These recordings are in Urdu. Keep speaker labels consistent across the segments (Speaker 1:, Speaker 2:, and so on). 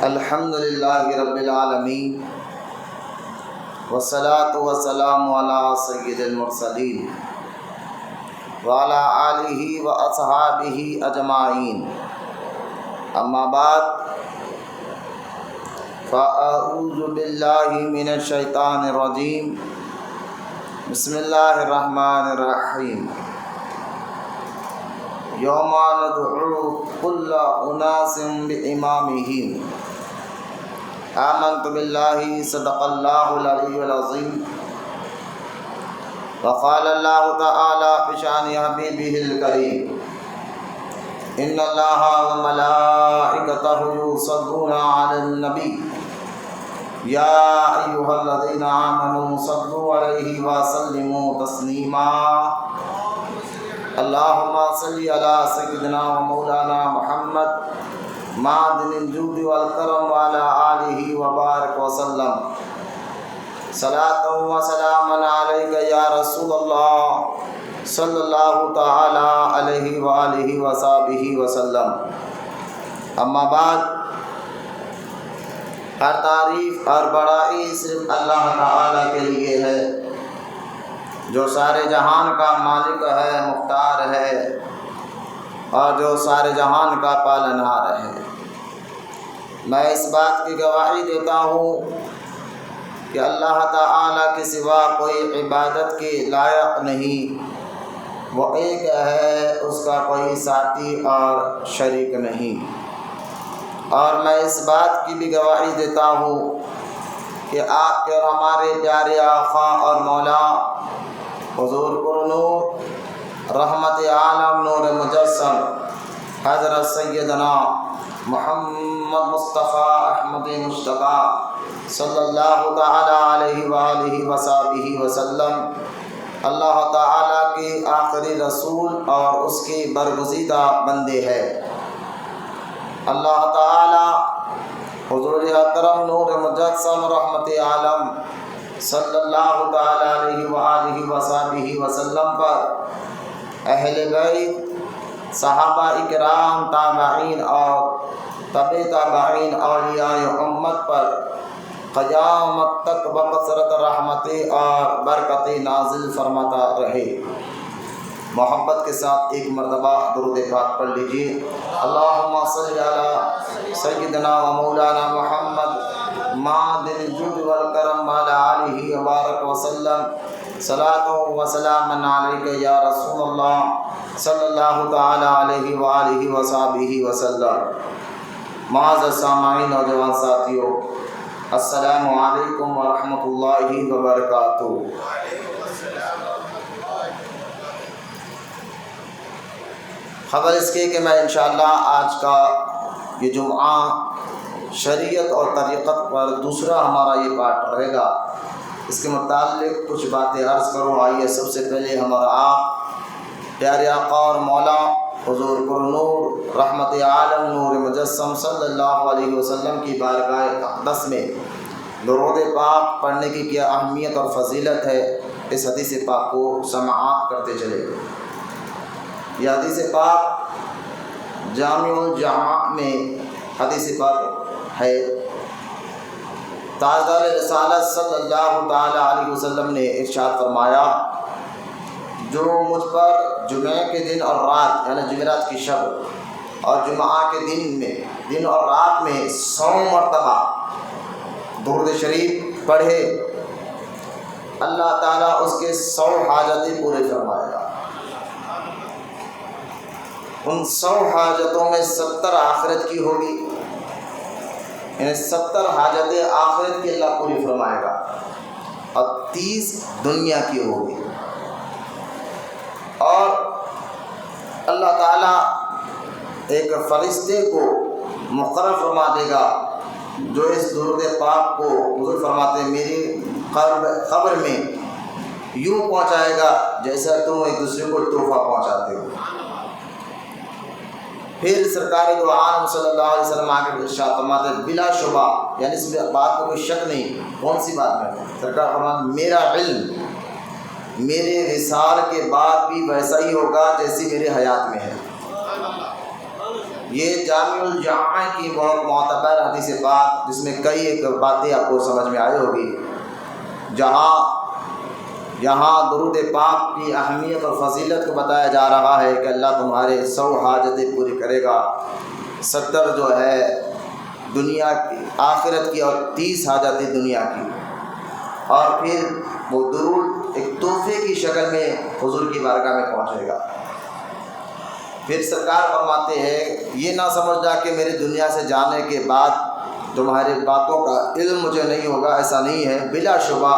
Speaker 1: الحمد للہ رب العالمین والصلاة والسلام علی سید المرسلین وعلی آلہ واصحابہ اجمعین، اما بعد فاعوذ باللہ من الشیطان الرجیم، بسم اللہ الرحمن الرحیم۔ یوم ندعو کل اناس بامامہم، آمنت باللہ صدق اللہ العلی العظیم۔ وقال اللہ تعالی بشان حبیبہ الکریم، ان اللہ وملائکتہ یصلون علی النبی یا ایھا الذین آمنوا صلوا علیہ وسلموا تسلیما۔ اللہم صلی علی سیدنا و مولانا محمد معدن الجود والکرم وعلی آلہ وبارک وسلم، صلاۃ و سلاما علیک یا رسول اللہ صلی اللہ تعالی علیہ وآلہ وصحبہ وسلم۔ اما بعد، ہر تعریف اور بڑائی صرف اللہ تعالی کے لیے ہے، جو سارے جہان کا مالک ہے، مختار ہے، اور جو سارے جہان کا پالنہار ہے۔ میں اس بات کی گواہی دیتا ہوں کہ اللہ تعالی کے سوا کوئی عبادت کے لائق نہیں، وہ ایک ہے، اس کا کوئی ساتھی اور شریک نہیں۔ اور میں اس بات کی بھی گواہی دیتا ہوں کہ آپ کے اور ہمارے پیارے آقا اور مولا حضور پرنور رحمت عالم نور مجسم حضرت سیدنا محمد مصطفیٰ احمد مصطفیٰ صلی اللہ تعالی علیہ وآلہ وصحبہ وسلم اللہ تعالی کے آخری رسول اور اس کے برگزیدہ بندے ہیں۔ اللہ تعالی حضور اکرم نور مجسم رحمت عالم صلی اللہ تعالی علیہ وآلہ وصحبہ وسلم پر، اہل بیت، صحابہ اکرام، تابعین اور تبع تابعین، اولیاء امت پر قیامت تک بکثرت رحمتیں اور برکتیں نازل فرماتا رہے۔ محبت کے ساتھ ایک مرتبہ درود پاک پڑھ لیجیے۔ اللہم صلی علی سیدنا و مولانا محمد معدن الجود والکرم وعلی آلہ وبارک وسلم، صلاۃ و سلاما علیک یا رسول اللہ صلی اللہ تعالی علیہ وآلہ وصحبہ وسلم۔ معزز سامعین اور جوان ساتھیو، السلام علیکم ورحمۃ اللہ وبرکاتہ۔ خبر اس کی کہ میں انشاءاللہ آج کا یہ جمعہ شریعت اور طریقت پر دوسرا ہمارا یہ پارٹ رہے گا، اس کے متعلق کچھ باتیں عرض کروں۔ آئیے سب سے پہلے ہمارا آپ پیارے آقا اور مولا حضور پرنور رحمت عالم نور مجسم صلی اللہ علیہ وسلم کی بارگاہ اقدس میں درود پاک پڑھنے کی کیا اہمیت اور فضیلت ہے، اس حدیث پاک کو سماعت کرتے چلے۔ یہ حدیث پاک جامع الجامع میں حدیث پاک ہے۔ تاجدار رسالت صلی اللہ تعالی علیہ وسلم نے ارشاد فرمایا، جو مجھ پر جمعہ کے دن اور رات یعنی جمعرات کی شب اور جمعہ کے دن اور رات میں 100 مرتبہ درود شریف پڑھے، اللہ تعالیٰ اس کے 100 حاجتیں پورے فرمائے گا۔ ان 100 حاجتوں میں 70 آخرت کی ہوگی، یعنی 70 حاجتیں آخرت کی اللہ پوری فرمائے گا، اور 30 دنیا کی ہوگی۔ اور اللہ تعالیٰ ایک فرشتے کو مقرر فرما دے گا جو اس درود پاک کو حضور فرماتے ہیں میری قبر میں یوں پہنچائے گا جیسا تم ایک دوسرے کو تحفہ پہنچاتے ہو۔ پھر سرکار دو عالم صلی اللہ علیہ وسلم آگے ارشاد فرماتے ہیں بلا شبہ، یعنی اس بات میں کوئی شک نہیں۔ کون سی بات میں؟ سرکار فرماتے ہیں میرا علم میرے وصال کے بعد بھی ویسا ہی ہوگا جیسی میرے حیات میں ہے۔ یہ جامع الجامع کی بہت معتبر حدیث پاک، جس میں کئی ایک باتیں آپ کو سمجھ میں آئی ہوگی، یہاں درود پاک کی اہمیت اور فضیلت کو بتایا جا رہا ہے کہ اللہ تمہارے 100 حاجتیں پوری کرے گا، 70 جو ہے دنیا کی آخرت کی اور 30 حاجتیں دنیا کی، اور پھر وہ درود ایک تحفے کی شکل میں حضور کی بارگاہ میں پہنچے گا۔ پھر سرکار فرماتے ہیں یہ نہ سمجھنا کہ میرے دنیا سے جانے کے بعد تمہارے باتوں کا علم مجھے نہیں ہوگا، ایسا نہیں ہے، بلا شبہ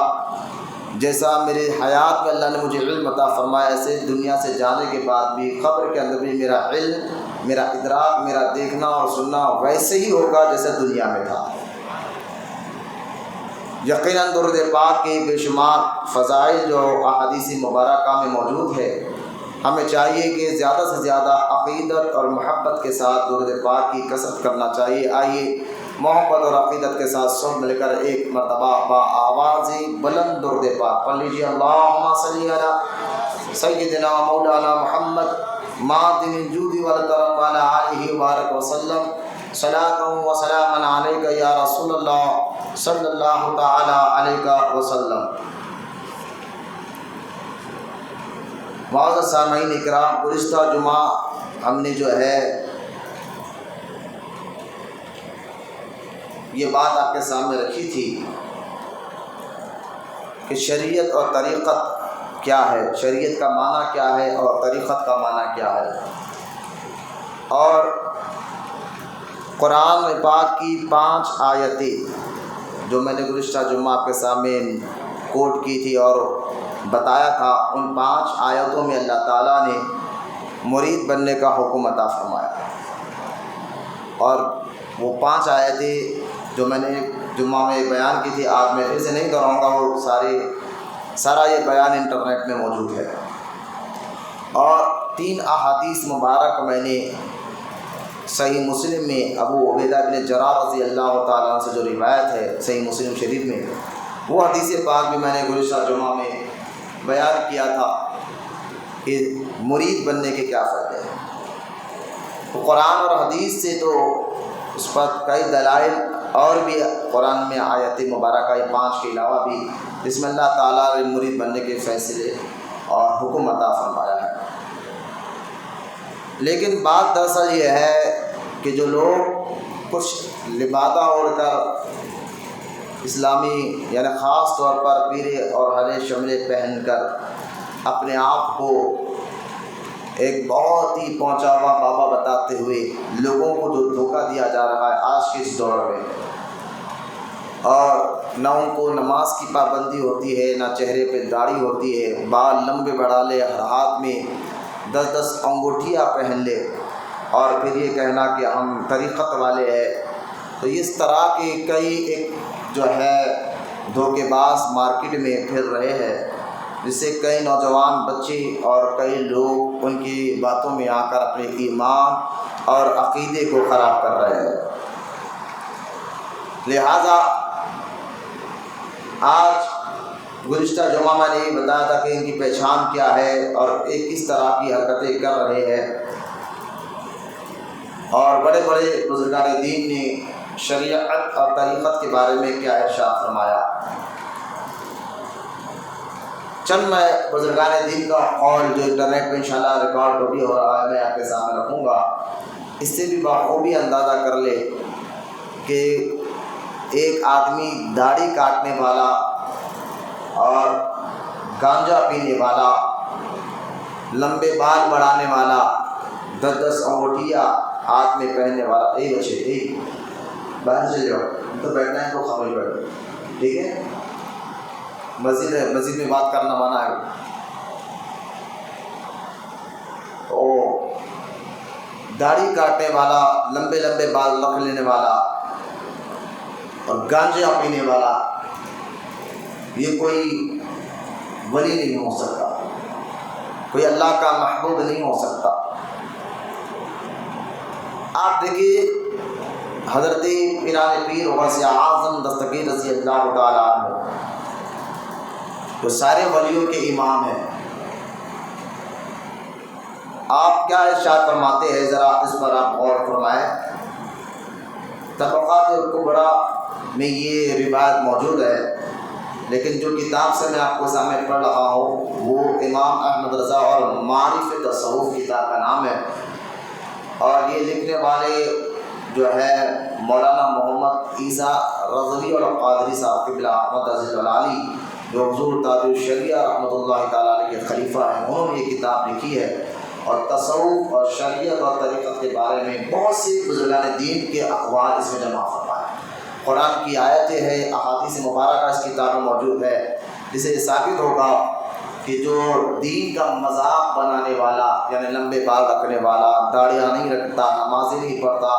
Speaker 1: جیسا میرے حیات میں اللہ نے مجھے علم عطا فرمایا، ایسے دنیا سے جانے کے بعد بھی قبر کے اندر بھی میرا علم، میرا ادراک، میرا دیکھنا اور سننا ویسے ہی ہوگا جیسے دنیا میں تھا۔ یقیناً درود پاک کی بے شمار فضائل جو احادیث مبارکہ میں موجود ہے، ہمیں چاہیے کہ زیادہ سے زیادہ عقیدت اور محبت کے ساتھ درود پاک کی کثرت کرنا چاہیے۔ آئیے محبت اور عقیدت کے ساتھ سب مل کر ایک مرتبہ با آواز بلند درود پاک پڑھ لیجیے۔ اللہم صلی علی سیدنا مولانا محمد معدن الجود والکرم وعلی آلہ وبارک وسلم، صلاۃ و سلام علیک یا رسول اللہ صلی اللہ تعالی علیہ وسلم۔ معزز سامعین اکرام، گزشتہ جمعہ ہم نے جو ہے یہ بات آپ کے سامنے رکھی تھی کہ شریعت اور طریقت کیا ہے، شریعت کا معنی کیا ہے اور طریقت کا معنی کیا ہے، اور قرآن پاک کی 5 آیتیں جو میں نے گزشتہ جمعہ آپ کے سامنے کوٹ کی تھی اور بتایا تھا، ان 5 آیتوں میں اللہ تعالیٰ نے مرید بننے کا حکم عطا فرمایا، اور وہ 5 آیتیں جو میں نے جمعہ میں بیان کی تھی، آج میں پھر سے نہیں دہراؤں گا، وہ سارا یہ بیان انٹرنیٹ میں موجود ہے۔ اور 3 احادیث مبارک میں نے صحیح مسلم میں ابو عبیدہ بن جراح رضی اللہ تعالیٰ عنہ سے جو روایت ہے صحیح مسلم شریف میں، وہ حدیث پاک بھی میں نے گزشتہ جمعہ میں بیان کیا تھا کہ مرید بننے کے کیا فائدے ہیں۔ قرآن اور حدیث سے تو اس پر کئی دلائل اور بھی قرآن میں آیت مبارکہ 5 کے علاوہ بھی، جس میں اللہ تعالیٰ نے مرید بننے کے فیصلے اور حکم عطا فرمایا ہے۔ لیکن بات دراصل یہ ہے کہ جو لوگ کچھ لبادہ اوڑھ کر اسلامی یعنی خاص طور پر پیرے اور ہرے شملے پہن کر اپنے آپ کو ایک بہت ہی پہنچا ہوا بابا بتاتے ہوئے لوگوں کو جو دھوکہ دیا جا رہا ہے آج کے اس دور میں، اور نہ ان کو نماز کی پابندی ہوتی ہے، نہ چہرے پہ داڑھی ہوتی ہے، بال لمبے بڑھا لے، ہر ہاتھ میں 10 انگوٹھیاں پہن لے، اور پھر یہ کہنا کہ ہم طریقت والے ہیں، تو اس طرح کے کئی ایک جو ہے دھوکے باز مارکیٹ میں پھر رہے ہیں، جس سے کئی نوجوان بچے اور کئی لوگ ان کی باتوں میں آ کر اپنے ایمان اور عقیدے کو خراب کر رہے ہیں۔ لہٰذا آج گزشتہ جمعہ میں نے یہ بتایا تھا کہ ان کی پہچان کیا ہے اور ایک کس طرح کی حرکتیں کر رہے ہیں، اور بڑے بڑے بزرگان دین نے شریعت اور طریقت کے بارے میں کیا ارشاد فرمایا۔ چند میں بزرگان دین کا قول جو انٹرنیٹ پہ انشاءاللہ ریکارڈ بھی ہو رہا ہے میں آپ کے سامنے رکھوں گا، اس سے بھی بخوبی اندازہ کر لے کہ ایک آدمی داڑھی کاٹنے والا اور گانجا پینے والا، لمبے بال بڑھانے والا، 10 انگوٹھیاں ہاتھ میں پہننے والا، بچے باہر چلے جاؤ، تو بیٹھنا ہے تو خاموش بیٹھو، ٹھیک ہے، مسجد میں بات کرنا منع ہے۔ داڑھی کاٹنے والا، لمبے لمبے بال رکھ لینے والا اور گانجا پینے والا، یہ کوئی ولی نہیں ہو سکتا، کوئی اللہ کا محبوب نہیں ہو سکتا۔ آپ دیکھیے حضرت پیران پیر غوث اعظم دستگیر رضی اللہ تعالیٰ عنہ جو سارے ولیوں کے امام ہیں، آپ کیا ارشاد فرماتے ہیں، ذرا اس پر آپ غور فرمائیں۔ طبقات الکبریٰ میں یہ روایت موجود ہے، لیکن جو کتاب سے میں آپ کو سامنے پڑھ رہا ہوں وہ امام احمد رضا اور معارف تصوف کتاب کا نام ہے، اور یہ لکھنے والے جو ہے مولانا محمد عیسیٰ رضوی اور قادری صاحب قبلہ احمد عزیز العالی، جو حضور تاج الشریعہ رحمۃ اللہ تعالیٰ علیہ کے خلیفہ ہیں، انہوں نے یہ کتاب لکھی ہے، اور تصوف اور شریعت اور طریقت کے بارے میں بہت سی بزرگان دین کے اقوال اس میں جمع فرمائے ہیں۔ قرآن کی آیتیں ہیں، احادیث مبارکہ اس کتاب میں موجود ہے، جس سے یہ ثابت ہوگا کہ جو دین کا مذاق بنانے والا، یعنی لمبے بال رکھنے والا، داڑیاں نہیں رکھتا، نمازیں نہیں پڑھتا،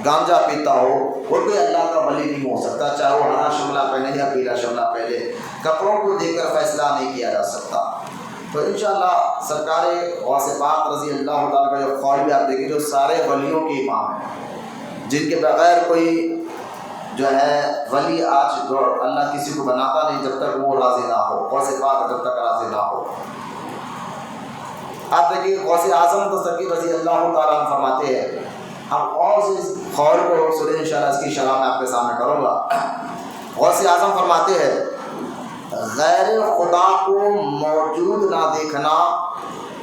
Speaker 1: گانجا پیتا ہو، وہ کوئی اللہ کا ولی نہیں ہو سکتا، چاہے وہ ہرا شملہ پہنے یا پیلا شملہ پہنے، کپڑوں کو دیکھ کر فیصلہ نہیں کیا جا سکتا۔ تو انشاءاللہ سرکار غوث پاک رضی اللہ تعالیٰ کا جو قول بھی آپ دیکھیں، جو سارے ولیوں کے امام ہیں، جن کے بغیر کوئی جو ہے ولی آج جو اللہ کسی کو بناتا نہیں جب تک وہ راضی نہ ہو، غوث پاک جب تک راضی نہ ہو۔ آپ دیکھیے غوث اعظم دستگیر رضی اللہ تعالیٰ عنہ فرماتے ہیں، ہم اور سے اس قول کو سنیں، انشاءاللہ اس کی شرح میں آپ کے سامنے کروں گا۔ غوث اعظم فرماتے ہیں، غیر خدا کو موجود نہ دیکھنا،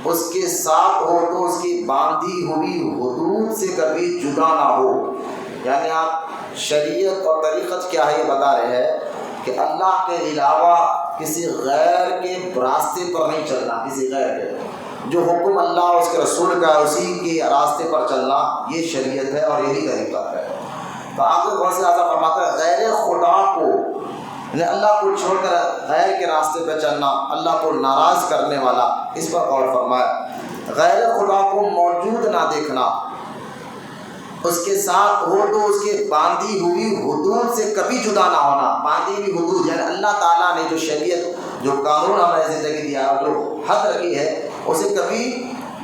Speaker 1: اس کے ساتھ ہو تو اس کی باندھی ہوئی حدود سے کبھی جدا نہ ہو۔ یعنی آپ شریعت اور طریقت کیا ہے یہ بتا رہے ہیں کہ اللہ کے علاوہ کسی غیر کے راستے پر نہیں چلنا، کسی غیر کے، جو حکم اللہ اور اس کے رسول کا اسی کے راستے پر چلنا، یہ شریعت ہے اور یہی طریقت ہے۔ تو آپ کو غوث اعظم فرماتا ہے غیر خدا کو، یعنی اللہ کو چھوڑ کر غیر کے راستے پہ چلنا، اللہ کو ناراض کرنے والا، اس پر غور فرمائے۔ غیر خدا کو موجود نہ دیکھنا، اس کے ساتھ ہو تو اس کے باندھی ہوئی حدود سے کبھی جدا نہ ہونا۔ باندھی ہوئی حدود یعنی اللہ تعالیٰ نے جو شریعت، جو قانون ہمیں زندگی دیا ہے، جو حد رکھی ہے، اسے کبھی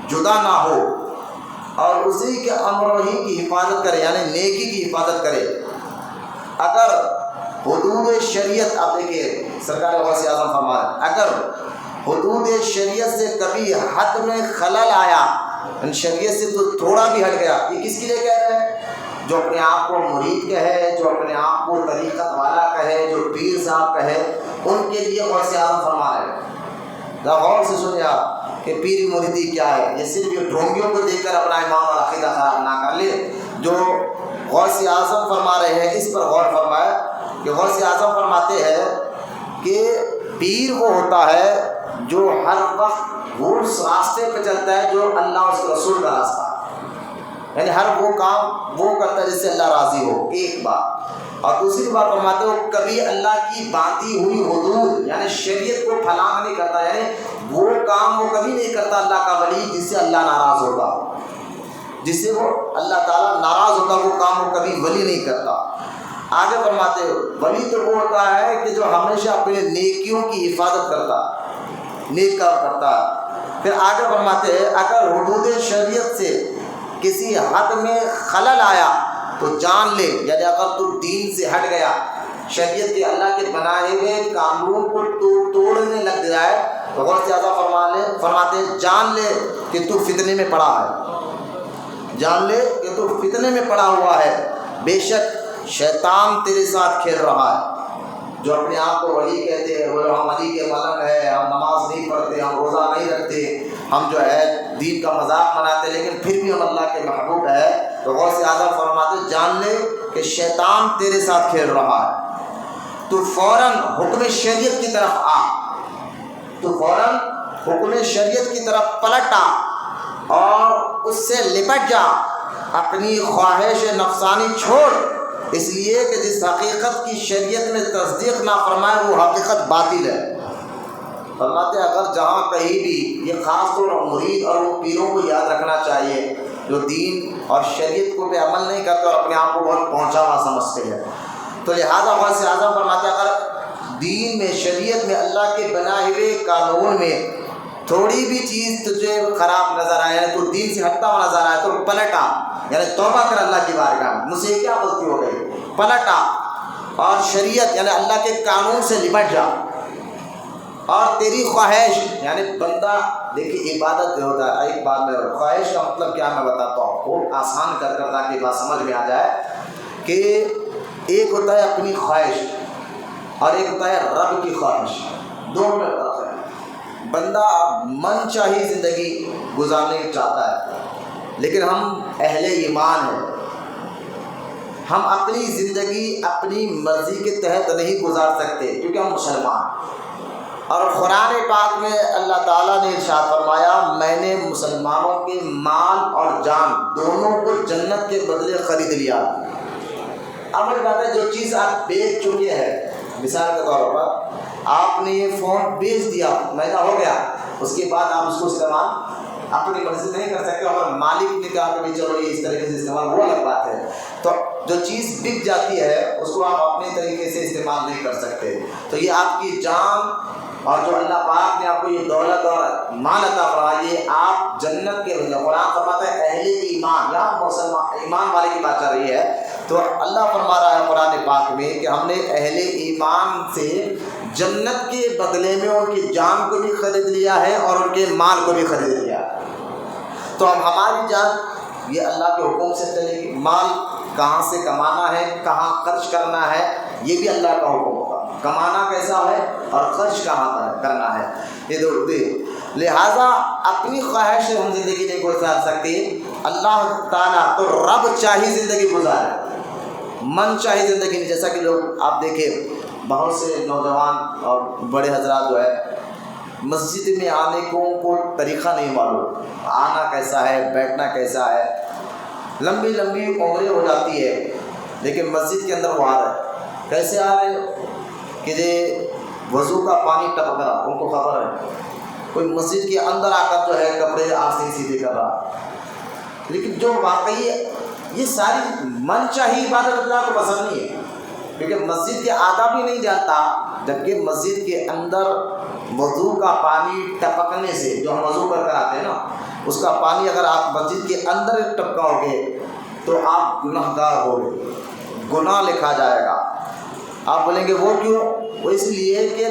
Speaker 1: جدا نہ ہو، اور اسی کے امر ہی کی حفاظت کرے، یعنی نیکی کی حفاظت کرے۔ اگر حدود شریعت، آپ دیکھیے سرکار غوث اعظم فرمائے، اگر حدود شریعت سے کبھی حد میں خلل آیا، ان شریعت سے تو تھوڑا بھی ہٹ گیا، یہ کس کے لیے کہہ رہے ہیں؟ جو اپنے آپ کو مرید کہے، جو اپنے آپ کو طریقت والا کہے، جو پیر صاحب کہے، ان کے لیے غوث اعظم فرما رہے ہیں۔ ذرا غور سے سنیں آپ کہ پیری مریدی کیا ہے، یہ صرف یہ ڈھونگیوں کو دیکھ کر اپنا ایمان اور عقیدہ خراب نہ کر لے۔ جو غوث اعظم فرما رہے ہیں اس پر غور فرمائے کہ غوث اعظم فرماتے ہیں کہ پیر وہ ہوتا ہے جو ہر وقت وہ اس راستے پہ چلتا ہے جو اللہ اور اس کے رسول کا راستہ ہے، یعنی ہر وہ کام وہ کرتا ہے جس سے اللہ راضی ہو، ایک بات۔ اور دوسری بات فرماتے ہو کبھی اللہ کی باندھی ہوئی حدود یعنی شریعت کو پھلانگ نہیں کرتا، یعنی وہ کام وہ کبھی نہیں کرتا اللہ کا ولی جس سے اللہ ناراض ہوتا، جس سے وہ اللہ تعالیٰ ناراض ہوتا، وہ کام وہ کبھی ولی نہیں کرتا۔ آگے فرماتے ہو ولی تو وہ ہوتا ہے کہ جو ہمیشہ اپنے نیکیوں کی حفاظت کرتا، نیک کام کرتا ہے۔ پھر آگے فرماتے ہیں اگر حدود شریعت سے کسی حد میں خلل آیا تو جان لے، یعنی اگر تو دین سے ہٹ گیا، شریعت کے اللہ کے بنائے ہوئے قانون کو توڑنے لگ جائے، تو غوث اعظم فرماتے ہیں جان لے کہ تو فتنے میں پڑا ہے، جان لے کہ تو فتنے میں پڑا ہوا ہے، بے شک شیطان تیرے ساتھ کھیل رہا ہے۔ جو اپنے آپ کو ولی کہتے ہیں، وہ ہم علی کے ملنگ ہیں، ہم نماز نہیں پڑھتے، ہم روزہ نہیں رکھتے، ہم جو ہے دین کا مذاق مناتے، لیکن پھر بھی ہم اللہ کے محبوب ہے، تو غوث اعظم فرماتے جان لے کہ شیطان تیرے ساتھ کھیل رہا ہے، تو فوراً حکم شریعت کی طرف آ، تو فوراً حکم شریعت کی طرف پلٹ آ اور اس سے لپٹ جا، اپنی خواہش نفسانی چھوڑ، اس لیے کہ جس حقیقت کی شریعت میں تصدیق نہ فرمائے وہ حقیقت باطل ہے۔ فرماتے اگر جہاں کہیں بھی، یہ خاص طور پر مرید اور وہ پیروں کو یاد رکھنا چاہیے جو دین اور شریعت کو پہ عمل نہیں کرتے اور اپنے آپ کو بہت پہنچا ہوا سمجھتے ہیں، تو لہٰذا غوث اعظم فرماتے اگر دین میں، شریعت میں، اللہ کے بنائے ہوئے قانون میں تھوڑی بھی چیز تجھے خراب نظر آئے، یعنی تو دین سے ہٹتا ہوا نظر آئے، تو پلٹ آ، یعنی توبہ کر اللہ کی بارگاہ میں، مجھ سے کیا غلطی ہو گئی، پلٹ آ اور شریعت یعنی اللہ کے قانون سے لپٹ جا اور تیری خواہش، یعنی بندہ دیکھیے عبادت جو ہوتا ہے، ایک بات میں خواہش کا مطلب کیا میں بتاتا ہوں آپ کو آسان کر تاکہ بات سمجھ میں آ جائے کہ ایک ہوتا ہے اپنی خواہش اور ایک ہوتا ہے رب کی خواہش، دونوں میں فرق ہے۔ بندہ من چاہی زندگی گزارنے چاہتا ہے، لیکن ہم اہل ایمان ہیں، ہم اپنی زندگی اپنی مرضی کے تحت نہیں گزار سکتے کیونکہ ہم مسلمان۔ اور قرآن پاک میں اللہ تعالیٰ نے ارشاد فرمایا میں نے مسلمانوں کے مال اور جان دونوں کو جنت کے بدلے خرید لیا۔ اب مجھے بات ہے جو چیز آپ بیچ چکے ہیں، مثال کے طور پر آپ نے یہ فون بیچ دیا، مہنگا ہو گیا، اس کے بعد آپ اس کو استعمال اپنی مرضی نہیں کر سکتے، اور مالک نے کہا کہ چلو یہ اس طریقے سے استعمال، وہ الگ بات ہے۔ تو جو چیز بک جاتی ہے اس کو آپ اپنے طریقے سے استعمال نہیں کر سکتے۔ تو یہ آپ کی جان اور جو اللہ پاک نے آپ کو یہ دولت اور مال عطا فرمایا، یہ آپ جنت کے بدلے، قرآن فرماتا ہے اہل ایمان، یا مسلمان ایمان والے کی بات چل رہی ہے، تو اللہ فرما رہا ہے قرآن پاک میں کہ ہم نے اہل ایمان سے جنت کے بدلے میں ان کی جان کو بھی خرید لیا ہے اور ان کے مال کو بھی خرید لیا۔ تو اب ہماری جان یہ اللہ کے حکم سے چلے گی، مال کہاں سے کمانا ہے، کہاں خرچ کرنا ہے، یہ بھی اللہ کا حکم ہوگا، کمانا کیسا ہے اور خرچ کہاں پر کرنا ہے، یہ دو دے۔ لہٰذا اپنی خواہش سے ہم زندگی نہیں گزار سکتے، اللہ تعالیٰ تو رب چاہی زندگی گزارے، من چاہی زندگی نہیں۔ جیسا کہ لوگ آپ دیکھیں بہت سے نوجوان اور بڑے حضرات جو ہے مسجد میں آنے کو طریقہ نہیں معلوم، آنا کیسا ہے، بیٹھنا کیسا ہے، لمبی لمبی عمریں ہو جاتی ہے لیکن مسجد کے اندر وہ آ رہے ہیں، کیسے آ رہے کہ یہ وضو کا پانی ٹپک رہا، ان کو خبر ہے، کوئی مسجد کے اندر آ کر جو ہے کپڑے آستے سیدھے کر رہا، لیکن جو واقعی یہ ساری من چاہی عبادت اللہ کو پسند نہیں ہے، کیونکہ مسجد کے آداب ہی نہیں جانتا، جبکہ مسجد کے اندر وضو کا پانی ٹپکنے سے، جو ہم وضو کر آتے ہیں نا، اس کا پانی اگر آپ مسجد کے اندر ٹپکاؤ گے تو آپ گناہ گار ہو گے، گناہ لکھا جائے گا۔ آپ بولیں گے وہ کیوں؟ وہ اس لیے کہ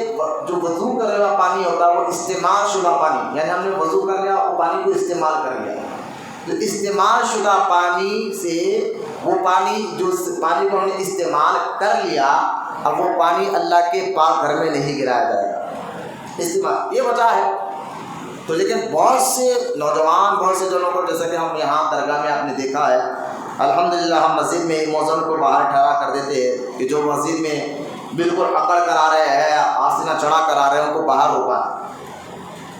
Speaker 1: جو وضو کرنے والا پانی ہوتا ہے وہ استعمال شدہ پانی، یعنی ہم نے وضو کر لیا وہ پانی کو استعمال کر لیا، تو استعمال شدہ پانی سے وہ پانی جو پانی کو ہم نے استعمال کر لیا، اب وہ پانی اللہ کے پاک گھر میں نہیں گرایا جائے گا، استعمال یہ وجہ ہے۔ تو لیکن بہت سے نوجوان، بہت سے جنوں کو، جیسا کہ ہم یہاں درگاہ میں آپ نے دیکھا ہے، الحمدللہ ہم مسجد میں مؤذن کو باہر ٹھہرا کر دیتے ہیں کہ جو مسجد میں بالکل اکڑ کر آ رہے ہیں، آستینہ چڑھا کر آ رہے ہیں، ان کو باہر روکا،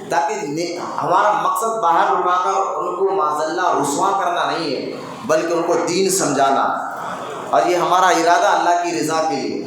Speaker 1: تاکہ ہمارا مقصد باہر رکا کر ان کو معذاللہ رسوا کرنا نہیں ہے، بلکہ ان کو دین سمجھانا، اور یہ ہمارا ارادہ اللہ کی رضا کے لیے،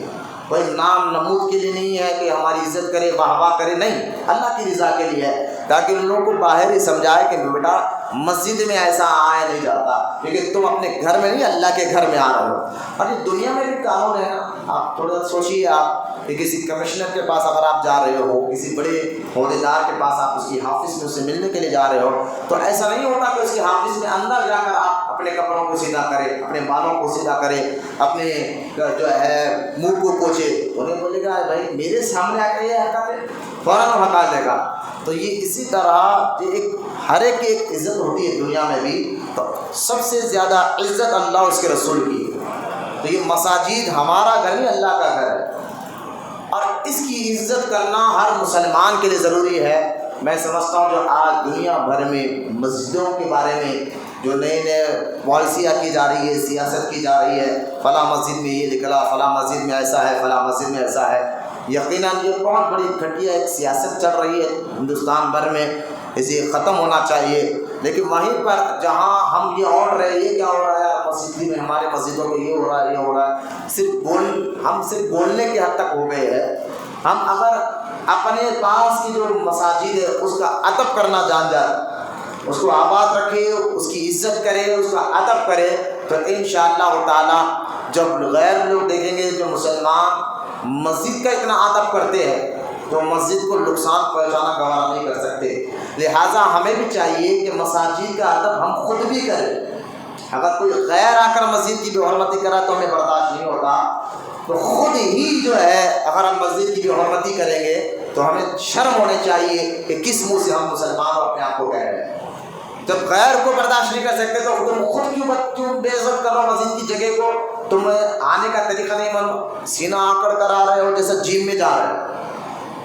Speaker 1: کوئی نام نمود کے لیے نہیں ہے کہ ہماری عزت کرے، واہ واہ کرے، نہیں، اللہ کی رضا کے لیے ہے، تاکہ ان لوگوں کو باہر ہی سمجھائے کہ بیٹا مسجد میں ایسا آیا نہیں جاتا، کیونکہ تم اپنے گھر میں نہیں اللہ کے گھر میں آ رہے ہو۔ اور یہ دنیا میں بھی قانون ہے نا، آپ تھوڑا سوچیے، آپ کہ کسی کمشنر کے پاس اگر آپ جا رہے ہو، کسی بڑے عہدیدار کے پاس آپ اس کی آفس میں اس سے ملنے کے لیے جا رہے ہو، تو ایسا نہیں ہوتا کہ اس کی آفس میں اندر جا کر آپ اپنے کپڑوں کو سیدھا کرے، اپنے بالوں کو سیدھا کرے، اپنے جو ہے منہ کو پوچھے، انہیں بولے گا بھائی میرے سامنے آ کے یہ حرکت ہے، فوراً ہٹا دے گا۔ تو یہ اسی طرح ایک ہر ایک کی ایک عزت ہوتی ہے دنیا میں بھی، تو سب سے زیادہ عزت اللہ اس کے رسول کی ہے۔ تو یہ مساجد ہمارا گھر نہیں، اللہ کا گھر ہے، اور اس کی عزت کرنا ہر مسلمان کے لیے ضروری ہے۔ میں سمجھتا ہوں جو آج دنیا بھر میں مسجدوں کے بارے میں جو نئے نئے پالیسیاں کی جا رہی ہے، سیاست کی جا رہی ہے، فلاں مسجد میں یہ نکلا، فلاں مسجد میں ایسا ہے، فلاں مسجد میں ایسا ہے، یقیناً یہ بہت بڑی گھٹیا ایک سیاست چل رہی ہے ہندوستان بھر میں، اسے ختم ہونا چاہیے۔ لیکن وہیں پر جہاں ہم یہ اوڑھ رہے ہیں، یہ کیا ہو رہا ہے مسجد میں، ہمارے مسجدوں میں یہ ہو رہا ہے، یہ ہو رہا ہے، ہم صرف بولنے کے حد تک ہو گئے ہیں۔ ہم اگر اپنے پاس کی جو مساجد ہے اس کا ادب کرنا جان جائے، اس کو آباد رکھے، اس کی عزت کرے، اس کا ادب کرے، تو انشاءاللہ تعالی جب غیر لوگ دیکھیں گے جو مسلمان مسجد کا اتنا ادب کرتے ہیں تو مسجد کو نقصان پہنچانا گوارا نہیں کر سکتے۔ لہٰذا ہمیں بھی چاہیے کہ مساجد کا ادب ہم خود بھی کریں۔ اگر کوئی غیر آ کر مسجد کی بے حرمتی کرا تو ہمیں برداشت نہیں ہوتا، تو خود ہی جو ہے اگر ہم مسجد کی بے حرمتی کریں گے تو ہمیں شرم ہونی چاہیے کہ کس منہ سے ہم مسلمان اپنے آپ کو کہہ رہے ہیں۔ جب غیر کو برداشت نہیں کر سکتے تو تم خود کیوں بے عزت کر رہے ہو مسجد کی جگہ کو؟ تم آنے کا طریقہ نہیں معلوم، سینہ آکڑ کر آ رہے ہو جیسے جیم میں جا رہے ہو۔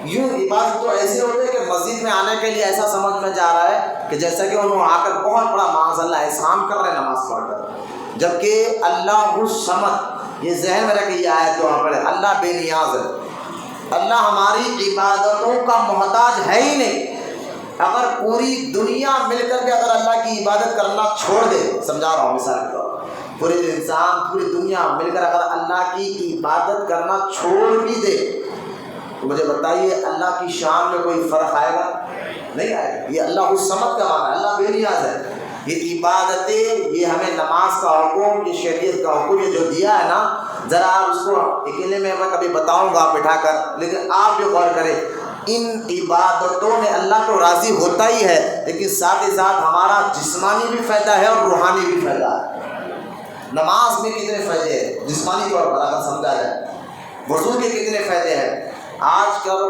Speaker 1: یوں عبادت تو ایسے ہوتے ہیں کہ مسجد میں آنے کے لیے ایسا سمجھ میں جا رہا ہے کہ جیسا کہ انہوں آ کر بہت بڑا معاذ اللہ احسان کر رہے ہیں نماز پڑھ کر، جبکہ اللہ الصمد، یہ ذہن میں رکھے، یہ آیت جو وہاں پڑھے، اللہ بے نیاز ہے، اللہ ہماری عبادتوں کا محتاج ہے ہی نہیں۔ اگر پوری دنیا مل کر کے اگر اللہ کی عبادت کرنا چھوڑ دے، سمجھا رہا ہوں مثال کے طور پر، پورے انسان پوری دنیا مل کر اگر اللہ کی عبادت کرنا چھوڑ بھی دے تو مجھے بتائیے اللہ کی شان میں کوئی فرق آئے گا؟ نہیں آئے گا۔ یہ اللہ الصمد کا معنی ہے، اللہ بے نیاز ہے۔ یہ عبادتیں، یہ ہمیں نماز کا حکم، یہ شریعت کا حکم، یہ جو دیا ہے نا، ذرا آپ اس کو اکیلے میں کبھی بتاؤں گا بٹھا کر، لیکن آپ بھی غور کریں، ان عبادتوں میں اللہ تو راضی ہوتا ہی ہے، لیکن ساتھ ہی ساتھ ہمارا جسمانی بھی فائدہ ہے اور روحانی بھی فائدہ ہے۔ نماز میں کتنے فائدے ہیں جسمانی طور پر اگر سمجھا جائے، وضو کے کتنے فائدے ہیں۔ آج کل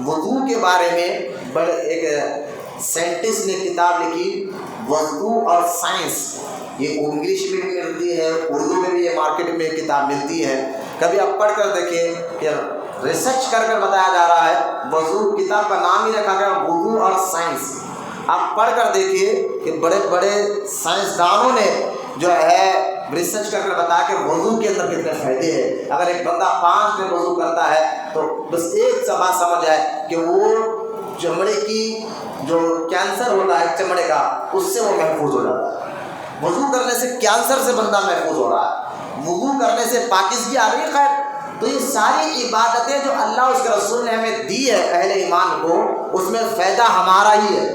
Speaker 1: وضو کے بارے میں بڑے ایک سائنٹسٹ نے کتاب لکھی، وضو اور سائنس، یہ انگلش میں بھی ملتی ہے، اردو میں بھی یہ مارکیٹ میں کتاب ملتی ہے، کبھی آپ پڑھ کر دیکھیں کہ ریسرچ کر کر بتایا جا رہا ہے۔ وضو کتاب کا نام ہی رکھا گیا وضو اور سائنس۔ آپ پڑھ کر دیکھیے کہ بڑے بڑے سائنسدانوں نے جو ہے ریسرچ کر کر بتایا کہ وضو کے اندر کتنے فائدے ہیں۔ اگر ایک بندہ 5 دن وضو کرتا ہے تو بس ایک بات سمجھ آئے کہ وہ چمڑے کی جو کینسر ہوتا ہے چمڑے کا، اس سے وہ محفوظ ہو جاتا ہے۔ وضو کرنے سے کینسر سے بندہ محفوظ ہو رہا ہے، وضو کرنے سے پاکیزگی آ رہی ہے۔ خیر، تو یہ ساری عبادتیں جو اللہ اس کے رسول نے ہمیں دی ہے اہل ایمان کو، اس میں فائدہ ہمارا ہی ہے۔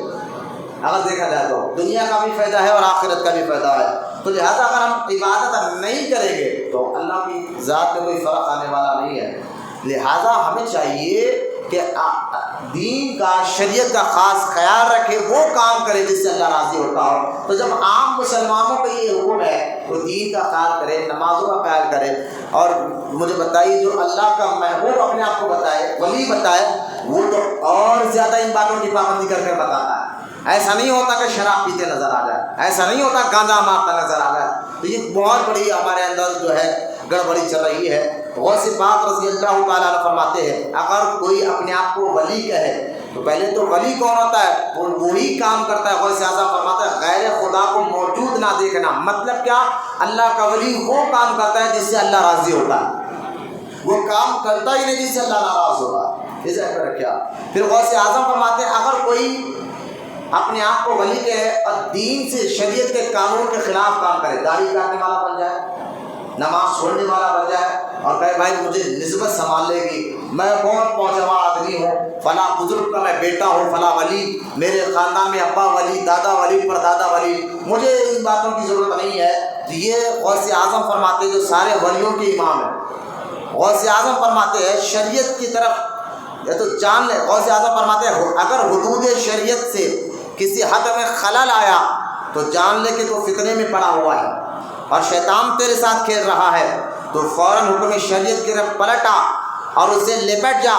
Speaker 1: اگر دیکھا جائے تو دنیا کا بھی فائدہ ہے اور آخرت کا بھی فائدہ ہے، تو لہٰذا اگر ہم عبادت نہیں کریں گے تو اللہ کی ذات میں کوئی فرق آنے والا نہیں ہے۔ لہٰذا ہمیں چاہیے کہ دین کا، شریعت کا خاص خیال رکھے، وہ کام کرے جس سے اللہ راضی ہوتا ہو۔ تو جب عام مسلمانوں کا یہ حکم ہے تو دین کا خیال کرے، نمازوں کا خیال کرے، اور مجھے بتائیے جو اللہ کا محبوب اپنے آپ کو بتائے، ولی بتائے، وہ تو اور زیادہ ان باتوں کی پابندی کر کے بتاتا ہے۔ ایسا نہیں ہوتا کہ شراب پیتے نظر آ جائے، ایسا نہیں ہوتا گانجا مارتا نظر آ جائے۔ تو یہ بہت بڑی ہمارے اندر جو ہے گڑبڑی چل رہی ہے۔ غوث پاک رضی اللہ تعالیٰ عنہ فرماتے ہیں، اگر کوئی اپنے آپ کو ولی کہے تو پہلے تو ولی کون ہوتا ہے؟ وہ وہی کام کرتا ہے۔ غوث اعظم فرماتا ہے غیر خدا کو موجود نہ دیکھنا، مطلب کیا؟ اللہ کا ولی وہ کام کرتا ہے جس سے اللہ راضی ہوتا ہے، وہ کام کرتا ہی نہیں جس سے اللہ ناراض ہوگا۔ کیا پھر غوث اعظم فرماتے ہیں اگر کوئی اپنے آپ کو ولی کہے اور دین سے، شریعت کے قانون کے خلاف کام کرے، داڑھی کاٹنے والا بن جائے، نماز چھوڑنے والا بن جائے اور کہے بھائی مجھے نسبت سنبھال لے گی، میں بہت پہنچا ہوا آدمی ہوں، فلاں بزرگ کا میں بیٹا ہوں، فلاں ولی، میرے خاندان میں ابا ولی، دادا ولی، پردادا ولی، مجھے ان باتوں کی ضرورت نہیں ہے، تو یہ غوث اعظم فرماتے جو سارے ولیوں کے امام ہیں۔ غوث اعظم فرماتے ہیں شریعت کی طرف یہ تو جان لے، غوث اعظم فرماتے ہیں اگر حدود شریعت سے کسی حد میں خلل آیا تو جان لے کہ تو فتنے میں پڑا ہوا ہے اور شیطان تیرے ساتھ کھیل رہا ہے، تو فوراً حکم شریعت کی طرف پلٹ آ اور اسے لپٹ جا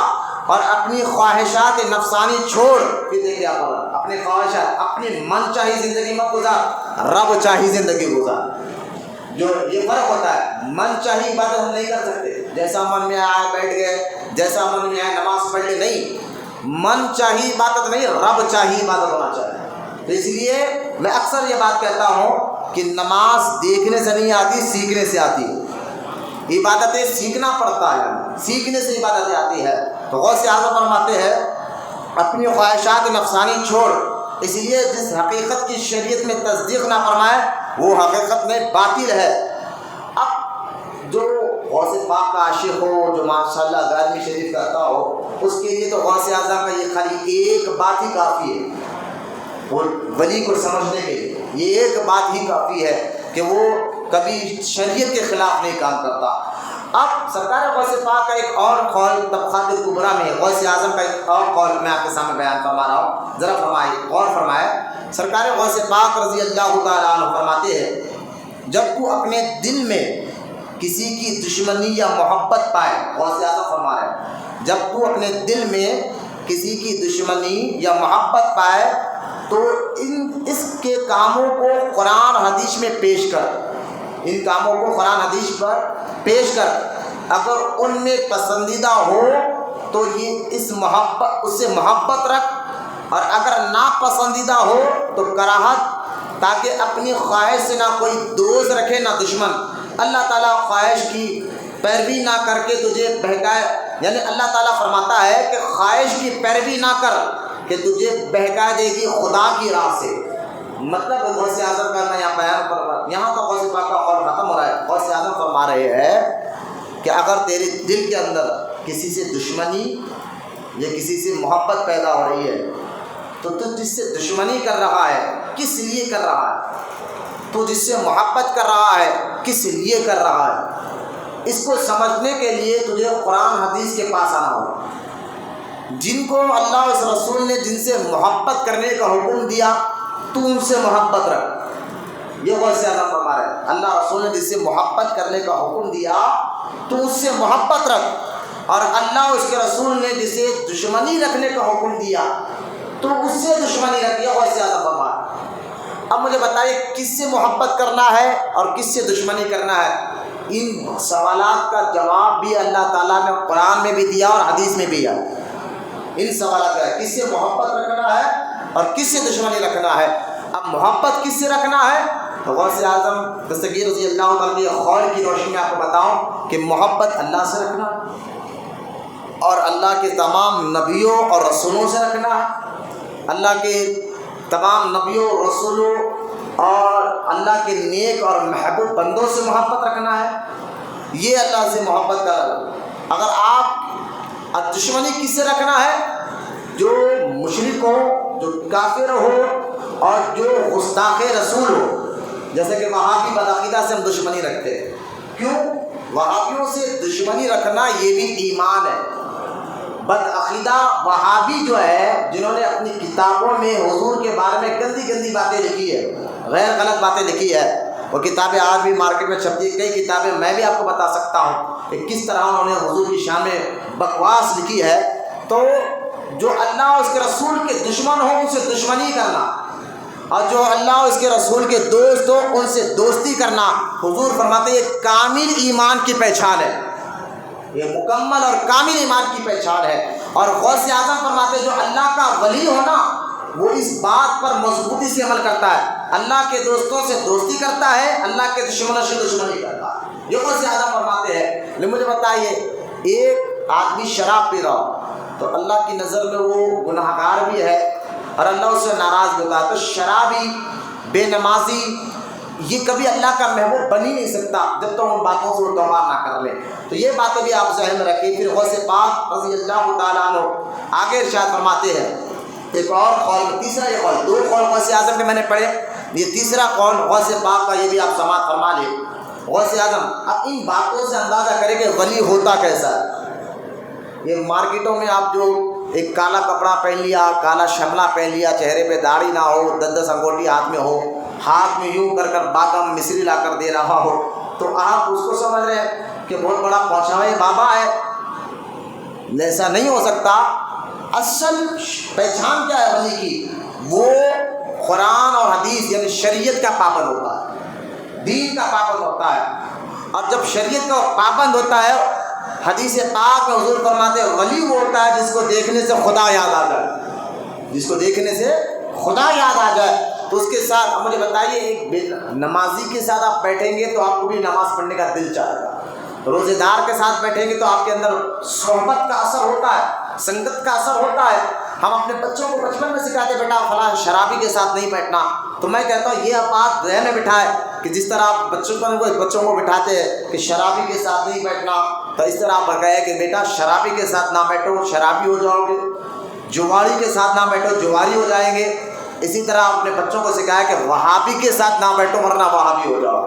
Speaker 1: اور اپنی خواہشات نفسانی چھوڑ کے دے کیا کرو، اپنی خواہشات، اپنی من چاہی زندگی مت گزار، رب چاہی زندگی گزار۔ جو یہ فرق ہوتا ہے، من چاہی عبادت ہم نہیں کر سکتے، جیسا من میں آیا بیٹھ گئے، جیسا من میں آیا نماز پڑھ لے، نہیں، من چاہی عبادت نہیں، رب چاہی عبادت ہونا چاہیے۔ تو اس لیے میں اکثر یہ بات کہتا ہوں کہ نماز دیکھنے سے نہیں آتی، سیکھنے سے آتی ہے۔ عبادتیں سیکھنا پڑتا ہے، سیکھنے سے عبادتیں آتی ہے۔ تو غوث اعظم فرماتے ہیں اپنی خواہشات نفسانی چھوڑ، اس لیے جس حقیقت کی شریعت میں تصدیق نہ فرمائے وہ حقیقت میں باطل ہے۔ اب جو غوث پاک کا عاشق ہو، جو ماشاءاللہ 11ویں شریف کرتا ہو، اس کے لیے تو غوث اعظم کا یہ خالی ایک بات ہی کافی ہے، وہ ولی کو سمجھنے کے لیے یہ ایک بات ہی کافی ہے کہ وہ کبھی شریعت کے خلاف نہیں کام کرتا۔ اب سرکار غوث پاک کا ایک اور قول طبقات کبریٰ میں، غوث اعظم کا ایک اور قول میں آپ کے سامنے بیان فرما رہا ہوں، ذرا فرمائیے، غور فرمائے۔ سرکار غوث پاک رضی اللہ تعالیٰ عنہ فرماتے ہیں جب تو اپنے دل میں کسی کی دشمنی یا محبت پائے، غوث اعظم فرما رہے ہیں جب تو اپنے دل میں کسی کی دشمنی یا محبت پائے تو اس کے کاموں کو قرآن حدیث میں پیش کر، ان کاموں کو قرآن حدیث پر پیش کر، اگر ان میں پسندیدہ ہو تو یہ اس سے محبت رکھ، اور اگر ناپسندیدہ ہو تو کراہت، تاکہ اپنی خواہش سے نہ کوئی دوست رکھے نہ دشمن۔ اللہ تعالیٰ خواہش کی پیروی نہ کر کے تجھے بہکائے، یعنی اللہ تعالیٰ فرماتا ہے کہ خواہش کی پیروی نہ کر کہ تجھے بہکا دے گی خدا کی راہ سے۔ مطلب غوث اعظم کا میں یہاں بیان کر، یہاں تو غوث پاک کا قول ختم ہو رہا ہے۔ غوث اعظم فرما رہے ہیں کہ اگر تیرے دل کے اندر کسی سے دشمنی یا کسی سے محبت پیدا ہو رہی ہے تو تو جس سے دشمنی کر رہا ہے کس لیے کر رہا ہے، تو جس سے محبت کر رہا ہے کس لیے کر رہا ہے، اس کو سمجھنے کے لیے تجھے قرآن حدیث کے پاس آنا ہوگا۔ جن کو اللہ اور اس رسول نے جن سے محبت کرنے کا حکم دیا تو ان سے محبت رکھ، یہ غوث اعظم فرما رہے ہیں۔ اللہ رسول نے جس سے محبت کرنے کا حکم دیا تو اس سے محبت رکھ، اور اللہ اس کے رسول نے جسے دشمنی رکھنے کا حکم دیا تو اس سے دشمنی رکھ، یہ غوث اعظم فرما رہے ہیں۔ اب مجھے بتائیے کس سے محبت کرنا ہے اور کس سے دشمنی کرنا ہے؟ ان سوالات کا جواب بھی اللہ تعالیٰ نے قرآن میں بھی دیا اور حدیث میں بھی ہے۔ ان سوالات کا کس سے محبت رکھنا ہے اور کس سے دشمنی رکھنا ہے۔ اب محبت کس سے رکھنا ہے؟ غوث اعظم دستگیر رضی اللہ تعالیٰ کے قول کی روشنی میں آپ کو بتاؤں کہ محبت اللہ سے رکھنا اور اللہ کے تمام نبیوں اور رسولوں سے رکھنا ہے۔ اللہ کے تمام نبیوں رسولوں اور اللہ کے نیک اور محبوب بندوں سے محبت رکھنا ہے، یہ اللہ سے محبت کا۔ اگر آپ دشمنی کس سے رکھنا ہے؟ جو مشرک ہو، جو کافر ہو اور جو گستاخ رسول ہو، جیسے کہ وہابی بدعقیدہ سے ہم دشمنی رکھتے ہیں۔ کیوں؟ وہابیوں سے دشمنی رکھنا یہ بھی ایمان ہے۔ بدعقیدہ وہابی جو ہے، جنہوں نے اپنی کتابوں میں حضور کے بارے میں گندی گندی باتیں لکھی ہے، غیر غلط باتیں لکھی ہے، وہ کتابیں آج بھی مارکیٹ میں چھپتی ہیں۔ کئی کتابیں میں بھی آپ کو بتا سکتا ہوں کہ کس طرح انہوں نے حضور کی شان میں بکواس لکھی ہے۔ تو جو اللہ اور اس کے رسول کے دشمن ہوں ان سے دشمنی کرنا، اور جو اللہ اور اس کے رسول کے دوست ہوں ان سے دوستی کرنا، حضور فرماتے ہیں یہ کامل ایمان کی پہچان ہے، یہ مکمل اور کامل ایمان کی پہچان ہے۔ اور غوث اعظم فرماتے ہیں جو اللہ کا ولی ہونا وہ اس بات پر مضبوطی سے عمل کرتا ہے، اللہ کے دوستوں سے دوستی کرتا ہے، اللہ کے دشمنوں سے دشمنی کرتا ہے، یہ غوث اعظم فرماتے ہیں۔ لیکن مجھے بتائیے ایک آدمی شراب پی رہا ہو تو اللہ کی نظر میں وہ گناہ گار بھی ہے اور اللہ اس سے ناراض بھی ہوتا ہے، تو شرابی، بے نمازی، یہ کبھی اللہ کا محبوب بن ہی نہیں سکتا جب تک ان باتوں سے وہ توبہ نہ کر لے۔ تو یہ باتیں بھی آپ ذہن میں رکھیں۔ پھر غوث پاک رضی اللہ تعالیٰ عنہ آگے ارشاد فرماتے ہیں ایک اور قول، تیسرا یہ قول، دو قول غوث اعظم کے میں نے پڑھے، یہ تیسرا قول غوث پاک کا، یہ بھی آپ سماعت فرما لیں۔ غوث اعظم اب ان باتوں سے اندازہ کریں کہ ولی ہوتا کیسا ہے۔ یہ مارکیٹوں میں آپ جو ایک کالا کپڑا پہن لیا، کالا شملہ پہن لیا، چہرے پہ داڑھی نہ ہو، 10 انگوٹھی ہاتھ میں ہو، ہاتھ میں یوں کر بادام مصری لا کر دے رہا ہو، تو آپ اس کو سمجھ رہے ہیں کہ بہت بڑا پہنچاوے بابا ہے۔ ایسا نہیں ہو سکتا۔ اصل پہچان کیا ہے ولی کی؟ وہ قرآن اور حدیث یعنی شریعت کا پابند ہوتا ہے، دین کا پابند ہوتا ہے، اور جب شریعت کا پابند ہوتا ہے، حدیث پاک میں حضور فرماتے ہیں ولی وہ ہوتا ہے جس کو دیکھنے سے خدا یاد آ جائے، جس کو دیکھنے سے خدا یاد آ جائے۔ تو اس کے ساتھ مجھے بتائیے ایک نمازی کے ساتھ آپ بیٹھیں گے تو آپ کو بھی نماز پڑھنے کا دل چاہے گا، روزے دار کے ساتھ بیٹھیں گے تو آپ کے اندر صحبت کا اثر ہوتا ہے، سنگت کا اثر ہوتا ہے۔ ہم اپنے بچوں کو بچپن میں سکھاتے بیٹا فلاں شرابی کے ساتھ نہیں بیٹھنا، تو میں کہتا ہوں یہ بات ذہن میں بٹھائے کہ جس طرح آپ بچوں کو بٹھاتے ہیں کہ شرابی کے ساتھ نہیں بیٹھنا، تو اس طرح آپ کہے کہ بیٹا شرابی کے ساتھ نہ بیٹھو، شرابی ہو جاؤ گے، جواری کے ساتھ نہ بیٹھو، جواری ہو جائیں گے۔ اسی طرح اپنے بچوں کو سکھایا کہ وہابی کے ساتھ نہ بیٹھو ورنہ وہابی ہو جاؤ۔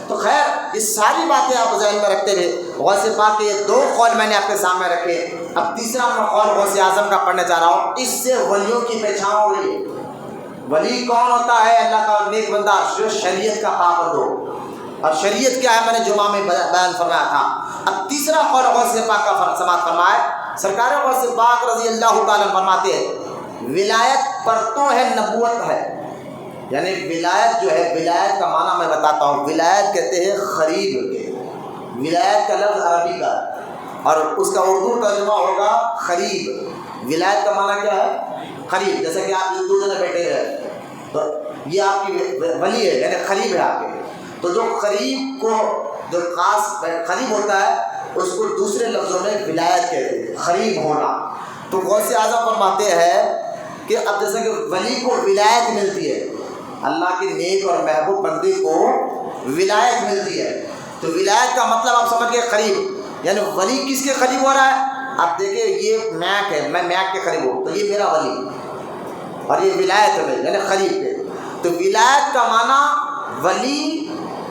Speaker 1: تو خیر یہ ساری باتیں آپ ذہن میں رکھتے ہوئے غوث پاک کے یہ دو قول میں نے آپ کے سامنے رکھے۔ اب تیسرا میں قول غوث اعظم کا پڑھنے جا رہا ہوں، اس سے ولیوں کی پہچان ہو رہی ہے۔ ولی کون ہوتا ہے؟ اللہ کا نیک بندہ جو شریعت کا پابند ہو، اور شریعت کیا ہے میں نے جمعہ میں بیان فرمایا تھا۔ اب تیسرا قول غوث پاک کا سماعت فرمائے، سرکار غوث پاک رضی اللہ تعالیٰ فرماتے ہیں ولایت پرتو ہے، نبوت ہے. یعنی ولایت جو ہے، ولایت کا معنی میں بتاتا ہوں. ولایت کہتے ہیں قریب کے. ولایت کا لفظ عربی کا اور اس کا اردو ترجمہ ہوگا قریب. ولایت کا معنی کیا ہے؟ قریب. جیسے کہ آپ دو جنے بیٹھے ہیں تو یہ آپ کی ولی ہے، یعنی قریب ہے آپ کے. تو جو قریب کو، جو خاص قریب ہوتا ہے اس کو دوسرے لفظوں میں ولایت کہتے ہیں، قریب ہونا. تو غوث اعظم فرماتے ہیں کہ اب جیسے کہ ولی کو ولایت ملتی ہے، اللہ کے نیک اور محبوب بندے کو ولایت ملتی ہے. تو ولایت کا مطلب آپ سمجھ گئے قریب. یعنی ولی کس کے قریب ہو رہا ہے؟ آپ دیکھیں یہ میک ہے، میں میک کے قریب ہوں تو یہ میرا ولی، اور یہ ولایت ہے یعنی قریب کے. تو ولایت کا معنی ولی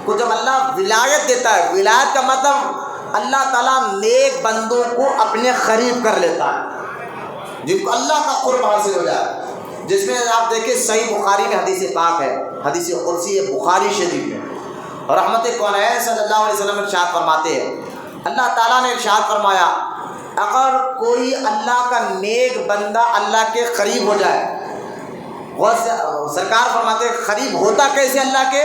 Speaker 1: کو جب اللہ ولایت دیتا ہے، ولایت کا مطلب اللہ تعالیٰ نیک بندوں کو اپنے قریب کر لیتا ہے، جن کو اللہ کا قرب حاصل ہو جائے. جس میں آپ دیکھیں صحیح بخاری میں حدیث پاک ہے، حدیث قدسی ہے بخاری شریف میں. اور رحمت کونین صلی اللہ علیہ وسلم ارشاد فرماتے ہیں، اللہ تعالیٰ نے ارشاد فرمایا اگر کوئی اللہ کا نیک بندہ اللہ کے قریب ہو جائے، سرکار فرماتے ہیں قریب ہوتا کیسے اللہ کے؟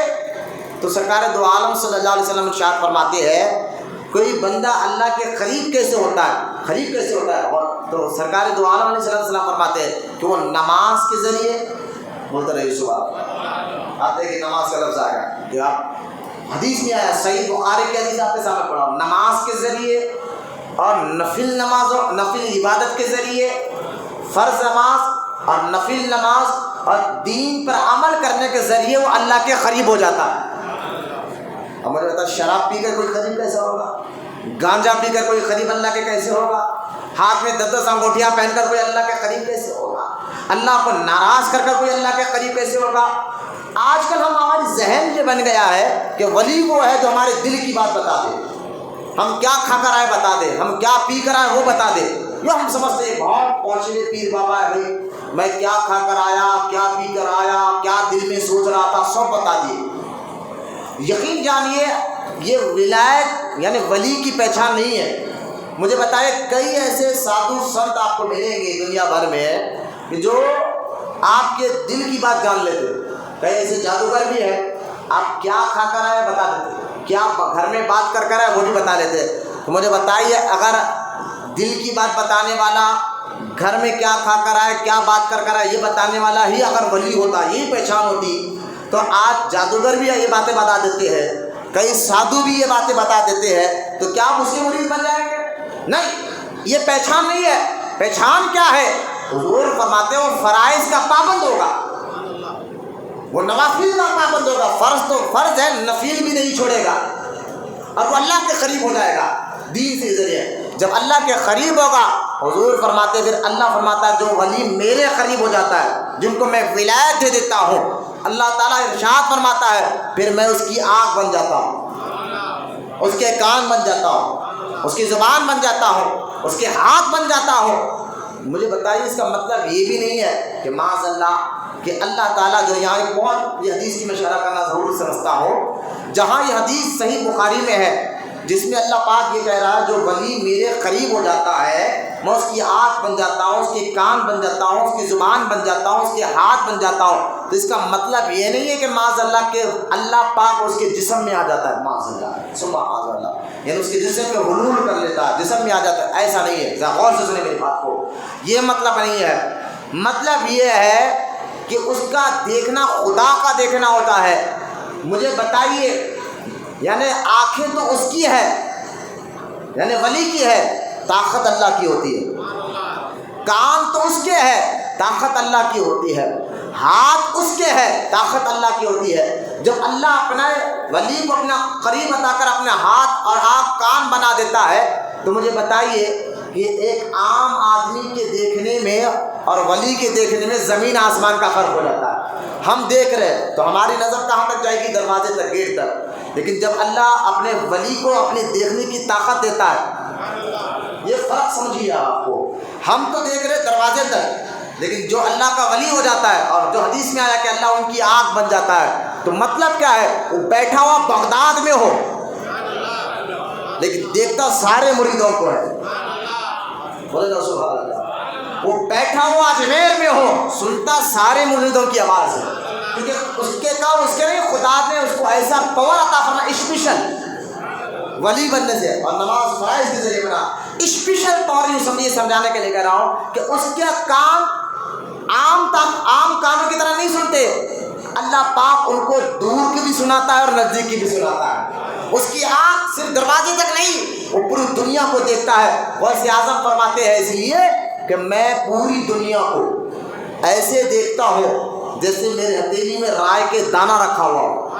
Speaker 1: تو سرکار دو عالم صلی اللہ علیہ وسلم ارشاد فرماتے ہیں کوئی بندہ اللہ کے قریب کیسے ہوتا ہے، قریب کیسے ہوتا ہے؟ تو سرکار دو عالم علیہ السلام فرماتے ہیں کہ وہ نماز کے ذریعے، بولتے رہیے صبح آپ دیکھیں نماز کا لفظ آیا کہ آپ حدیث میں آیا، صحیح بخاری کی حدیث آپ کے سامنے پڑھا، نماز کے ذریعے اور نفل نماز و نفل عبادت کے ذریعے، فرض نماز اور نفل نماز اور دین پر عمل کرنے کے ذریعے وہ اللہ کے قریب ہو جاتا ہے. اب مجھے بتا شراب پی کر کوئی قریب کیسے ہوگا؟ گانجا پی کر کوئی قریب اللہ کے کیسے ہوگا؟ ہاتھ میں 10 انگوٹھیاں پہن کر کوئی اللہ کے قریب کیسے ہوگا؟ اللہ کو ناراض کر کوئی اللہ کے قریب کیسے ہوگا؟ آج کل ہماری ذہن یہ بن گیا ہے کہ ولی وہ ہے جو ہمارے دل کی بات بتا دے، ہم کیا کھا کر آئے بتا دے، ہم کیا پی کر آئے وہ بتا دے. یہ ہم سمجھتے ہیں بہت پہنچے پیر بابا ہے بھائی، میں کیا کھا کر آیا، کیا پی کر آیا، کیا دل میں سوچ رہا تھا، سب بتا دیے. یقین جانیے یہ ولایت یعنی ولی کی پہچان نہیں ہے. مجھے بتائے کئی ایسے سادھو سنت آپ کو ملیں گے دنیا بھر میں کہ جو آپ کے دل کی بات جان لیتے. کئی ایسے جادوگر بھی ہیں، آپ کیا کھا کر آئے بتا دیتے، کیا گھر میں بات کر کر آئے وہ بھی بتا لیتے. تو مجھے بتائیے اگر دل کی بات بتانے والا، گھر میں کیا کھا کر آئے، کیا بات کر آئے یہ بتانے والا ہی اگر ولی ہوتا، یہی پہچان ہوتی، تو آج جادوگر بھی یہ باتیں بتا دیتے ہیں، کئی سادھو بھی یہ باتیں بتا دیتے ہیں، تو کیا آپ اس کے مرید بن جائیں گے؟ نہیں، یہ پہچان نہیں ہے. پہچان کیا ہے؟ حضور فرماتے ہیں وہ فرائض کا پابند ہوگا، وہ نوافل کا پابند ہوگا. فرض تو فرض ہے، نفل بھی نہیں چھوڑے گا، اور وہ اللہ کے قریب ہو جائے گا دین کے ذریعے. جب اللہ کے قریب ہوگا، حضور فرماتے پھر اللہ فرماتا ہے جو ولی میرے قریب ہو جاتا ہے، جن کو میں ولایت دے دیتا ہوں، اللہ تعالیٰ ارشاد فرماتا ہے پھر میں اس کی آنکھ بن جاتا ہوں، اس کے کان بن جاتا ہوں، اس کی زبان بن جاتا ہوں، اس کے ہاتھ بن جاتا ہوں. مجھے بتائیے اس کا مطلب یہ بھی نہیں ہے کہ معاذ اللہ کہ اللہ تعالیٰ جو یہاں ایک بہت یہ حدیث کی مشورہ کرنا ضرور سمجھتا ہوں، جہاں یہ حدیث صحیح بخاری میں ہے جس میں اللہ پاک یہ کہہ رہا ہے جو ولی میرے قریب ہو جاتا ہے میں اس کی آنکھ بن جاتا ہوں، اس کے کان بن جاتا ہوں، اس کی زبان بن جاتا ہوں، اس کے ہاتھ بن جاتا ہوں. تو اس کا مطلب یہ نہیں ہے کہ معاذ اللہ کہ اللہ پاک اس کے جسم میں آ جاتا ہے، معاذ اللہ ثم معاذ اللہ، یعنی اس کے جسم میں حلول کر لیتا ہے، جسم میں آ جاتا ہے. ایسا نہیں ہے، ذرا غور سے سنیں میری بات کو. یہ مطلب نہیں ہے. مطلب یہ ہے کہ اس کا دیکھنا خدا کا دیکھنا ہوتا ہے. مجھے بتائیے یعنی آنکھیں تو اس کی ہے، یعنی ولی کی ہے، طاقت اللہ کی ہوتی ہے. کان تو اس کے ہے، طاقت اللہ کی ہوتی ہے. ہاتھ اس کے ہے، طاقت اللہ کی ہوتی ہے. جب اللہ اپنا ولی کو اپنا قریب عطا کر اپنا ہاتھ اور آنکھ کان بنا دیتا ہے تو مجھے بتائیے کہ ایک عام آدمی کے دیکھنے میں اور ولی کے دیکھنے میں زمین آسمان کا فرق ہو جاتا ہے. ہم دیکھ رہے ہیں تو ہماری نظر کہاں تک جائے گی؟ دروازے تک، گیٹ تک. لیکن جب اللہ اپنے ولی کو اپنے دیکھنے کی طاقت دیتا ہے، یہ فرق سمجھیے آپ کو. ہم تو دیکھ رہے دروازے تک، لیکن جو اللہ کا ولی ہو جاتا ہے اور جو حدیث میں آیا کہ اللہ ان کی آنکھ بن جاتا ہے، تو مطلب کیا ہے؟ وہ بیٹھا ہوا بغداد میں ہو لیکن دیکھتا سارے مریدوں کو ہے. بولے نا سبحان اللہ. وہ بیٹھا ہوا اجمیر میں ہو, سنتا سارے مریدوں کی آواز ہے, کیونکہ اس کے کام اس کے نہیں, خدا نے اس کو ایسا پاور عطا فرمایا اسپیشل ولی بننے سے, اور نماز فرائض کے ذریعے بنا اسپیشل طور یہ سمجھانے کے لیے کہہ رہا ہوں کہ اس کے کام عام کانوں کی طرح نہیں سنتے. اللہ پاک ان کو دور کی بھی سناتا ہے اور نزدیک کی بھی سناتا ہے. اس کی آنکھ صرف دروازے تک نہیں, وہ پوری دنیا کو دیکھتا ہے. غوث اعظم فرماتے ہیں اس لیے کہ میں پوری دنیا کو ایسے دیکھتا ہوں جیسے میرے ہتھیلی میں رائے کے دانہ رکھا ہوا ہو,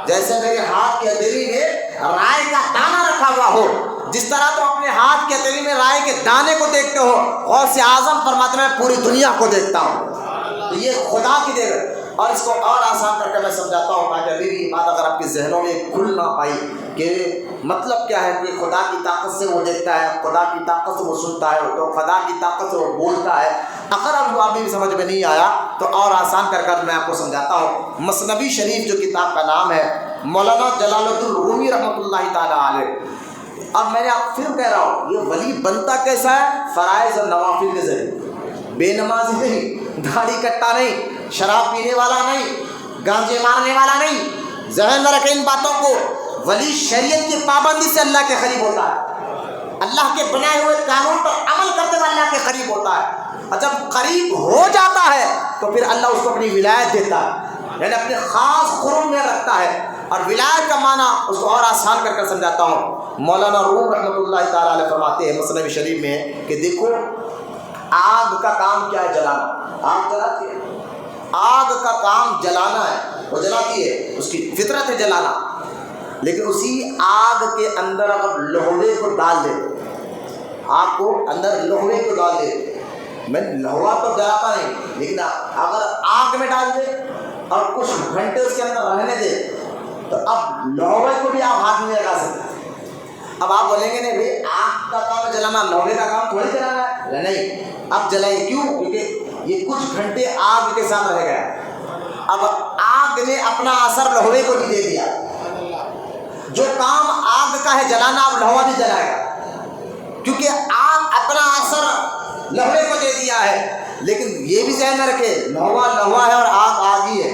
Speaker 1: جیسے میرے ہاتھ کی ہتھیلی میں رائے کا دانہ رکھا ہوا ہو. جس طرح تم اپنے ہاتھ کی ہتھیلی میں رائے کے دانے کو دیکھتے ہو, غوث اعظم فرماتے ہیں میں پوری دنیا کو دیکھتا ہوں. تو یہ خدا کی دے گا. اور اس کو اور آسان کر کے میں سمجھاتا ہوں تاکہ ابھی بھی بات اگر آپ کے ذہنوں میں کھل نہ پائی کہ مطلب کیا ہے کہ خدا کی طاقت سے وہ دیکھتا ہے, خدا کی طاقت سے وہ سنتا ہے, تو خدا کی طاقت سے وہ بولتا ہے. اگر اب ابھی بھی سمجھ میں نہیں آیا تو اور آسان کر میں آپ کو سمجھاتا ہوں. مثنوی شریف جو کتاب کا نام ہے, مولانا جلال الدین رومی رحمۃ اللہ تعالیٰ علیہ. اب میں نے آپ پھر کہہ رہا ہوں یہ ولی بنتا کیسا ہے؟ فرائض اور نوافل کے ذریعے. بے نمازی نہیں, داڑھی کٹا نہیں, شراب پینے والا نہیں, گانجے مارنے والا نہیں. ذہن میں رکھیں ان باتوں کو. ولی شریعت کی پابندی سے اللہ کے قریب ہوتا ہے, اللہ کے بنائے ہوئے قانون پر عمل کرتے ہوئے اللہ کے قریب ہوتا ہے. اور جب قریب ہو جاتا ہے تو پھر اللہ اس کو اپنی ولایت دیتا ہے, یعنی اپنے خاص قرب میں رکھتا ہے. اور ولایت کا معنی اس کو اور آسان کر سمجھاتا ہوں. مولانا روم رحمۃ اللہ تعالیٰ علیہ فرماتے ہیں مثنوی شریف میں کہ دیکھو آگ کا کام کیا ہے؟ جلانا. آگ جلاتی ہے, آگ کا کام جلانا ہے, وہ جلاتی ہے, اس کی فطرت ہے جلانا. لیکن اسی آگ کے اندر اگر لوہے کو ڈال دے, آگ کو اندر لوہے کو ڈال دے, میں لوہا تو جلاتا نہیں لیکن اگر آگ میں ڈال دے اور کچھ گھنٹے اس کے اندر رہنے دے تو اب لوہے کو بھی آپ ہاتھ میں لگا سکتے. اب آپ بولیں گے نہیں بھائی آگ کا کام جلانا, لوہے کا کام تھوڑی جلانا ہے. نہیں, اب جلائیں. کیوں؟ کیونکہ یہ کچھ گھنٹے آگ کے ساتھ رہ گیا. اب آگ نے اپنا اثر لوہے کو بھی دے دیا. جو کام آگ کا ہے جلانا, اب لوہا بھی جلائے گا کیونکہ آگ اپنا اثر لوہے کو دے دیا ہے. لیکن یہ بھی ذہن میں رکھے لوہا لوہا ہے اور آگ آگ ہی ہے.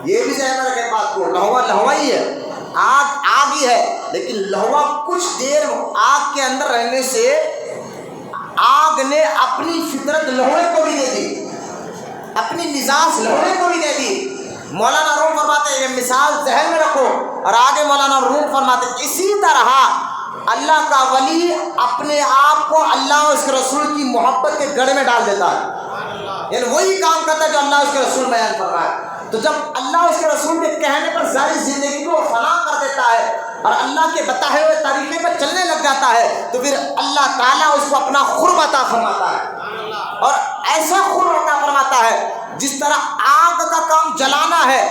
Speaker 1: یہ بھی ذہن میں رکھے بات کو, لوہا لوہا ہی ہے, آگ آگ ہی ہے. لیکن لوہا کچھ دیر آگ کے اندر رہنے سے آگ نے اپنی فطرت لوہے کو بھی دے دی, اپنی مزاج لوہے کو بھی دے دی. مولانا روم فرماتے ہیں یہ مثال ذہن میں رکھو. اور آگے مولانا روم فرماتے ہیں اسی طرح اللہ کا ولی اپنے آپ کو اللہ اور اس کے رسول کی محبت کے گڑھ میں ڈال دیتا ہے, یعنی وہی کام کرتا ہے جو اللہ اس کے رسول بیان فرمایا. تو جب اللہ اس کے رسول کے کہنے پر ساری زندگی کو فنا کر دیتا ہے اور اللہ کے بتائے ہوئے طریقے پر چلنے لگ جاتا ہے تو پھر اللہ تعالیٰ اس کو اپنا قرب عطا فرماتا ہے, اور ایسا قرب عطا فرماتا ہے. جس طرح آگ کا کام جلانا ہے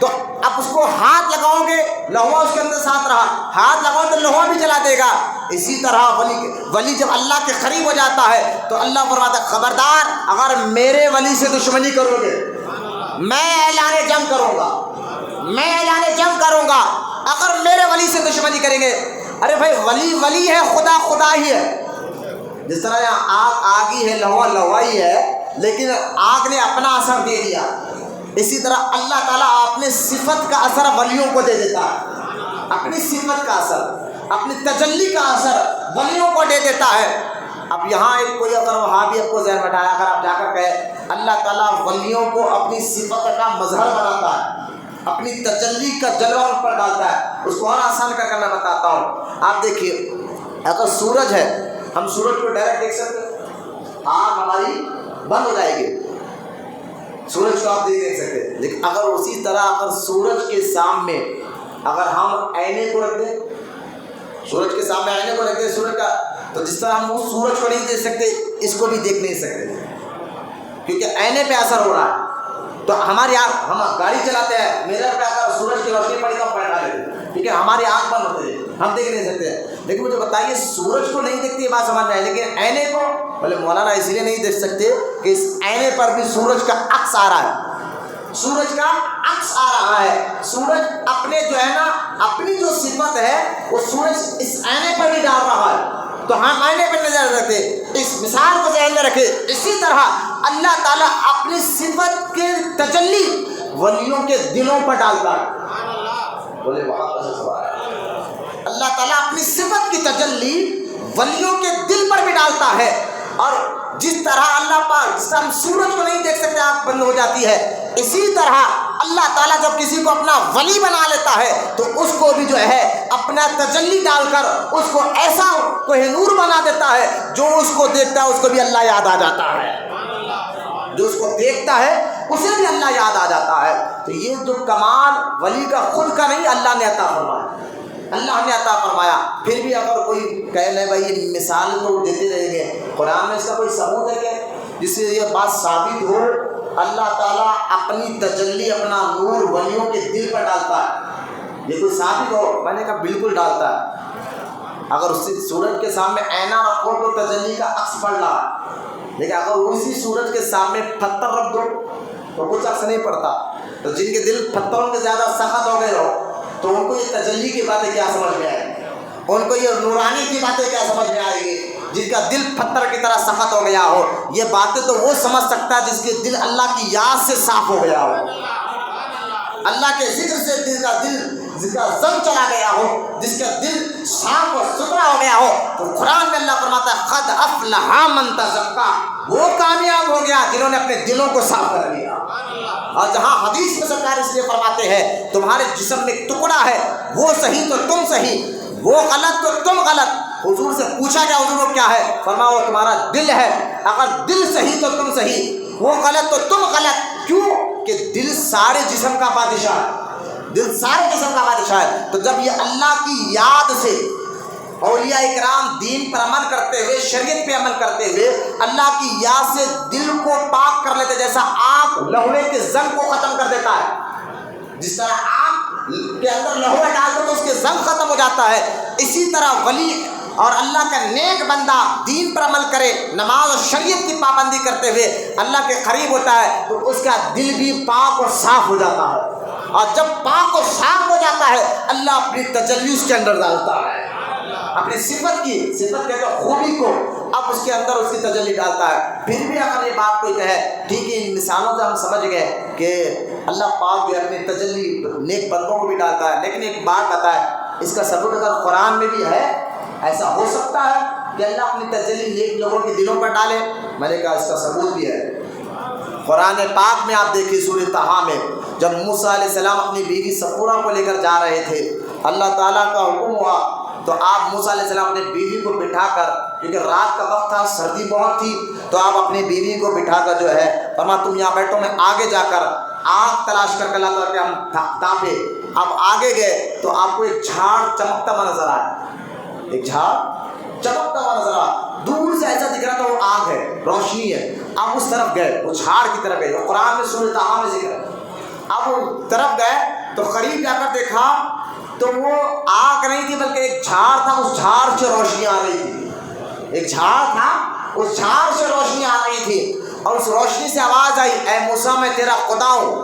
Speaker 1: تو اب اس کو ہاتھ لگاؤ گے, لوہا اس کے اندر ساتھ رہا, ہاتھ لگاؤ تو لوہا بھی جلا دے گا. اسی طرح ولی جب اللہ کے قریب ہو جاتا ہے تو اللہ فرماتا ہے خبردار اگر میرے ولی سے دشمنی کرو گے میں اعلان جنگ کروں گا, میں اعلان جنگ کروں گا اگر میرے ولی سے دشمنی کریں گے. ارے بھائی ولی ولی ہے, خدا خدا ہی ہے. جس طرح یہاں آگ آگ ہی ہے, لوہا لوہا ہی ہے, لیکن آگ نے اپنا اثر دے دیا. اسی طرح اللہ تعالیٰ اپنے صفت کا اثر ولیوں کو دے دیتا ہے, اپنی صفت کا اثر, اپنی تجلی کا اثر ولیوں کو دے دیتا ہے. اب یہاں ایک کوئی اگر وہابی آپ کو ذہن بٹھایا, اگر آپ جا کر کہے اللہ تعالیٰ ولیوں کو اپنی صفت کا مظہر بناتا ہے, اپنی تجلی کا جلوہ ان پر ڈالتا ہے, اس کو اور آسان کر میں بتاتا ہوں. آپ دیکھیے اگر سورج ہے, ہم سورج کو ڈائریکٹ دیکھ سکتے ہیں, آنکھ ہماری بند ہو جائے گی, سورج کو آپ دیکھ سکتے. لیکن اگر اسی طرح اگر سورج کے سامنے اگر ہم آئینے کو رکھ دیں, سورج کے سامنے آئینے کو رکھ دیں سورج کا, تو جس طرح ہم اس سورج کو نہیں دیکھ سکتے اس کو بھی دیکھ نہیں سکتے کیونکہ آئینے پہ اثر ہو رہا ہے. تو ہماری آنکھ, ہم گاڑی چلاتے ہیں میرر پہ اگر سورج کی روشنی پڑی تو ہم پلٹا لیتے ہیں, ٹھیک ہے, ہماری آنکھ بند ہوتی ہے, ہم دیکھ نہیں سکتے. لیکن مجھے بتائیے سورج کو نہیں دیکھتی یہ بات سمجھ میں آئے, لیکن آئینے کو بولے مولانا اس لیے نہیں دیکھ سکتے کہ اس آئینے پر بھی سورج کا عکس آ رہا ہے, سورج کا عکس آ رہا ہے. سورج اپنے جو ہے نا اپنی جو صفت ہے وہ سورج اس آئینے پر بھی ڈال رہا ہے. تو ہم آئینے پہ نظر رکھتے، اس مثال کو ذہن میں رکھے۔ اسی طرح اللہ تعالیٰ اپنی صفت کے تجلی ولیوں کے دلوں پر ڈالتا ہے۔ بولے اللہ تعالیٰ اپنی صفت کی تجلی ولیوں کے دل پر بھی ڈالتا ہے، اور جس طرح اللہ پاک ہم سورج کو نہیں دیکھ سکتے، آنکھ بند ہو جاتی ہے، اسی طرح اللہ تعالیٰ جب کسی کو اپنا ولی بنا لیتا ہے تو اس کو بھی جو ہے اپنا تجلی ڈال کر اس کو ایسا کوہ نور بنا دیتا ہے، جو اس کو دیکھتا ہے اس کو بھی اللہ یاد آ جاتا ہے، جو اس کو دیکھتا ہے اسے بھی اللہ یاد آ جاتا ہے۔ تو یہ جو کمال ولی کا خود کا نہیں، اللہ نے عطا فرمایا، اللہ نے عطا فرمایا۔ پھر بھی اگر کوئی کہہ لے بھائی یہ مثال تو دیتے رہیں گے، قرآن میں اس کا کوئی ثبوت ہے کہ جس سے یہ بات ثابت ہو اللہ تعالیٰ اپنی تجلی اپنا نور ولیوں کے دل پر ڈالتا ہے؟ یہ کوئی ثابت ہو؟ میں نے کہا بالکل ڈالتا ہے۔ اگر اس سورج کے سامنے آئینہ رکھو تو تجلی کا عکس پڑ رہا ہے، لیکن اگر اسی سورج کے سامنے پتھر رکھ دو تو کچھ عکس نہیں پڑتا۔ تو جن کے دل پتھروں کے زیادہ سخت ہو گئے ہو تو ان کو یہ تجلی کی باتیں کیا سمجھ میں آئے گی، ان کو یہ نورانی کی باتیں کیا سمجھ میں آئے گی؟ جس کا دل پتھر کی طرح سخت ہو گیا ہو، یہ باتیں تو وہ سمجھ سکتا ہے جس کے دل اللہ کی یاد سے صاف ہو گیا ہو، اللہ کے ذکر سے جس کا زنگ چلا گیا ہو، جس کا دل صاف اور ستھرا ہو گیا ہو۔ تو قرآن میں اللہ فرماتا ہے قد افلح من تزکا، وہ کامیاب ہو گیا جنہوں نے اپنے دلوں کو صاف کر لیا۔ اور جہاں حدیث میں سرکار اس لیے فرماتے ہیں تمہارے جسم میں ایک ٹکڑا ہے، وہ صحیح تو تم صحیح، وہ غلط تو تم غلط۔ حضور سے پوچھا گیا حضور وہ کیا ہے؟ فرمایا وہ تمہارا دل ہے، اگر دل صحیح تو تم صحیح، وہ غلط تو تم غلط۔ کیوں کہ دل سارے جسم کا بادشاہ ہے، دل سارے جسم کا بادشاہ ہے۔ تو جب یہ اللہ کی یاد سے اولیاء اکرام دین پر عمل کرتے ہوئے، شریعت پہ عمل کرتے ہوئے اللہ کی یاد سے دل کو پاک کر لیتے، جیسا آگ لہوے کے زنگ کو ختم کر دیتا ہے، جس طرح آگ کے اندر لہوا ڈال دو تو اس کے زنگ ختم ہو جاتا ہے، اسی طرح ولی اور اللہ کا نیک بندہ دین پر عمل کرے، نماز اور شریعت کی پابندی کرتے ہوئے اللہ کے قریب ہوتا ہے تو اس کا دل بھی پاک اور صاف ہو جاتا ہے، اور جب پاک اور صاف ہو جاتا ہے اللہ اپنی تجلی اس کے اندر ڈالتا ہے، اپنی صفت کہتے ہیں خوبی کو اب اس کے اندر اس کی تجلی ڈالتا ہے۔ پھر بھی اگر یہ بات کوئی کہے ٹھیک ہے، ان مثالوں سے ہم سمجھ گئے کہ اللہ پاک جو اپنی تجلی نیک بندوں کو بھی ڈالتا ہے، لیکن ایک بات بتائے اس کا ثبوت اگر قرآن میں بھی ہے، ایسا ہو سکتا ہے کہ اللہ اپنی تجلی نیک لوگوں کے دلوں پر ڈالے؟ میں نے کہا اس کا ثبوت بھی ہے۔ قرآن پاک میں آپ دیکھیے سورہ طٰہٰ میں جب موسیٰ علیہ السلام اپنی بیوی سپورہ کو لے کر جا رہے تھے، اللہ تعالیٰ کا حکم ہوا تو آپ موسیٰ علیہ السلام اپنے بیوی کو بٹھا کر، کیونکہ رات کا وقت تھا، سردی بہت تھی، تو آپ اپنی بیوی کو بٹھا کر جو ہے فرمایا تم یہاں بیٹھو، میں آگے جا کر آگ تلاش کر اللہ تعالیٰ کے ہم تاپے۔ آپ آگے گئے تو آپ کو ایک جھاڑ چمکتا ہوا نظر آیا، ایک جھاڑ چمکتا ہوا نظر آیا، دور سے ایسا دکھ رہا تھا وہ آگ ہے، روشنی ہے۔ آپ اس طرف گئے، وہ جھاڑ کی طرف گئے، وہ قرآن میں سورہ طٰہٰ میں ذکر ہے۔ آپ وہ طرف گئے تو قریب جا کر دیکھا تو وہ آگ نہیں تھی بلکہ ایک جھاڑ تھا، اس جھاڑ سے روشنی آ رہی تھی، ایک جھاڑ تھا اس جھاڑ سے روشنی آ رہی تھی، اور اس روشنی سے آواز آئی اے موسیٰ میں تیرا خدا ہوں،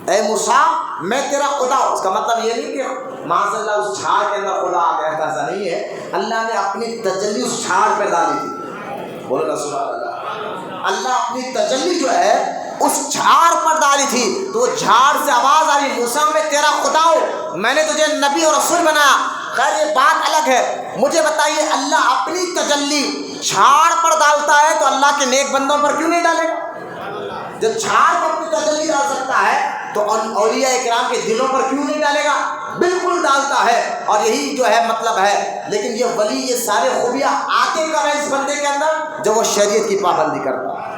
Speaker 1: اے موسیٰ میں تیرا خدا ہوں۔ اس کا مطلب یہ نہیں کہ معاذ اللہ اس جھاڑ کے اندر خدا آ گیا تھا، ایسا نہیں ہے، اللہ نے اپنی تجلی اس جھاڑ پہ ڈالی تھی۔ بولو نا سبحان اللہ۔ اللہ اپنی تجلی جو ہے اس جھاڑ پر ڈالی تھی، تو وہ جھاڑ سے آواز آ رہی موسیٰ میں تیرا خدا ہوں، میں نے تجھے نبی اور رسول بنایا۔ خیر یہ بات الگ ہے، مجھے بتائیے اللہ اپنی تجلی جھاڑ پر ڈالتا ہے تو اللہ کے نیک بندوں پر کیوں نہیں ڈالے گا؟ جب جھاڑ پر اپنی تجلی ڈال سکتا ہے تو اولیاء اکرام کے دلوں پر کیوں نہیں ڈالے گا؟ بالکل ڈالتا ہے، اور یہی جو ہے مطلب ہے۔ لیکن یہ ولی یہ سارے خوبیاں آتے کب ہیں اس بندے کے اندر؟ جب وہ شریعت کی پابندی کرتا ہے،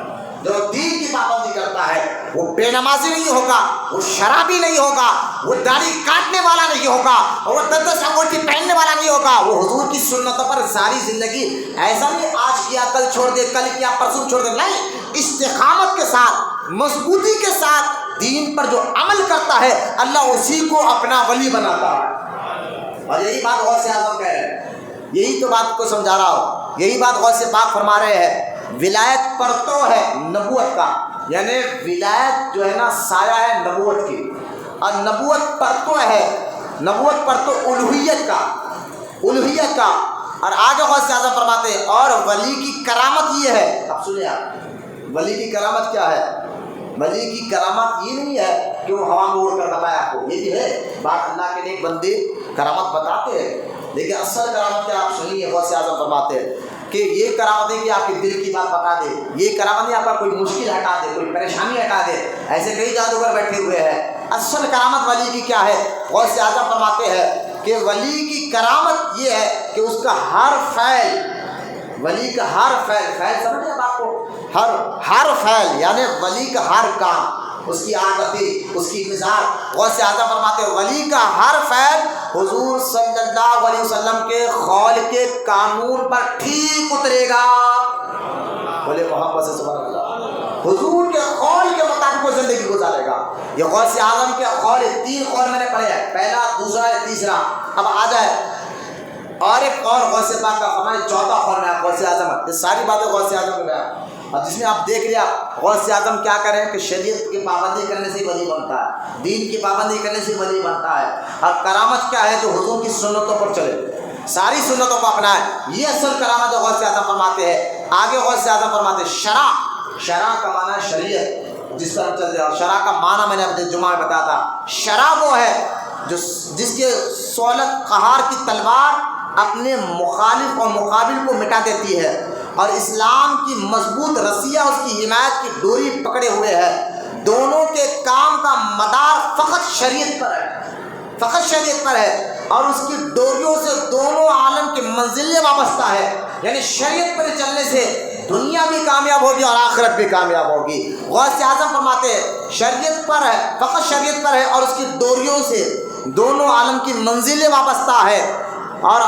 Speaker 1: جو دین کی پابندی کرتا ہے، وہ بے نمازی نہیں ہوگا، وہ شرابی نہیں ہوگا، وہ داڑھی کاٹنے والا نہیں ہوگا، وہ 10 انگوٹھی پہننے والا نہیں ہوگا، وہ حضور کی سنتوں پر ساری زندگی ایسا نہیں آج کیا کل چھوڑ دے، کل کیا پرسوں چھوڑ دے، نہیں، استقامت کے ساتھ مضبوطی کے ساتھ دین پر جو عمل کرتا ہے اللہ اسی کو اپنا ولی بناتا ہے۔ اور یہی بات غوث اعظم کہہ رہے ہیں، یہی تو بات کو سمجھا رہا ہوں، یہی بات غوث پاک فرما رہے ہیں۔ ولایت پرتو ہے نبوت کا، یعنی ولایت جو ہے نا سایہ ہے نبوت کی، اور نبوت پرتو ہے، نبوت پرتو الوہیت کا، اور آگے غوث اعظم فرماتے ہیں اور ولی کی کرامت یہ ہے، اب سنیں آپ، ولی کی کرامت کیا ہے؟ ولی کی کرامت یہ نہیں ہے کہ وہ ہوا میں اڑ کر بتایا آپ کو، یہ بھی ہے بات، اللہ کے نیک بندے کرامت بتاتے ہیں، لیکن اصل کرامت کیا آپ سنیے، غوث اعظم فرماتے ہیں کہ یہ کرامت ہے کہ آپ کے دل کی بات بتا دے، یہ کرامت نہیں آپ کا کوئی مشکل ہٹا دے، کوئی پریشانی ہٹا دے، ایسے کئی جادوگر بیٹھے ہوئے ہیں۔ اصل کرامت ولی کی کیا ہے؟ غوث اعظم فرماتے ہیں کہ ولی کی کرامت یہ ہے کہ اس کا ہر فعل، ولی کا ہر فعل سمجھے آپ کو، ہر فعل یعنی ولی کا ہر کام، اس کی عادتیں، اس کی مزاج، غوث اعظم فرماتے ہیں ولی کا ہر فعل حضور صلی اللہ علیہ وسلم کے قول کے قانون پر ٹھیک اترے گا، بولے محمد سے سبحان اللہ، حضور کے قول کے مطابق وہ زندگی گزارے گا۔ یہ غوث اعظم کے قول، 3 قول میں نے پڑھے ہیں، پہلا، دوسرا، تیسرا، اب آ جائے اور ایک قول غوث پاک کا ہمارے 14 قول میں غوث اعظم، یہ ساری باتیں غوث اعظم میں بیان، اور جس میں آپ دیکھ لیا غوث اعظم کیا کریں کہ شریعت کی پابندی کرنے سے ولی بنتا ہے، دین کی پابندی کرنے سے ولی بنتا ہے، اور کرامت کیا ہے تو حضور کی سنتوں پر چلے، ساری سنتوں کو اپنائے، یہ اصل کرامت ہے۔ غوث اعظم فرماتے ہیں آگے، غوث اعظم فرماتے ہیں شرع کا معنی ہے شریعت، جس پر ہم چلتے ہیں، شرع کا معنی میں نے اپنے جمعہ میں بتایا تھا، شرع وہ ہے جس کے سہولت قہار کی تلوار اپنے مخالف اور مقابل کو مٹا دیتی ہے، اور اسلام کی مضبوط رسیہ اس کی حمایت کی ڈوری پکڑے ہوئے ہے، دونوں کے کام کا مدار فقط شریعت پر ہے، فقط شریعت پر ہے، اور اس کی ڈوریوں سے دونوں عالم کی منزلیں وابستہ ہے، یعنی شریعت پر چلنے سے دنیا بھی کامیاب ہوگی اور آخرت بھی کامیاب ہوگی۔ غوث اعظم فرماتے ہیں شریعت پر ہے، فقط شریعت پر ہے، اور اس کی ڈوریوں سے دونوں عالم کی منزلیں وابستہ ہے۔ اور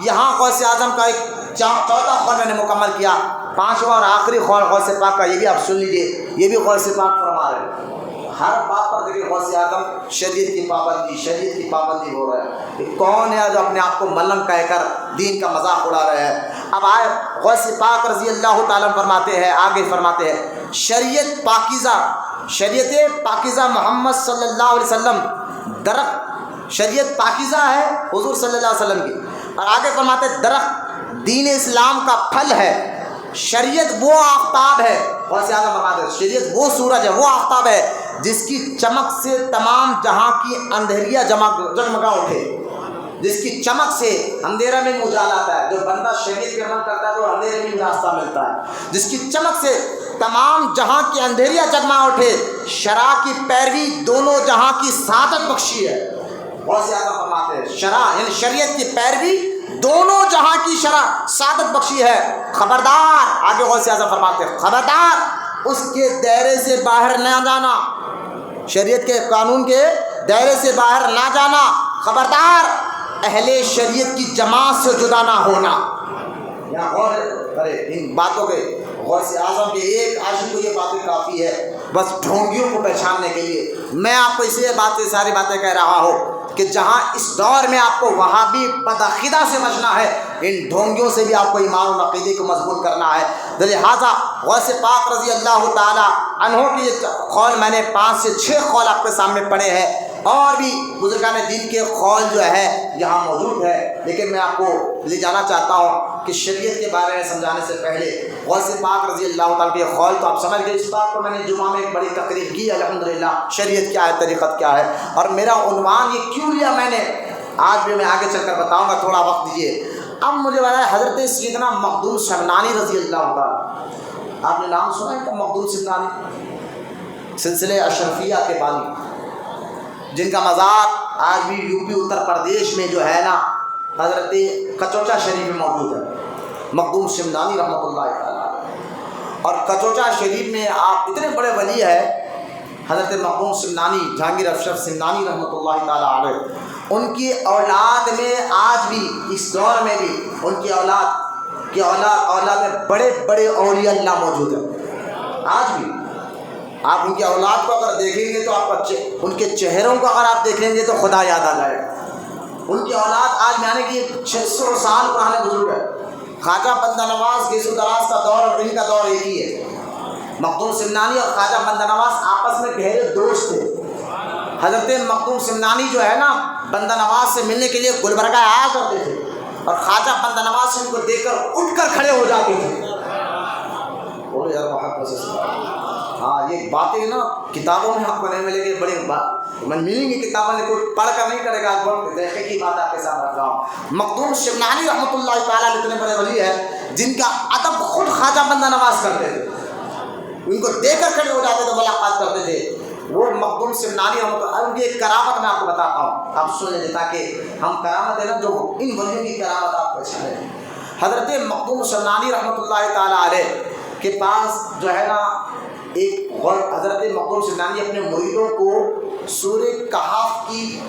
Speaker 1: یہاں غوث اعظم کا ایک 14 قول میں نے مکمل کیا، 5واں اور آخری قول غوث پاک کا، یہ بھی آپ سن لیجئے، یہ بھی غوث پاک فرما رہے ہیں، ہر بات پر دیکھیں غوث اعظم شریعت کی پابندی ہو رہا ہے۔ یہ کون ہے جو اپنے آپ کو ملنگ کہہ کر دین کا مذاق اڑا رہے ہیں؟ اب آئے غوث پاک رضی اللہ تعالیٰ فرماتے ہیں، آگے فرماتے ہیں شریعت پاکیزہ محمد صلی اللہ علیہ وسلم درخت، شریعت پاکیزہ ہے حضور صلی اللہ علیہ وسلم کی، اور آگے فرماتے ہیں درخت دین اسلام کا پھل ہے، شریعت وہ آفتاب ہے، غوث اعظم فرماتے ہیں شریعت وہ سورج ہے، وہ آفتاب ہے جس کی چمک سے تمام جہاں کی اندھیریاں جگمگا اٹھے، جس کی چمک سے اندھیرا میں اجالا آتا ہے، جو بندہ شریعت پہ عمل کرتا ہے تو اندھیرے میں راستہ ملتا ہے، جس کی چمک سے تمام جہاں کی اندھیریاں جگمگا اٹھے، شرع کی پیروی دونوں جہاں کی سعادت بخشی ہے۔ غوث اعظم فرماتے ہیں شرع یعنی شریعت کی پیروی دونوں جہاں کی شرع سعادت بخشی ہے، خبردار، آگے غوث اعظم فرماتے ہیں خبردار اس کے دائرے سے باہر نہ جانا، شریعت کے قانون کے دائرے سے باہر نہ جانا، خبردار اہل شریعت کی جماعت سے جدا نہ ہونا۔ یہاں غور کرے ان باتوں کے، غوث اعظم کے ایک عاشق کو یہ باتیں کافی ہے بس ڈھونگیوں کو پہچاننے کے لیے۔ میں آپ کو اس لیے ساری باتیں کہہ رہا ہوں کہ جہاں اس دور میں آپ کو وہابی بدعقیدہ سے بچنا ہے، ان ڈھونگیوں سے بھی آپ کو ایمان و عقیدے کو مضبوط کرنا ہے۔ لہٰذا غوث پاک رضی اللہ تعالیٰ عنہ کی یہ قول میں نے 5 سے 6 قول آپ کے سامنے پڑھے ہیں، اور بھی بزرگان دین کے قول جو ہے یہاں موجود ہے، لیکن میں آپ کو لے جانا چاہتا ہوں کہ شریعت کے بارے میں سمجھانے سے پہلے غوث پاک رضی اللہ تعالیٰ کے قول تو آپ سمجھ گئے، اس بات کو میں نے جمعہ میں ایک بڑی تقریر کی الحمدللہ، شریعت کیا ہے، طریقت کیا ہے، اور میرا عنوان یہ کیوں لیا میں نے، آج بھی میں آگے چل کر بتاؤں گا، تھوڑا وقت دیجیے۔ اب مجھے بتایا حضرت سیدنا مخدوم سمنانی رضی اللہ تعالیٰ، آپ نے نام سنا ہے کہ مخدوم سمنانی سلسلے اشرفیہ کے بانی، جن کا مزار آج بھی یو پی اتر پردیش میں جو ہے نا حضرت کچوچا شریف میں موجود ہے، مخدوم سمنانی رحمۃ اللہ تعالیٰ، اور کچوچا شریف میں آپ اتنے بڑے ولی ہے حضرت مخدوم سمنانی، جہانگیر افشر سمنانی رحمۃ اللہ تعالیٰ علیہ، ان کی اولاد میں آج بھی اس دور میں بھی ان کی اولاد میں بڑے بڑے اولیاء اللہ موجود ہیں، آج بھی آپ ان کی اولاد کو اگر دیکھیں گے تو آپ ان کے چہروں کو اگر آپ دیکھیں گے تو خدا یاد آ جائے گا۔ ان کی اولاد آج یعنی کہ 600 سال پرانے بزرگ ہے، خواجہ بندہ نواز گیسو دراز کا دور اور ان کا دور ایک ہی ہے، مخدوم سمنانی اور خواجہ بندہ نواز آپس میں گہرے دوست تھے۔ حضرت مخدوم سمنانی جو ہے نا بندہ نواز سے ملنے کے لیے گلبرگہ آیا کرتے تھے، اور خواجہ بندہ نواز ان کو دیکھ کر اٹھ کر کھڑے ہو جاتے تھے. بولے یار محبت سے ہاں یہ باتیں نا کتابوں میں آپ کو نہیں ملے گی, بڑی بات میں ملیں گی کتابوں میں, کوئی پڑھ کر نہیں کرے گا. بہت دیکھے کی بات آپ کے ساتھ رکھ رہا ہوں. مخدوم شبنانی رحمۃ اللہ تعالیٰ علیہ اتنے بڑے ولی ہے جن کا ادب خود خواجہ بندہ نواز کرتے تھے. ان کو دیکھ کر کھڑے ہو جاتے تھے, ملاقات کرتے تھے. وہ مخدوم شبنانی رحمۃ اللہ, ان کی ایک کرامت میں آپ کو بتاتا ہوں, آپ سن لیجیے تاکہ ہم کرامت ہے نا جو ان ولیوں کی کرامت آپ کو اچھا لگے. حضرت مخدوم شبنانی رحمۃ اللہ تعالیٰ علیہ کے پاس جو ہے نا ایک حضرت مخدوم شبنانی اپنے مریدوں کو سورہ کہف کی,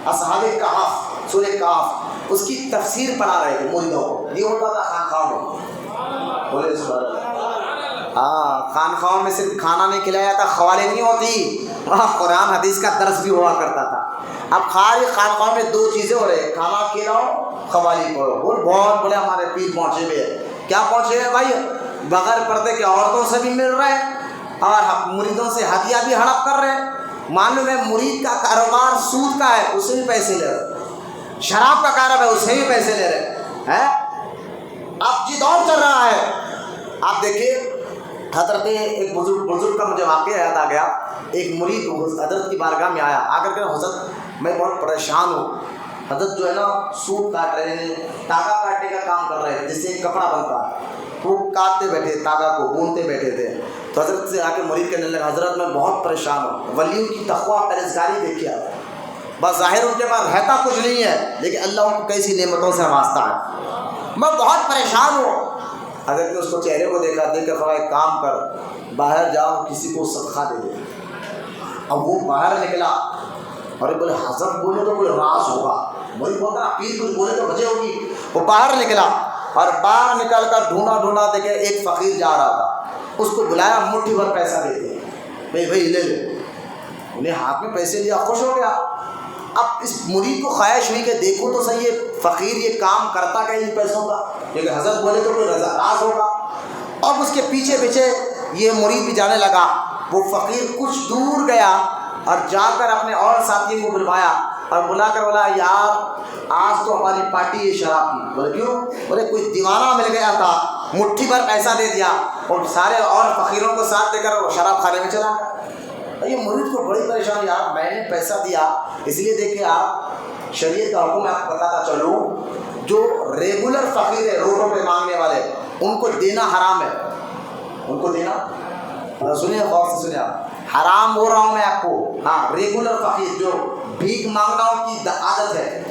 Speaker 1: اصحاب کہف, سورہ کہف اس کی تفسیر پڑھا رہے تھے مریدوں کو. یہ ہوتا تھا خانقاہوں میں. بولے سبحان اللہ. ہاں خانقاہوں میں صرف کھانا نہیں کھلایا جاتا, خوالیں نہیں ہوتی, وہاں قرآن حدیث کا درس بھی ہوا کرتا تھا. اب خالی خانقاہوں میں دو چیزیں ہو رہے, کھانا کھلاؤ, قوالی پڑھو. وہ بہت بڑے ہمارے پیر پہنچے ہوئے ہیں. کیا پہنچے ہیں بھائی؟ بغیر پردے کے عورتوں سے بھی مل رہے ہیں اور مریدوں سے ہدیہ بھی ہڑپ کر رہے ہیں. معلوم ہے مرید کا کاروبار سود کا ہے, اسے بھی پیسے لے رہے. شراب کا کاروبار ہے, اسے بھی پیسے لے رہے ہیں. اب جی دور چل رہا ہے. آپ دیکھیے حضرت ایک بزرگ کا مجھے واقعہ یاد آ گیا. ایک مرید حضرت کی بارگاہ میں آیا, آ کر کے حضرت میں بہت پریشان ہوں. حضرت جو ہے نا سوٹ کاٹ رہے ہیں, تاگا کاٹنے کا کام کر رہے ہیں, جس سے کپڑا بنتا ہے, وہ کاٹتے بیٹھے, تاگا کو بونتے بیٹھے تھے. تو حضرت سے آ کے مرید کہنے لگا, حضرت میں بہت پریشان ہوں. ولیوں کی تقویٰ پرہیزگاری دیکھیے, بس ظاہر ان کے پاس رہتا کچھ نہیں ہے لیکن اللہ ان کو کیسی نعمتوں سے نوازتا ہے. میں بہت پریشان ہوں. حضرت نے اس کو چہرے کو دیکھ کر فرمایا, ایک کام کر, باہر جاؤ, کسی کو صدقہ دے دے. اب وہ باہر نکلا اور بولے حضرت بولے تو کوئی راز ہوگا, وہی بولتا پیر کچھ بولے تو وجہ ہوگی. وہ باہر نکلا اور باہر نکل کر ڈھونڈا دیکھے ایک فقیر جا رہا تھا. اس کو بلایا, مٹھی بھر پیسہ دے دیا, بھائی لے لے. انہیں ہاتھ میں پیسے لیا, خوش ہو گیا. اب اس مرید کو خواہش ہوئی کہ دیکھو تو صحیح ہے فقیر یہ کام کرتا کہ ان پیسوں کا, لیکن حضرت بولے تو کوئی راز ہوگا. اب اس کے پیچھے پیچھے یہ مرید بھی جانے لگا. وہ فقیر کچھ دور گیا اور جا کر اپنے اور ساتھیوں کو بلوایا اور بلا کر بولا, یار آج تو ہماری پارٹی ہے شراب کی. بولے کیوں؟ بولے کوئی دیوانہ مل گیا تھا, مٹھی بھر پیسہ دے دیا اور سارے اور فقیروں کو ساتھ دے کر وہ شراب کھانے میں چلا. یہ مرید کو بڑی پریشانی, یار میں نے پیسہ دیا. اس لیے دیکھیں آپ شریعت کا حکم آپ کو بتاتا چلوں, جو ریگولر فقیر ہے روڈوں پہ مانگنے والے, ان کو دینا حرام ہے. ان کو دینا, سنیے غور سے سنیے آپ, حرام بول رہا ہوں میں آپ کو. ہاں ریگولر فقیر جو بھیک مانگنا ان کی عادت ہے,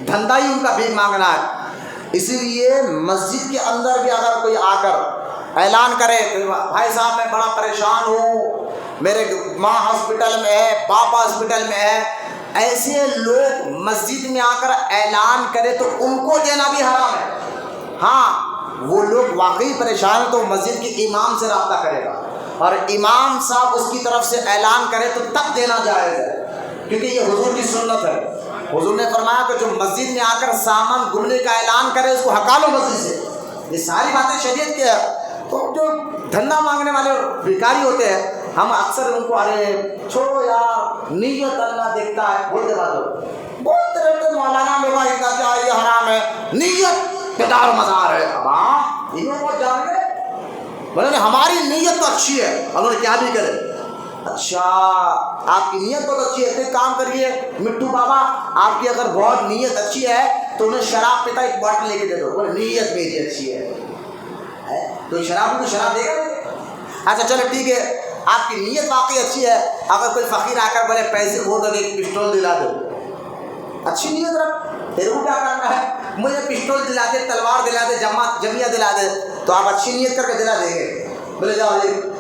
Speaker 1: دھندا ہی ان کا بھیک مانگنا ہے. اسی لیے مسجد کے اندر بھی اگر کوئی آ کر اعلان کرے کہ بھائی صاحب میں بڑا پریشان ہوں, میرے ماں ہاسپٹل میں ہے, باپ ہاسپٹل میں ہے, ایسے لوگ مسجد میں آ کر اعلان کرے تو ان کو دینا بھی حرام ہے. ہاں وہ لوگ واقعی پریشان ہیں تو مسجد کے امام سے رابطہ کرے گا اور امام صاحب اس کی طرف سے اعلان کرے تو تب دینا جائز ہے, کیونکہ یہ حضور کی سنت ہے. حضور نے فرمایا کہ جو مسجد میں آ کر سامان گمنے کا اعلان کرے اس کو ہٹا لو مسجد سے. یہ ساری باتیں شریعت کے ہیں. تو جو دھندا مانگنے والے بھکاری ہوتے ہیں, ہم اکثر ان کو ارے چھوڑو یار, نیت اللہ دیکھتا ہے, بولتے بولتے رہتے مولانا لوگ یہ حرام ہے, نیت بیدار مزار ہے. اب ہاں انہوں کو جان گئے, بولے ہماری نیت تو اچھی ہے, انہوں نے کیا بھی کرے. اچھا آپ کی نیت بہت اچھی ہے, ایک کام کریے مٹھو بابا, آپ کی اگر بہت نیت اچھی ہے تو انہیں شراب پیتا ایک باٹل لے کے دے دو. بولے نیت میری اچھی ہے, تو شراب کو شراب دے گا. اچھا چلو ٹھیک ہے, آپ کی نیت واقعی اچھی ہے. اگر کوئی فقیر آ کر بولے پیسے ہو تو ایک پسٹول دلا دو, اچھی نیت رکھ, تیرے کو کیا کرنا ہے, مجھے پسٹول دلا دے, تلوار دلا دے, جمیا دلا دے, تو آپ اچھی نیت کر کے دلا دیں گے. بولے جاؤ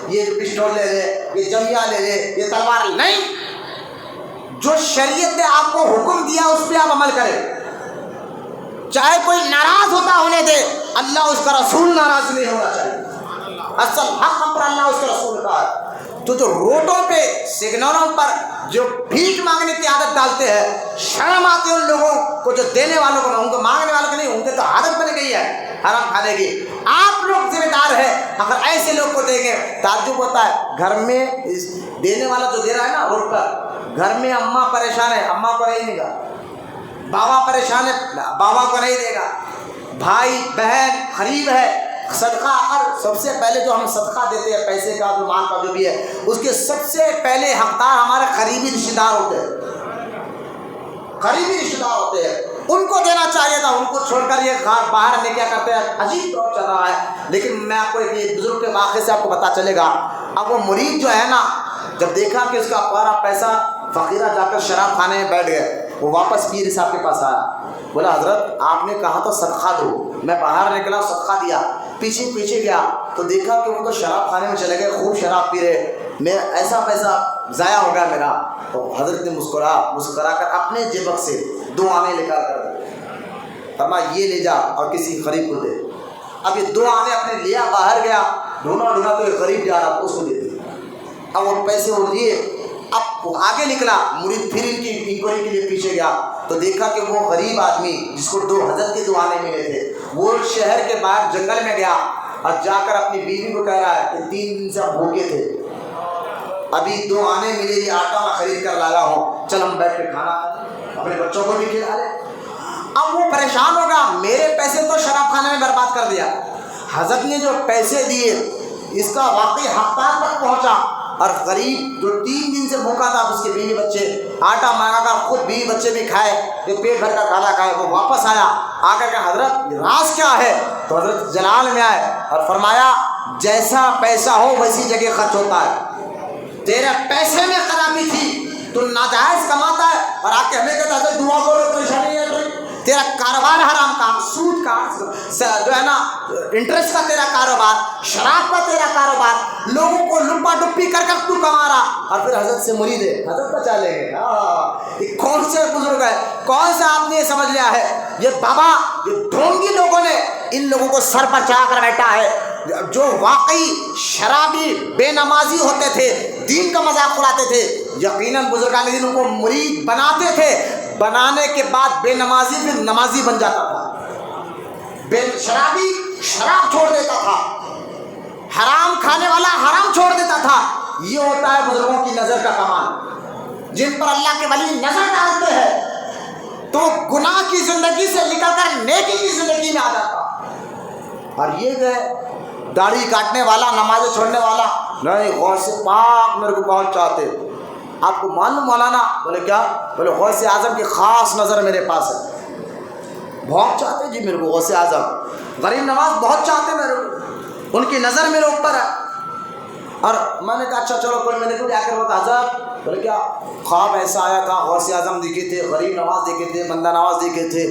Speaker 1: یہ پسٹول لے لے, یہ جمیا لے لے, یہ تلوار نہیں. جو شریعت نے آپ کو حکم دیا اس پہ آپ عمل کریں, چاہے کوئی ناراض ہوتا ہونے دے, اللہ اس کا رسول ناراض نہیں ہونا چاہیے. اصل حق ہم پر اللہ اس کا رسول کا ہے. تو جو روڈوں پہ سگنلوں پر جو بھیک مانگنے کی عادت ڈالتے ہیں, شرم آتی ہے ان لوگوں کو, جو دینے والوں کو, ان کو مانگنے والوں کو نہیں, ان کی تو عادت بن گئی ہے حرام کھانے کی. آپ لوگ ذمہ دار ہیں, اگر ایسے لوگ کو دیں گے. تعجب ہوتا ہے, گھر میں دینے والا جو دے رہا ہے نا روڈ پر, گھر میں اماں پریشان ہے, اماں کو نہیں دے گا, بابا پریشان ہے, بابا کو نہیں دے گا, بھائی بہن قریب ہے، صدقہ اور سب سے پہلے جو ہم صدقہ دیتے ہیں پیسے کا جو مال کا جو بھی ہے، اس کے سب سے پہلے حقدار ہمارے قریبی رشتہ دار ہوتے ہیں، قریبی رشتہ دار ہوتے ہیں، ان کو دینا چاہیے تھا۔ ان کو چھوڑ کر یہ باہر ہمیں کیا کرتے ہیں، عجیب دور چل رہا ہے۔ لیکن میں آپ کو ایک بزرگ کے واقعے سے آپ کو پتہ چلے گا۔ اب وہ مرید جو ہے نا، جب دیکھا کہ اس کا پورا پیسہ فقیرہ جا کر شراب کھانے میں بیٹھ گئے، وہ واپس پیر صاحب کے پاس آیا، بولا حضرت آپ نے کہا تو صدقہ دو۔ میں باہر نکلا، صدقہ دیا، پیچھے گیا تو دیکھا کہ وہ تو شراب کھانے میں چلے گئے، خوب شراب پی رہے، میں ایسا پیسہ ضائع ہو گیا میرا۔ تو حضرت نے مسکرا کر اپنے جیبک سے 2 آنے نکال کر دے، فرمایا یہ لے جا اور کسی غریب کو دے۔ اب یہ 2 آنے اپنے لیا، باہر گیا، ڈھونڈا تو ایک غریب جا رہا، اس کو دے دی۔ اب وہ پیسے وہ لیے، اب وہ آگے نکلا، مرید پھر ان کی انکوائری کے لیے پیچھے گیا تو دیکھا کہ وہ غریب آدمی جس کو حضرت کے 2 آنے ملے تھے، وہ شہر کے باہر جنگل میں گیا اور جا کر اپنی بیوی کو کہہ رہا ہے کہ 3 دن سے ہم بھوکے تھے، ابھی 2 آنے ملے، یہ آٹا میں خرید کر لایا ہوں، چل ہم بیٹھ کے کھانا اپنے بچوں کو بھی کھلا لیں۔ اب وہ پریشان ہوگا، میرے پیسے تو شراب خانے میں برباد کر دیا، حضرت نے جو پیسے دیے اس کا واقعی حقدار تک پہنچا، اور غریب جو 3 دن سے بھوکا تھا، اس کے بیوی بچے آٹا مانگا کر خود بیوی بچے بھی کھائے، جو پیٹ بھر کا کھانا کھائے، وہ واپس آیا، آ کر کہ حضرت راز کیا ہے؟ تو حضرت جلال میں آئے اور فرمایا جیسا پیسہ ہو ویسی جگہ خرچ ہوتا ہے، تیرے پیسے میں خرابی تھی، تو ناجائز کماتا ہے اور آ کے ہمیں کہتا ہے دعا کرو پریشانی ہے، تیرا کاروبار حرام کا، سود کا جو ہے نا، انٹرسٹ کا تیرا کاروبار، شراب کا تیرا کاروبار، لوگوں کو لپا ڈپی کر کر تو کما رہا، اور پھر حضرت سے مرید ہے، حضرت بچا لیں گے۔ یہ کون سے بزرگ ہے، کون سا آپ نے یہ سمجھ لیا ہے؟ یہ بابا، یہ ڈھونگی لوگوں نے ان لوگوں کو سر پر چڑھا کر بیٹھا ہے، جو واقعی شرابی بے نمازی ہوتے تھے، دین کا مذاق اڑاتے تھے، یقیناً بزرگان دین ان کو مرید بناتے تھے، بنانے کے بعد بے نمازی پھر نمازی بن جاتا تھا، بے شرابی شراب چھوڑ دیتا تھا، حرام کھانے والا حرام چھوڑ دیتا تھا۔ یہ ہوتا ہے بزرگوں کی نظر کا کمال، جن پر اللہ کے ولی نظر ڈالتے ہیں تو گناہ کی زندگی سے نکل کر نیکی کی زندگی میں آ جاتا۔ اور یہ جو داڑھی کاٹنے والا، نمازیں چھوڑنے والا، نہیں غوث پاک میرے کو بہت چاہتے، آپ کو معلوم مولانا؟ بولے کیا؟ بولے غوث اعظم کی خاص نظر میرے پاس ہے، بہت چاہتے جی میرے کو غوث اعظم، غریب نواز بہت چاہتے میرے کو، ان کی نظر میرے اوپر ہے۔ اور میں نے کہا اچھا چلو کوئی، میں نے کہا آ کر بتا حضرت، بولے کیا؟ خواب ایسا آیا تھا، غوث اعظم دیکھے تھے، غریب نواز دیکھے تھے، بندہ نواز دیکھے تھے،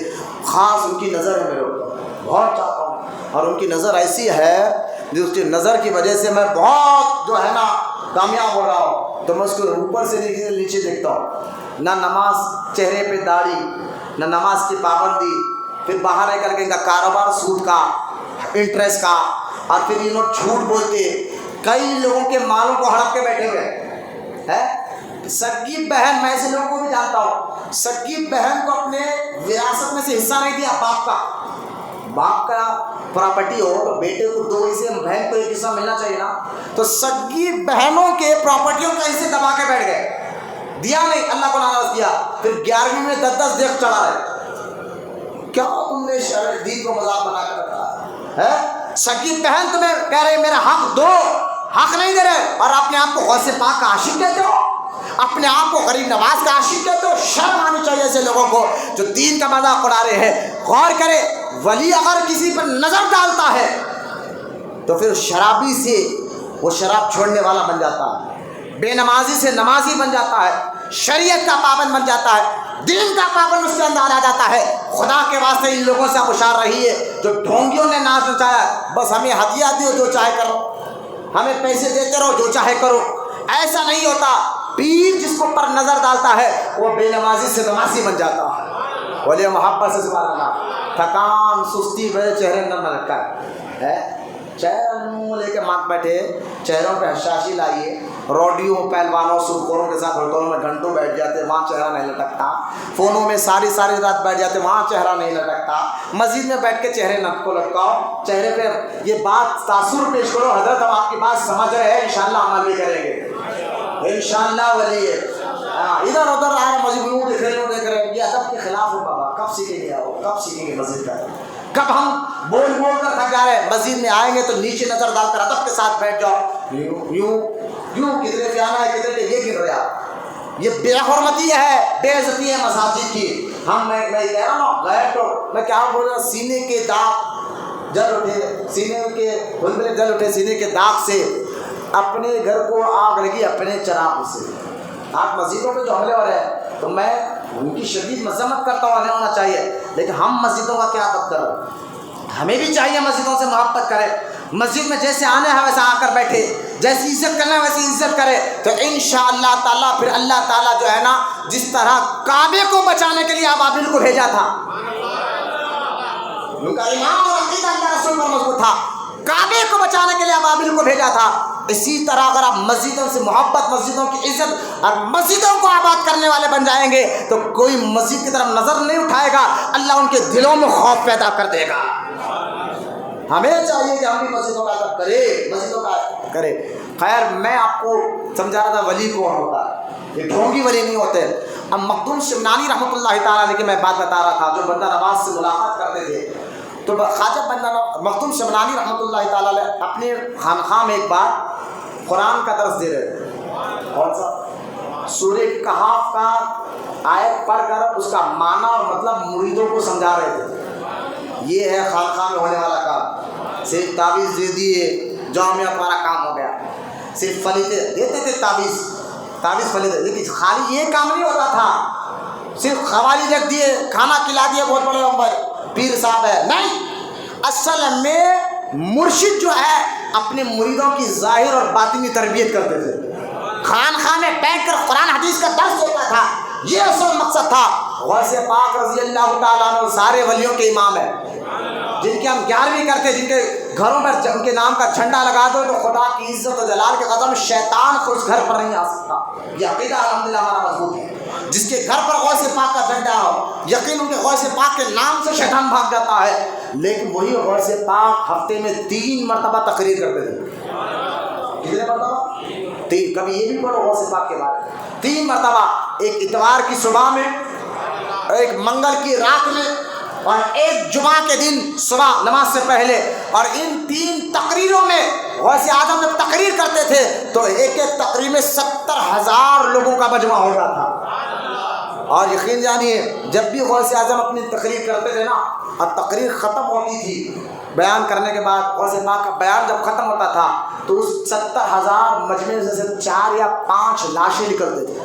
Speaker 1: خاص ان کی نظر ہے میرے اوپر، بہت چاہتا ہوں، اور ان کی نظر ایسی ہے جو اس کی نظر کی وجہ سے میں بہت جو ہے نا کامیاب ہو رہا ہوں، تو میں اس کو اوپر سے نیچے دیکھتا ہوں، نہ نماز چہرے پہ داڑھی، نہ نماز کی پابندی، پھر باہر رہ کر کے ان کا کاروبار سود کا، انٹرسٹ کا، اور پھر یہ لوگ جھوٹ بولتے، کئی لوگوں کے مالوں کو ہڑپ کے بیٹھے ہوئے ہیں۔ سگی بہن، میں ایسے لوگوں کو بھی جانتا ہوں، سگی بہن کو اپنے وراثت میں سے حصہ نہیں دیا، باپ کا پراپرٹی ہو تو بیٹے کو 2 حصے، بہن کو 1 حصہ ملنا چاہیے نا، تو سگی بہنوں کے پراپرٹیوں کا حصے دبا کے بیٹھ گئے، دیا نہیں، اللہ کو ناراض کیا، پھر 11ویں میں 10 دیکھ چڑھا رہے۔ کیا تم نے دین کو مذاق بنا کر رکھا ہے؟ سگی بہن تمہیں کہہ رہے میرا حق دو، حق نہیں دے رہے، اور اپنے آپ کو غوث پاک کا عاشق کہتے ہو، اپنے آپ کو غریب نواز کا عاشق کہتے ہو۔ شرم آنی چاہیے ایسے لوگوں کو جو دین کا مذاق اڑا رہے ہیں۔ غور کرے، ولی اگر کسی پر نظر ڈالتا ہے تو پھر شرابی سے وہ شراب چھوڑنے والا بن جاتا ہے، بے نمازی سے نمازی بن جاتا ہے، شریعت کا پابند بن جاتا ہے، دین کا پابند اس کے اندر آ جاتا ہے۔ خدا کے واسطے ان لوگوں سے آپ ہوشیار رہیے جو ڈھونگیوں نے ناچ نچایا، بس ہمیں ہدیہ دیو جو چاہے کرو، ہمیں پیسے دیتے رہو جو چاہے کرو، ایسا نہیں ہوتا۔ پیر جس کو پر نظر ڈالتا ہے وہ بے نمازی سے نمازی بن جاتا ہے۔ ولی محبت سے سبحان اللہ، تھکان سستی بڑے چہرے نہ رکھا ہے، چہرہ منہ لے کے مات بیٹھے، چہروں پہ حشاشی لائیے، روڈیوں پہلوانوں سرخوروں کے ساتھ ہوٹلوں میں گھنٹوں بیٹھ جاتے، وہاں چہرہ نہیں لٹکتا، فونوں میں ساری رات بیٹھ جاتے، وہاں چہرہ نہیں لٹکتا، مسجد میں بیٹھ کے چہرے نہ کو لٹکاؤ، چہرے پہ یہ بات تاثر پیش کرو، حضرت ہم آپ کی بات سمجھ رہے ہیں، انشاءاللہ عمل بھی کریں گے انشاءاللہ ولی ہے۔ ادھر ادھر آ رہے مسجد میں دیکھ رہے، یہ ادب کے خلاف ہے بابا، کب سیکھیں گے آپ، کب سیکھیں گے مسجد کا؟ کب ہم بول کر تھک جا رہے ہیں، مسجد میں آئیں گے تو نیچے نظر ڈال کر ادب کے ساتھ بیٹھ جاؤ، یوں کتنے پہ آنا ہے، کتنے پہ یہ گر رہے آپ، یہ بے حرمتی ہے، بے عزتی ہے مساجد کی۔ میں کہہ رہا ہوں غیر تو میں کیا بول رہا ہوں، سینے کے داغ جل اٹھے، سینے کے بلبلے جل اٹھے سینے کے داغ سے، اپنے گھر کو آگ لگی اپنے چراغ سے۔ آپ مسجدوں پہ جو حملے ہو رہے ہیں تو میں ان کی شدید مذمت کرتا ہوں، نہیں ہونا چاہیے، لیکن ہم مسجدوں کا کیا ادب کریں؟ ہمیں بھی چاہیے مسجدوں سے محبت کرے، مسجد میں جیسے آنا ہے ویسا آ کر بیٹھے، جیسی عزت کرنا ہے ویسی عزت کرے، تو انشاءاللہ تعالیٰ پھر اللہ تعالیٰ جو ہے نا، جس طرح کعبے کو بچانے کے لیے ابابیل کو بھیجا تھا، ان کا ایمان اور عقیدہ اللہ رسول پر مضبوط تھا، کعبے کو بچانے کے لیے ابابیل کو بھیجا تھا، اسی طرح اگر آپ مسجدوں سے محبت، مسجدوں کی عزت اور مسجدوں کو آباد کرنے والے بن جائیں گے تو کوئی مسجد کی طرف نظر نہیں اٹھائے گا، اللہ ان کے دلوں میں خوف پیدا کر دے گا۔ ہمیں چاہیے کہ ہم بھی مسجدوں کا ادب کریں، مسجدوں کا کریں۔ خیر میں آپ کو سمجھا رہا تھا ولی کون ہوتا ہے، یہ ڈھونگی ولی نہیں ہوتے۔ اب مخدوم شمنانی رحمۃ اللہ تعالیٰ علیہ کی میں بات بتا رہا تھا، جو بندہ نواز سے ملاقات کرتے تھے، تو خواجہ بندہ مخدوم شمنانی رحمۃ اللہ تعالیٰ علیہ اپنے خانقاہ میں ایک بار قرآن کا درس دے رہے تھے، کون سا؟ سورہ کہف کا آیت پڑھ کر اس کا معنی اور مطلب مریدوں کو سمجھا رہے تھے۔ یہ ہے خانقاہ میں ہونے والا کام، صرف تعویذ دے دیے جاؤ میں تمہارا کام ہو گیا، صرف فلیتے دیتے تھے، تعویذ فلیتے، لیکن خالی یہ کام نہیں ہوتا تھا صرف قوالی رکھ دیے، کھانا کھلا دیے، بہت بڑے عمر پیر صاحب ہے، نہیں، اصل میں مرشد جو ہے اپنے مریدوں کی ظاہر اور باطنی تربیت کرتے تھے، خانقاہ میں بیٹھ کر قرآن حدیث کا درس دیتا تھا، یہ اصل مقصد تھا۔ غوث پاک رضی اللہ تعالیٰ عنہ سارے ولیوں کے امام ہیں، جن کی ہم 11ویں کرتے، جن کے گھروں پر ان کے نام کا جھنڈا لگا دو تو خدا کی عزت و جلال کے قدم شیطان کو اس گھر پر نہیں آ سکتا، یہ عقیدہ الحمدللہ ہمارا مضبوط ہے۔ جس کے گھر پر غوث پاک کا جھنڈا ہو، یقین ان کے غوث پاک کے نام سے شیطان بھاگ جاتا ہے۔ لیکن وہی غوث پاک ہفتے میں 3 مرتبہ تقریر کرتے تھے، کتنے مرتبہ؟ 3، کبھی یہ بھی پڑھو غوث پاک کے بارے میں، 3 مرتبہ، ایک اتوار کی صبح میں، ایک منگل کی رات میں، اور ایک جمعہ کے دن صبح نماز سے پہلے، اور ان 3 تقریروں میں غوث اعظم جب تقریر کرتے تھے تو ایک ایک تقریر میں 70,000 لوگوں کا مجمع ہوتا تھا۔ اور یقین جانیے جب بھی غوث اعظم اپنی تقریر کرتے تھے نا، اور تقریر ختم ہوتی تھی بیان کرنے کے بعد، غوث پاک کا بیان جب ختم ہوتا تھا تو اس 70,000 مجمع سے 4 یا 5 لاشیں نکلتے تھے۔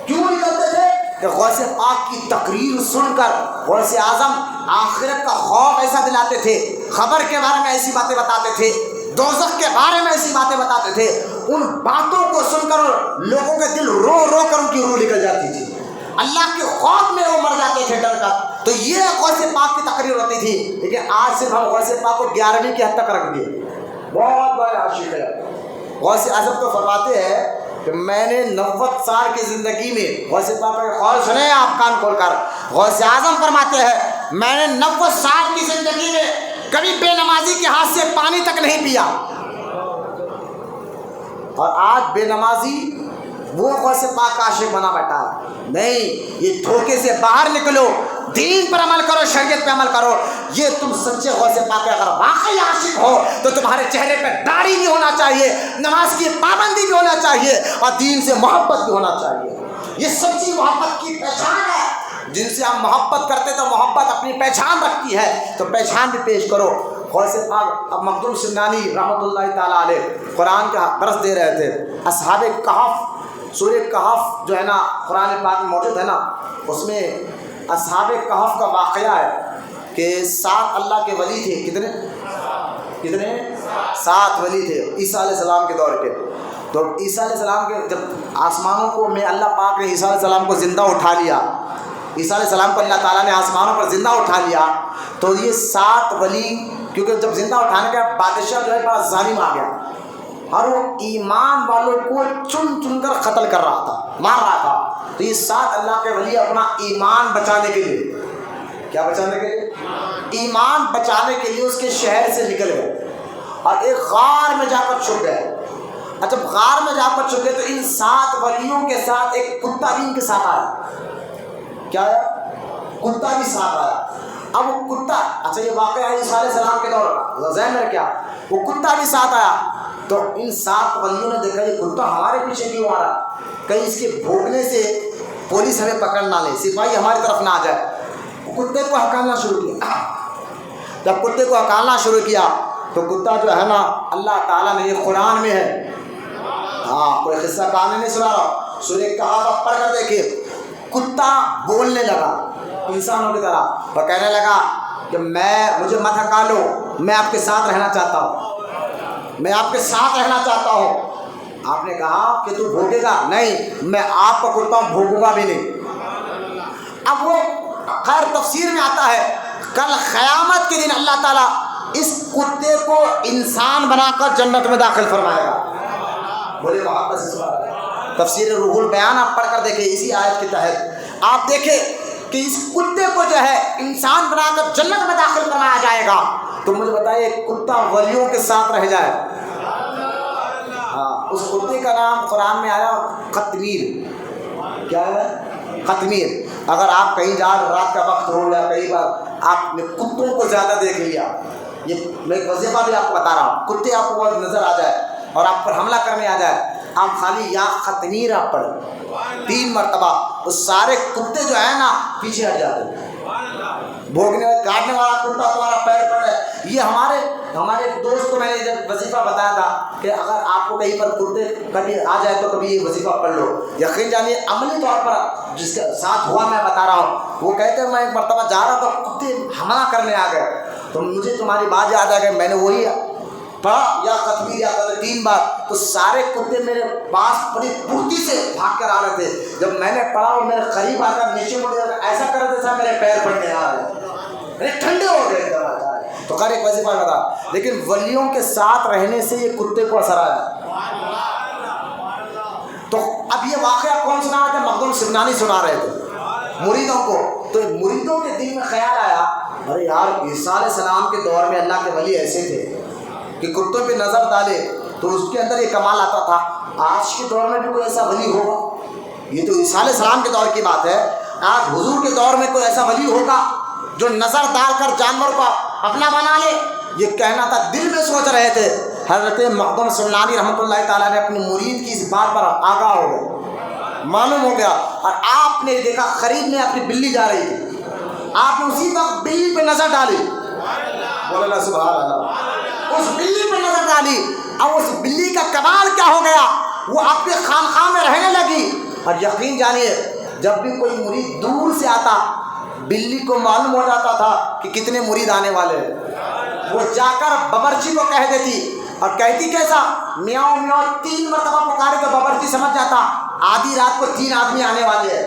Speaker 1: کیوں نکلتے تھے؟ کہ غوث پاک کی تقریر سن کر غوث اعظم آخرت کا خوف ایسا دلاتے تھے، قبر کے بارے میں ایسی باتیں بتاتے تھے، دوزخ کے بارے میں ایسی باتیں بتاتے تھے، ان باتوں کو سن کر لوگوں کے دل رو رو کر ان کی روح نکل جاتی تھی، اللہ کے خوف میں وہ مر جاتے تھے ڈر کر۔ تو یہ غوث پاک کی تقریر ہوتی تھی، لیکن آج صرف ہم غوث پاک کو 11ویں کی حد تک رکھ دیے، بہت بڑے عاشق ہے۔ غوث اعظم تو فرماتے ہیں کہ میں نے 90 سال کی زندگی میں، غوث پاک کا قول سنیں آپ کان کھول کر، غوث اعظم فرماتے ہیں میں نے 90 سال کی زندگی میں کبھی بے نمازی کے ہاتھ سے پانی تک نہیں پیا، اور آج بے نمازی وہ غوث پاک کا عاشق بنا بیٹھا ہے۔ نہیں، یہ دھوکے سے باہر نکلو، دین پر عمل کرو، شریعت پہ عمل کرو، یہ تم سچے غوث پاک کے اگر واقعی عاشق ہو تو تمہارے چہرے پہ داڑھی بھی ہونا چاہیے، نماز کی پابندی بھی ہونا چاہیے، اور دین سے محبت بھی ہونا چاہیے۔ یہ سچی محبت کی پہچان ہے، جن سے ہم محبت کرتے تو محبت اپنی پہچان رکھتی ہے، تو پہچان بھی پیش کرو۔ غوث پاک اب مخدوم شمنانی رحمۃ اللہ تعالیٰ علیہ قرآن کا درس دے رہے تھے، اصحاب کہف، سورہ کہف جو ہے نا قرآن پاک میں موجود ہے نا، اس میں اصحاب کہف کا واقعہ ہے کہ 7 اللہ کے ولی تھے، کتنے 7 ولی تھے عیسیٰ علیہ السلام کے دور کے۔ تو عیسیٰ علیہ السلام کے جب آسمانوں کو میں اللہ پاک نے عیسیٰ علیہ السلام کو زندہ اٹھا لیا، عیسیٰ علیہ السلام کو اللہ تعالیٰ نے آسمانوں پر زندہ اٹھا لیا، تو یہ 7 ولی، کیونکہ جب زندہ اٹھانے کے بادشاہ جو ہے بڑا ظالم آ گیا، اور وہ ایمان والوں کو چن چن کر قتل کر رہا تھا، مار رہا تھا، تو یہ 7 اللہ کے ولی اپنا ایمان بچانے کے لیے، کیا بچانے کے لیے؟ ایمان بچانے کے لیے اس کے شہر سے نکل گئے اور ایک غار میں جا کر چھپ گئے۔ اور جب غار میں جا کر چھپ گئے تو ان 7 ولیوں کے ساتھ ایک کتا بھی ان کے ساتھ آیا۔ کیا آیا؟ کتا بھی ساتھ آیا۔ اب وہ کتا، اچھا یہ واقعہ ہے عیسیٰ علیہ السلام کے دور کا، ذہن میں کیا وہ کتا بھی ساتھ آیا، تو ان 7 ولیوں نے دیکھا یہ کتا ہمارے پیچھے کیوں آ رہا، کہیں اس کے بھونکنے سے پولیس ہمیں پکڑ نہ لے، سپاہی ہماری طرف نہ آ جائے۔ کتے کو ہکالنا شروع کیا، جب کتے کو ہکالنا شروع کیا تو کتا جو ہے نا، اللہ تعالیٰ نے یہ قرآن میں ہے، ہاں کوئی قصہ کہانی نہیں سنا رہا، سورہ کہف پڑھ کر دیکھیے، کتا بولنے لگا انسانوں کی طرح، وہ کہنے لگا کہ مجھے مت ہکالو، میں آپ کے ساتھ رہنا چاہتا ہوں، میں آپ کے ساتھ رہنا چاہتا ہوں۔ آپ نے کہا کہ تو بھوگے گا؟ نہیں، میں آپ کا کتا بھوگوں گا بھی نہیں۔ اب وہ خیر تفسیر میں آتا ہے کل قیامت کے دن اللہ تعالیٰ اس کتے کو انسان بنا کر جنت میں داخل فرمائے گا۔ بولے محبت سے سبحان اللہ۔ تفسیر روح البیان آپ پڑھ کر دیکھیں، اسی آیت کے تحت آپ دیکھیں کہ اس کتے کو جو ہے انسان بنا کر جنت میں داخل فرمایا جائے گا۔ تو مجھے بتائیے کتا ولیوں کے ساتھ رہ جائے، ہاں اس کتے کا نام قرآن میں آیا قطمیر، کیا ہے قطمیر۔ اگر آپ کہیں جا رات کا وقت ہو یا کئی بار آپ نے کتوں کو زیادہ دیکھ لیا، یہ میں ایک وظیفہ بھی آپ کو بتا رہا ہوں، کتے آپ کو نظر آ جائے اور آپ پر حملہ کرنے آ جائے، آپ خالی یا قطمیر آپ پڑھ 3 مرتبہ، اس سارے کتے جو ہے نا پیچھے ہٹ جاتے ہیں۔ بھوگنے کاٹنے والا کتا تمہارا پیر پڑ ہے، یہ ہمارے دوست کو میں نے جب وظیفہ بتایا تھا کہ اگر آپ کو کہیں پر کتے کبھی آ جائے تو کبھی یہ وظیفہ پڑھ لو، یقین جانیے عملی طور پر جس کے ساتھ ہوا میں بتا رہا ہوں۔ وہ کہتے ہیں میں ایک مرتبہ جا رہا تھا، کتے حملہ کرنے آ گئے، تو مجھے تمہاری بات یاد آ گئی، میں نے وہی پڑھا یا قطمیر یا قطمیر 3 بار، تو سارے کتے میرے پاس بڑی پھرتی سے بھاگ کر آ رہے تھے۔ جب میں نے پڑھا اور میرے قریب آ کر نیچے مڑ ایسا کر رہے تھے میرے پیر پڑنے آ رہے، ٹھنڈے ہو گئے۔ تو خیر ایک وظیفہ بتا، لیکن ولیوں کے ساتھ رہنے سے یہ کتے کو اثر آیا۔ تو اب یہ واقعہ کون سنا رہے تھے؟ مخدوم سمنانی سنا رہے تھے مریدوں کو۔ تو مریدوں کے دل میں خیال آیا، ارے یار عیسیٰ علیہ السلام کے دور میں اللہ کے ولی ایسے تھے کہ کتوں پہ نظر ڈالے تو اس کے اندر یہ کمال آتا تھا، آج کے دور میں بھی کوئی ایسا ولی ہوگا؟ یہ تو عیسیٰ علیہ السلام کے دور کی بات ہے، آج حضور کے دور میں کوئی ایسا ولی ہوگا جو نظر ڈال کر جانور کو اپنا بنا لے؟ یہ کہنا تھا، دل میں سوچ رہے تھے۔ حضرت مخدوم سمنانی رحمۃ اللہ تعالیٰ نے اپنے مرید کی اس بات پر آگاہ ہو گئے، معلوم ہو گیا، اور آپ نے دیکھا قریب میں اپنی بلی جا رہی تھی، آپ نے اسی وقت بلی پہ نظر ڈالی، بولے اللہ سبحان اللہ، اس بلی پہ نظر ڈالی، اب اس بلی کا کمال کیا ہو گیا، وہ آپ کے خانقاہ میں رہنے لگی۔ اور یقین جانیے جب بھی کوئی مرید دور سے آتا، بلی کو معلوم ہو جاتا تھا کہ کتنے مرید آنے والے ہیں، وہ جا کر باورچی کو کہہ دیتی، اور کہتی کیسا، میاؤں میاؤں 3 مرتبہ پکارے تو باورچی سمجھ جاتا آدھی رات کو 3 آدمی آنے والے ہیں،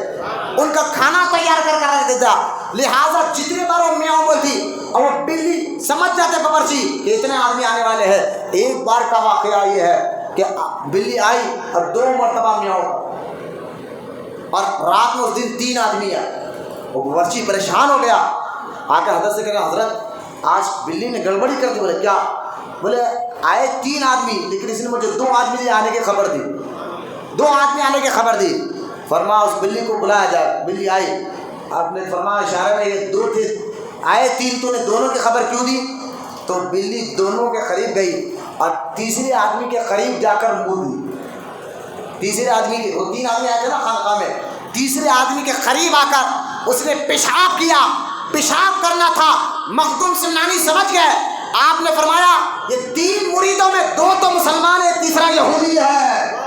Speaker 1: ان کا کھانا تیار کر رکھ دیتا، لہٰذا جتنے بار وہ میاؤں بولتی اور وہ بلی سمجھ جاتے باورچی کہ اتنے آدمی آنے والے ہیں۔ ایک بار کا واقعہ یہ ہے کہ بلی آئی اور 2 مرتبہ میاؤں، اور رات میں اس دن 3 آدمی آئے، وہ باورچی پریشان ہو گیا، آ کے حضرت سے کہا حضرت آج بلی نے گڑبڑی کر دی۔ بولے کیا؟ بولے آئے 3 آدمی لیکن اس نے مجھے 2 آدمی آنے کی خبر دی، 2 آدمی آنے کی خبر دی۔ فرمایا اس بلی کو بلایا جائے، بلی آئی، آپ نے فرمایا اشارے میں یہ 2 تھے، آئے 3، تو نے دونوں کی خبر کیوں دی؟ تو بلی دونوں کے قریب گئی اور تیسرے آدمی کے قریب جا کر منہ دی، تیسرے آدمی کے، وہ 3 آدمی آئے تھے نا خانقاہ میں، تیسرے آدمی کے قریب آ کر اس نے پیشاب کیا، پیشاب کرنا تھا، مخدوم سمنانی سمجھ گئے، آپ نے فرمایا یہ 3 مریدوں میں 2 تو مسلمان ہے، تیسرا یہودی ہے،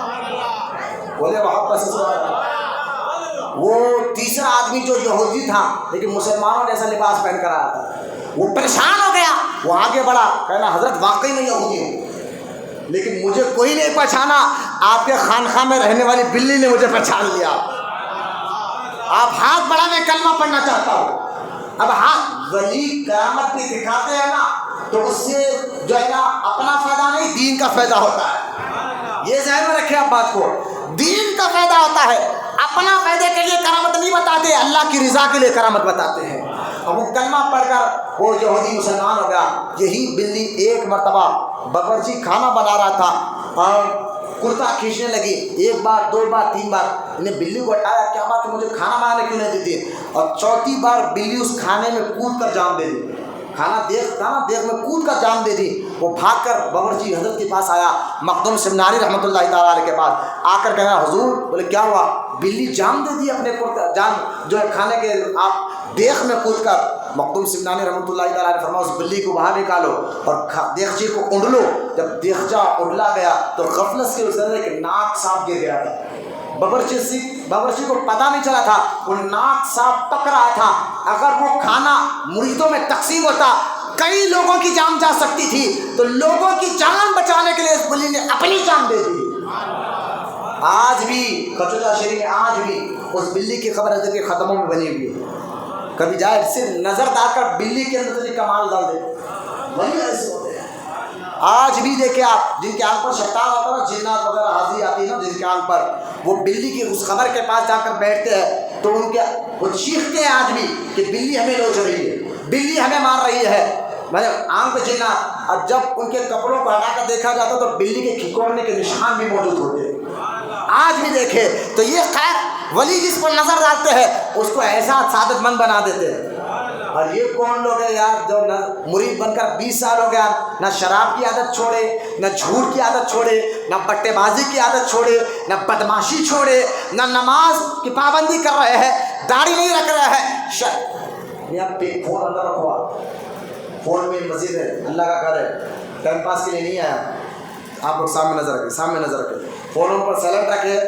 Speaker 1: بولے محبت سے سبحان اللہ۔ وہ تیسرا آدمی جو یہودی تھا لیکن مسلمانوں جیسا لباس پہن کر آیا تھا، وہ پریشان ہو گیا، وہ آگے بڑھا، کہنا حضرت واقعی میں یہودی ہوں لیکن مجھے کوئی نہیں پہچانا، آپ کے خانقاہ میں رہنے والی بلی نے مجھے پہچان لیا، آپ ہاتھ بڑھا میں کلمہ پڑھنا چاہتا ہوں۔ اب ہاتھ ولی کرامت بھی دکھاتے ہیں نا تو اس سے جو ہے نا اپنا فائدہ نہیں دین کا فائدہ ہوتا ہے، یہ ذہن میں رکھیں آپ بات کو، دین کا فائدہ ہوتا ہے، اپنا فائدے کے لیے کرامت نہیں بتاتے، اللہ کی رضا کے لیے کرامت بتاتے ہیں۔ اور وہ کلمہ پڑھ کر وہ یہودی مسلمان ہو گیا۔ یہی بلی ایک مرتبہ باورچی کھانا بنا رہا تھا اور کرتا کھینچنے لگی، ایک بار، دو بار، تین بار، انہیں بلی کو ہٹایا، کیا بات ہے مجھے کھانا بنانے کیوں نہیں دیتی؟ اور چوتھی بار بلی اس کھانے میں کود کر جان دے دی، کھانا دیکھ تھا نا، دیکھ میں کود کر جان دے دی۔ وہ بھاگ کر باورچی حضرت کے پاس آیا، مخدوم سمنانی رحمۃ اللہ تعالیٰ علیہ کے پاس آ کر کہا حضور، بولے کیا ہوا؟ بلی جان دے دی اپنے جان جو ہے کھانے کے آپ دیکھ میں کود کر۔ مخدوم سمنانی رحمۃ اللہ تعالیٰ نے فرمایا اس بلی کو باہر نکالو اور دیگچی کو اونڈ لو۔ جب دیگچا اونڈلا گیا تو غفلت سے اس ایک ناک سانپ گر گیا تھا، باورچی کو پتہ نہیں چلا تھا، وہ ناک سانپ پک رہا تھا۔ اگر وہ کھانا مریدوں میں تقسیم ہوتا کئی لوگوں کی جان جا سکتی تھی، تو لوگوں کی جان بچانے کے لیے اس بلی نے اپنی جان دے دی۔ آج بھی کچوچا شریف میں آج بھی اس بلی کی خبر حضرت کے ختموں میں بنی ہوئی ہے۔ کبھی جائے صرف نظر ڈال کر بلی کے اندر سے کمال ڈال دے، وہی ایسے ہوتے ہیں۔ آج بھی دیکھیں آپ، جن کے آنکھ پر شیطان آتا ہے نا، جنات وغیرہ حاضری آتی ہے نا جن کے آنکھ پر، وہ بلی کی اس خبر کے پاس جا کر بیٹھتے ہیں تو ان کے وہ چیختے ہیں آج بھی کہ بلی ہمیں لوچ رہی ہے، بلی ہمیں مار رہی ہے، مطلب آنکھ پہ جنات۔ اور جب ان کے کپڑوں کو ہٹا کر دیکھا جاتا تو بلی کے کھکوڑنے کے نشان بھی موجود ہوتے ہیں۔ آج بھی دیکھے تو یہ خیر ولی جس پر نظر ڈالتے ہیں اس کو ایسا سعادت مند بنا دیتے ہیں۔ اور یہ کون لوگ ہیں یار جو مرید بن کر 20 سال ہو گیا، نہ شراب کی عادت چھوڑے، نہ جھوٹ کی عادت چھوڑے، نہ بٹے بازی کی عادت چھوڑے، نہ بدماشی چھوڑے، نہ نماز کی پابندی کر رہے ہیں، داڑھی نہیں رکھ رہے ہیں۔ یہاں پہ فون اندر رکھوا، فون میں مسجد ہے، اللہ کا گھر ہے، ٹائم پاس کے لیے نہیں آیا۔ آپ لوگ سامنے نظر رکھیں، سامنے نظر رکھیں، فونوں پر سیلنٹ رکھے۔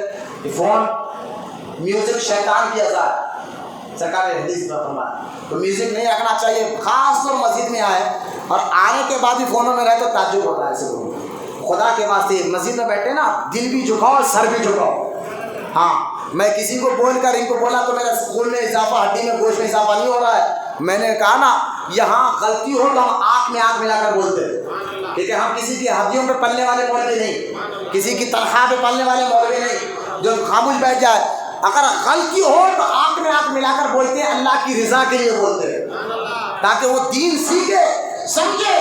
Speaker 1: یہ فون میوزک شیطان کی اذان، سرکار نے حدیث میں فرمایا تو میوزک نہیں رکھنا چاہیے، خاص طور مسجد میں آئے اور آنے کے بعد بھی فونوں میں رہے تو تعجب ہوتا ہے ایسے لوگوں۔ خدا کے واسطے مسجد میں بیٹھے نا، دل بھی جھکاؤ سر بھی جھکاؤ۔ ہاں میں کسی کو بول کر ان کو بولا تو میرا خون میں اضافہ، ہڈی میں گوشت میں اضافہ نہیں ہو رہا ہے۔ میں نے کہا نا یہاں غلطی ہو تو ہم آنکھ میں آنکھ ملا کر بولتے ہیں، کیونکہ ہم کسی کی ہڈیوں پہ پلنے والے مولوی نہیں، کسی کی تنخواہ پہ پلنے والے مولوی نہیں جو خاموش بیٹھ جائے۔ اگر غلطی ہو تو آنکھ میں آنکھ ملا کر بولتے ہیں، اللہ کی رضا کے لیے بولتے ہیں، تاکہ وہ دین سیکھے، سمجھے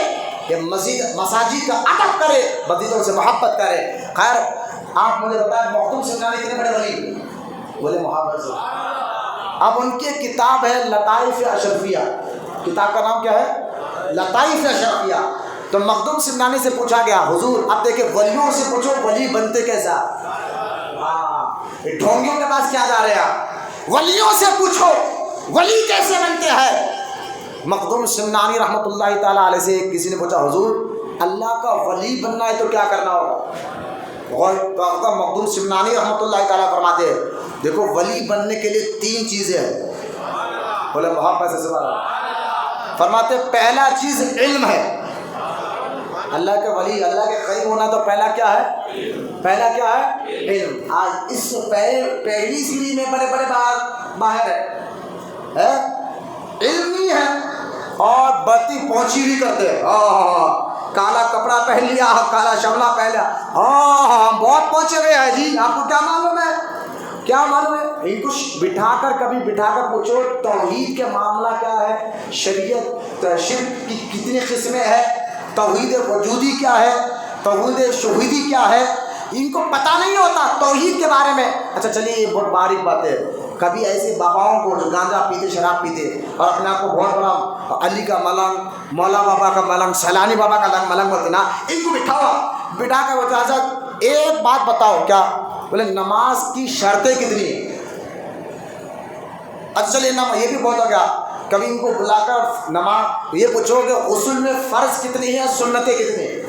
Speaker 1: کہ مساجد کا ادب کرے، مسجدوں سے محبت کرے۔ خیر آپ مجھے بتائیں مخدوم سمنانی کتنے بڑے ولی؟ بولے محبت سے۔ اب ان کی کتاب ہے لطائف اشرفیہ، کتاب کا نام کیا ہے؟ لطائف اشرفیہ۔ تو مخدوم سمنانی سے پوچھا گیا حضور اب دیکھیں ولیوں سے پوچھو ولی بنتے کیسا؟ ڈھونگیوں کے پاس کیا جا رہے ہیں آپ؟ ولیوں سے پوچھو ولی کیسے بنتے ہیں۔ مخدوم سمنانی رحمۃ اللہ تعالیٰ علیہ سے کسی نے پوچھا حضور اللہ کا ولی بننا ہے تو کیا کرنا ہوگا؟ تو مخدوم سمنانی رحمۃ اللہ تعالیٰ فرماتے ہیں دیکھو ولی بننے کے لیے 3 چیزیں ہیں۔ بولے محبت سے فرماتے پہلا چیز علم ہے۔ اللہ کے ولی، اللہ کے قریب ہونا تو پہلا کیا ہے؟ پہلا کیا ہے؟ علم۔ آج اس سے پہلی سیڑھی میں بڑے بڑے باہر ہے، علم نہیں ہے اور بتی پہنچی بھی کرتے ہیں۔ کالا کپڑا پہن لیا، کالا شملہ پہن لیا، بہت پہنچے ہوئے ہیں جی، آپ کو کیا معلوم ہے؟ کیا معلوم ہے؟ ان کو بٹھا کر کبھی بٹھا کر پوچھو توحید کے معاملہ کیا ہے، شریعت شرک کی کتنی قسمیں ہیں، توحید وجودی کیا ہے، توحید شہودی کیا ہے، ان کو پتہ نہیں ہوتا توحید کے بارے میں۔ اچھا چلیے یہ بہت باریک بات ہے، کبھی ایسے باباؤں کو جو گانجا پیتے شراب پیتے اور اپنے آپ کو بہت بڑا علی کا ملنگ، مولا بابا کا ملنگ، سیلانی بابا کا ملنگ ہوتے نا، ان کو بٹھا کر بولتے حضرت ایک بات بتاؤ کیا؟ بولے نماز کی شرطیں کتنی ہیں؟ اچھا چلیے یہ بھی بہت ہو گیا، کبھی ان کو بلا کر نماز یہ پوچھو کہ غسل میں فرض کتنی ہیں، سنتیں کتنی ہیں،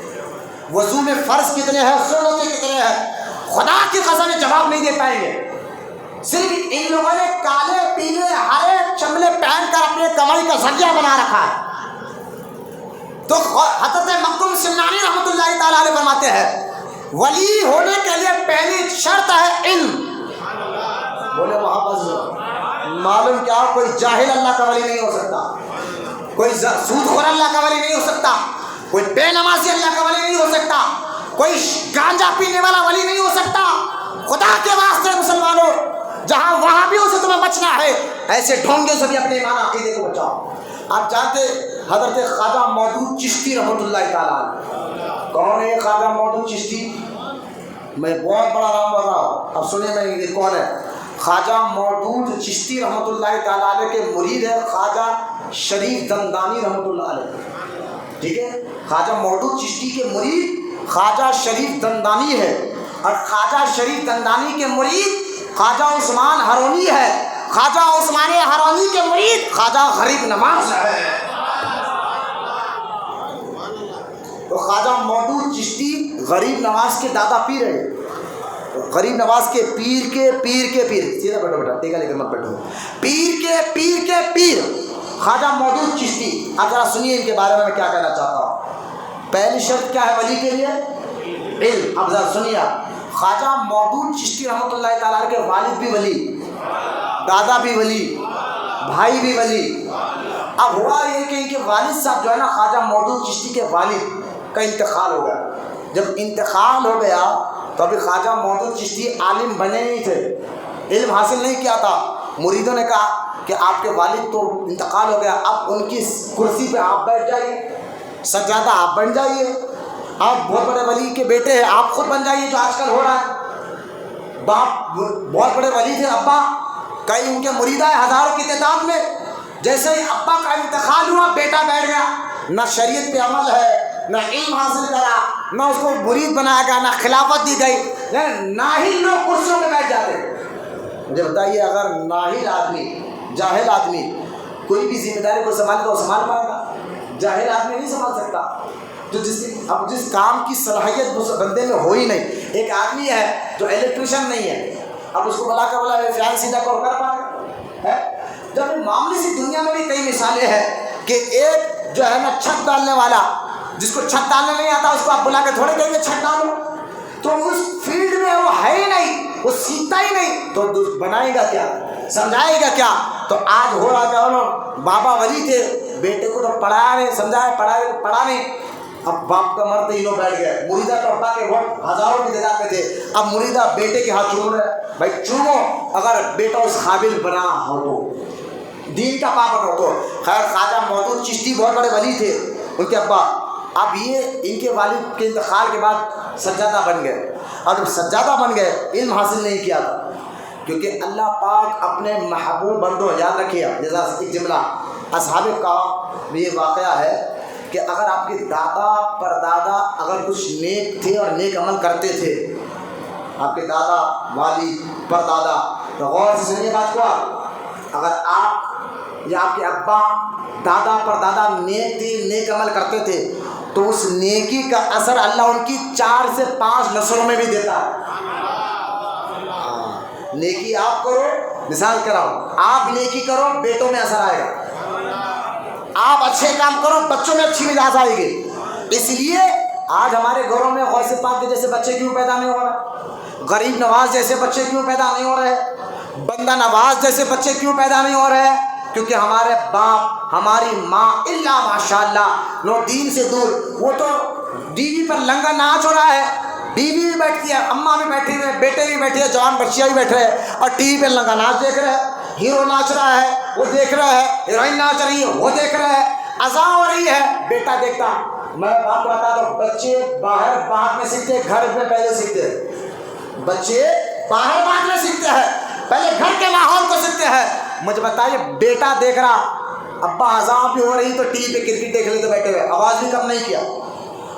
Speaker 1: وضو میں فرض کتنے ہیں، سنتیں کتنے ہیں؟ خدا کی قسم جواب نہیں دے پائیں گے۔ صرف ان لوگوں نے کالے پیلے ہرے چمڑے پہن کر اپنے کمائی کا ذریعہ بنا رکھا ہے۔ تو حضرت مخدوم سمنانی رحمۃ اللہ تعالیٰ علیہ فرماتے ہیں ولی ہونے کے لیے پہلی شرط ہے علم۔ بولے محبت معلوم کیا؟ کوئی جاہل اللہ کا ولی نہیں ہو سکتا، کوئی سود خور اللہ کا ولی نہیں ہو سکتا، کوئی بے نمازی اللہ کا ولی نہیں ہو سکتا، کوئی گانجا پینے والا ولی نہیں ہو سکتا۔ خدا کے واسطے مسلمانوں جہاں وہابیوں سے تمہیں بچنا ہے، ایسے ڈھونگے سے بھی اپنے ایمان عقیدے کو بچاؤ۔ آپ جانتے حضرت خواجہ مودود چشتی رحمۃ اللہ تعالیٰ، کون ہے خواجہ مودود چشتی؟ میں بہت بڑا نام بول رہا ہوں، اب سنیے میں یہ کون ہے. خواجہ مودود چشتی رحمۃ اللہ تعالیٰ علیہ کے مرید ہے خواجہ شریف دندانی رحمۃ اللہ علیہ. ٹھیک ہے، خواجہ مودود چشتی کے مرید خواجہ شریف دندانی ہے، اور خواجہ شریف دندانی کے مرید خواجہ عثمان ہرونی ہے. خواجہ عثمان ہرونی کے مرید خواجہ غریب نواز ہے. تو خواجہ مودود چشتی غریب نواز کے دادا پیر ہے. غریب نواز کے پیر کے پیر کے پیر، سیدھا بیٹھو بیٹا، ٹھیک ہے لیکن مت بیٹھو. پیر کے پیر کے پیر خواجہ مودود چشتی. اب ذرا سنیے ان کے بارے میں کیا کہنا چاہتا ہوں. پہلی شرط کیا ہے ولی کے لیے؟ علم. اب ذرا سنیے، خواجہ مودود چشتی رحمۃ اللہ تعالیٰ کے والد بھی ولی، دادا بھی ولی، بھائی بھی ولی. اب ہوا یہ کہ ان کے والد صاحب جو ہے نا خواجہ مودود چشتی کے والد کا انتقال ہو گیا. جب انتقال ہو گیا تو ابھی خواجہ مودود چشتی عالم بنے نہیں تھے، علم حاصل نہیں کیا تھا. مریدوں نے کہا کہ آپ کے والد تو انتقال ہو گیا، اب ان کی کرسی پہ آپ بیٹھ جائیے، سجادہ آپ بن جائیے، آپ بہت بڑے ولی کے بیٹے ہیں، آپ خود بن جائیے جو آج کل ہو رہا ہے. باپ بہت بڑے ولی تھے، ابا کئی ان کے مرید آئے ہزاروں کی تعداد میں. جیسے ہی ابا کا انتقال ہوا بیٹا بیٹھ گیا، نہ شریعت پہ عمل ہے، نہ علم حاصل کرا، نہ اس کو مرید بنایا گیا، نہ خلافت دی گئی، ناہل لوگ کرسیوں پہ بیٹھ جاتے. مجھے بتائیے اگر ناہل آدمی، جاہل آدمی کوئی بھی ذمہ داری کو سنبھالے تو وہ سنبھال پائے گا؟ جاہل آدمی نہیں سنبھال سکتا. جو اب جس کام کی صلاحیت اس بندے میں ہو ہی نہیں. ایک آدمی ہے جو الیکٹریشین نہیں ہے، اب اس کو بلا کر فین سیدھا کر پائے گا؟ جب معاملے سے دنیا میں بھی کئی مثالیں ہیں کہ ایک جو ہے نا چھت ڈالنے والا، جس کو چھت ڈالنا نہیں آتا اس کو آپ بلا کے تھوڑے کہیں گے چھت ڈالو، تو اس فیلڈ میں وہ ہے ہی نہیں، وہ سیکھتا ہی نہیں، تو بنائے گا کیا، سمجھائے گا کیا؟ تو آج ہو رہا کہ بابا ولی تھے، بیٹے کو تو پڑھایا نہیں، سمجھایا، پڑھا نہیں. اب باپ کا مرد ہی لوگ بیٹھ گئے. مریدہ تو ابا کے بہت ہزاروں کی تعداد میں تھے، اب مریدہ بیٹے کے ہاتھ چوم رہے. بھائی چومو اگر بیٹا اس قابل بنا ہو تو، دین کا پابند ہو تو. خیر خواجہ مودود چشتی بہت بڑے ولی تھے ان کے ابا. اب یہ ان کے والد کے انتقال کے بعد سجادہ بن گئے، اور جب سجادہ بن گئے علم حاصل نہیں کیا تھا، کیونکہ اللہ پاک اپنے محبوب بندوں، یاد رکھیے جیسا ایک جملہ اصحاب کا یہ واقعہ ہے کہ اگر آپ کے دادا پردادا اگر کچھ نیک تھے اور نیک عمل کرتے تھے، آپ کے دادا والد پردادا، تو غور سے سنیے بات کو، اگر آپ یا آپ کے ابا دادا پردادا نیک تھے، نیک عمل کرتے تھے، تو اس نیکی کا اثر اللہ ان کی 4 سے 5 نسلوں میں بھی دیتا ہے. نیکی آپ کرو، مثال کراؤ، آپ نیکی کرو بیٹوں میں اثر آئے گا، آپ اچھے کام کرو بچوں میں اچھی مزاج آئے گی. اس لیے آج ہمارے گھروں میں غوث پاک کے جیسے بچے کیوں پیدا نہیں ہو رہے، غریب نواز جیسے بچے کیوں پیدا نہیں ہو رہے، بندہ نواز جیسے بچے کیوں پیدا نہیں ہو رہے ہیں؟ کیونکہ ہمارے باپ ہماری ماں الا ماشاء اللہ نو دین سے دور، وہ تو ٹی وی پر لنگا ناچ ہو رہا ہے، بیوی بھی بیٹھتی ہے، اماں بھی بیٹھی ہوئی ہے، بیٹے بھی بیٹھے ہیں، جوان بچیاں بھی بیٹھ رہے ہیں، اور ٹی وی پہ لنگا ناچ دیکھ رہے ہیں. ہیرو ناچ رہا ہے وہ دیکھ رہا ہے، ہیروئن ناچ رہی ہے وہ دیکھ رہا ہے، اذان ہو رہی ہے بیٹا دیکھتا. میں بات بتا دوں، بچے باہر بات میں سیکھتے، گھر میں پہلے سیکھتے. بچے باہر بات میں سیکھتے ہیں، پہلے گھر کے ماحول کو سیکھتے ہیں. مجھے بتائیے بیٹا دیکھ رہا، ابا اذان بھی ہو رہی تو ٹی وی پہ کرکٹ دیکھ لیتے بیٹھے ہوئے، آواز بھی کم نہیں کیا،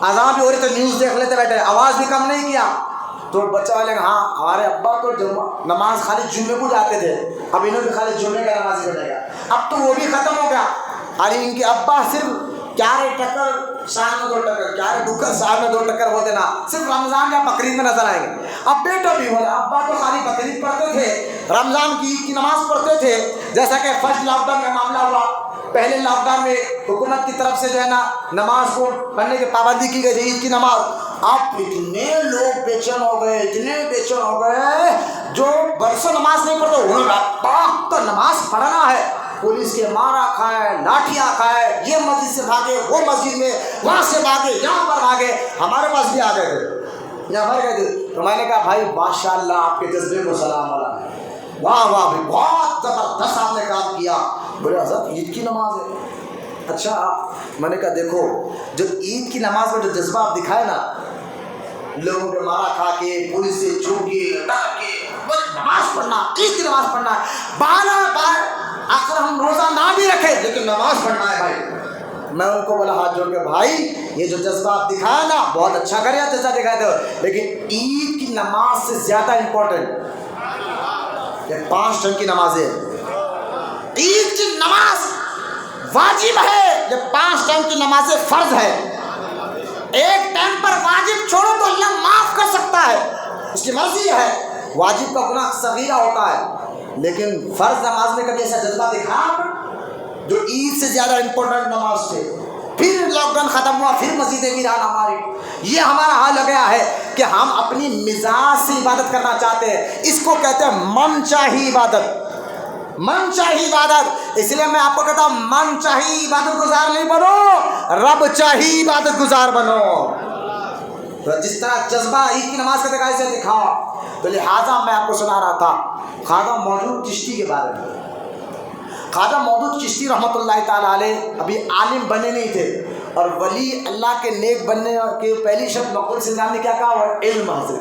Speaker 1: اذان بھی ہو رہی تو نیوز دیکھ لیتے بیٹھے، آواز بھی کم نہیں کیا. تو بچہ والے ہاں ہمارے ابا تو نماز خالی جمعے کو جاتے تھے، اب انہوں نے خالی جمعے کا نماز ہی بنے گا. اب تو وہ بھی ختم ہو گیا. ارے ان کے ابا صرف کیارے ٹکر سال میں 2 ٹکر، کیارے ڈکر سال میں 2 ٹکر ہوتے نا، صرف رمضان یا بقرعید میں نظر آئیں گے. اب بیٹا بھی ہو رہا، ابا تو خالی بقرعید پڑھتے تھے، رمضان کی عید کی نماز پڑھتے تھے. جیسا کہ فرسٹ لاک ڈاؤن کا معاملہ ہوا، پہلے لاک ڈاؤن میں حکومت کی طرف سے جو ہے نا نماز کو پڑھنے کی پابندی کی گئی تھی، عید کی نماز. اب اتنے لوگ بے-چین ہو گئے، اتنے بے-چین ہو گئے جو برسوں نماز نہیں پڑھتے، انہوں نے پاک تو نماز پڑھنا ہے. پولیس کے مارا کھائے، لاٹھیاں کھائے، یہ مسجد سے بھاگے، وہ مسجد میں، وہاں سے بھاگے، یہاں پر بھاگے. ہمارے پاس بھی آ گئے تھے، یہاں بھر گئے تھے. تو میں نے کہا بھائی ماشاء اللہ آپ کے جذبے کو سلام والا ہے، واہ واہ بھی بہت زبردست آپ نے کام کیا. بولے حضرت عید کی نماز ہے. اچھا میں نے کہا دیکھو جو عید کی نماز میں جو جذبہ آپ دکھائے نا، لوگوں کے مارا کھا کے پولیس سے چھو کے ڈر کے بس نماز پڑھنا، عید کی نماز پڑھنا ہے، بار اکثر ہم روزہ نہ بھی رکھے لیکن نماز پڑھنا ہے بھائی۔ میں ان کو بولا ہاتھ جوڑ کے بھائی یہ جو جذبہ آپ دکھایا نا بہت اچھا کرے، جذبہ دکھائے تھے، لیکن عید کی نماز سے زیادہ امپورٹنٹ یہ 5 ٹائم کی نمازیں، عید کی نماز واجب ہے، یہ 5 ٹائم کی نمازیں فرض ہے۔ ایک ٹائم پر واجب چھوڑو تو اللہ معاف کر سکتا ہے، اس کی مرضی ہے، واجب کا گناہ صغیرہ ہوتا ہے، لیکن فرض نماز میں کبھی ایسا جذبہ دکھا جو عید سے زیادہ امپورٹنٹ نماز تھے۔ پھر لاک ڈاؤن ختم ہوا، پھر مسجدیں ویران ہماری، یہ ہمارا حال ہو گیا ہے کہ ہم اپنی مزاج سے عبادت کرنا چاہتے ہیں، اس کو کہتے ہیں من چاہی عبادت، من چاہی عبادت۔ اس لیے میں آپ کو کہتا ہوں من چاہی عبادت گزار نہیں بنو، رب چاہی عبادت گزار بنو۔ تو جس طرح جذبہ عید کی نماز کے دکھائے سے دکھاؤ، تو لہٰذا میں آپ کو سنا رہا تھا خواجہ مودود چشتی کے بارے میں۔ خواجہ مودود چشتی رحمۃ اللہ تعالیٰ علیہ ابھی عالم بنے نہیں تھے، اور ولی اللہ کے نیک بننے کے پہلی شرط مقبول سنجان نے کیا کہا، وہ علم حاصل۔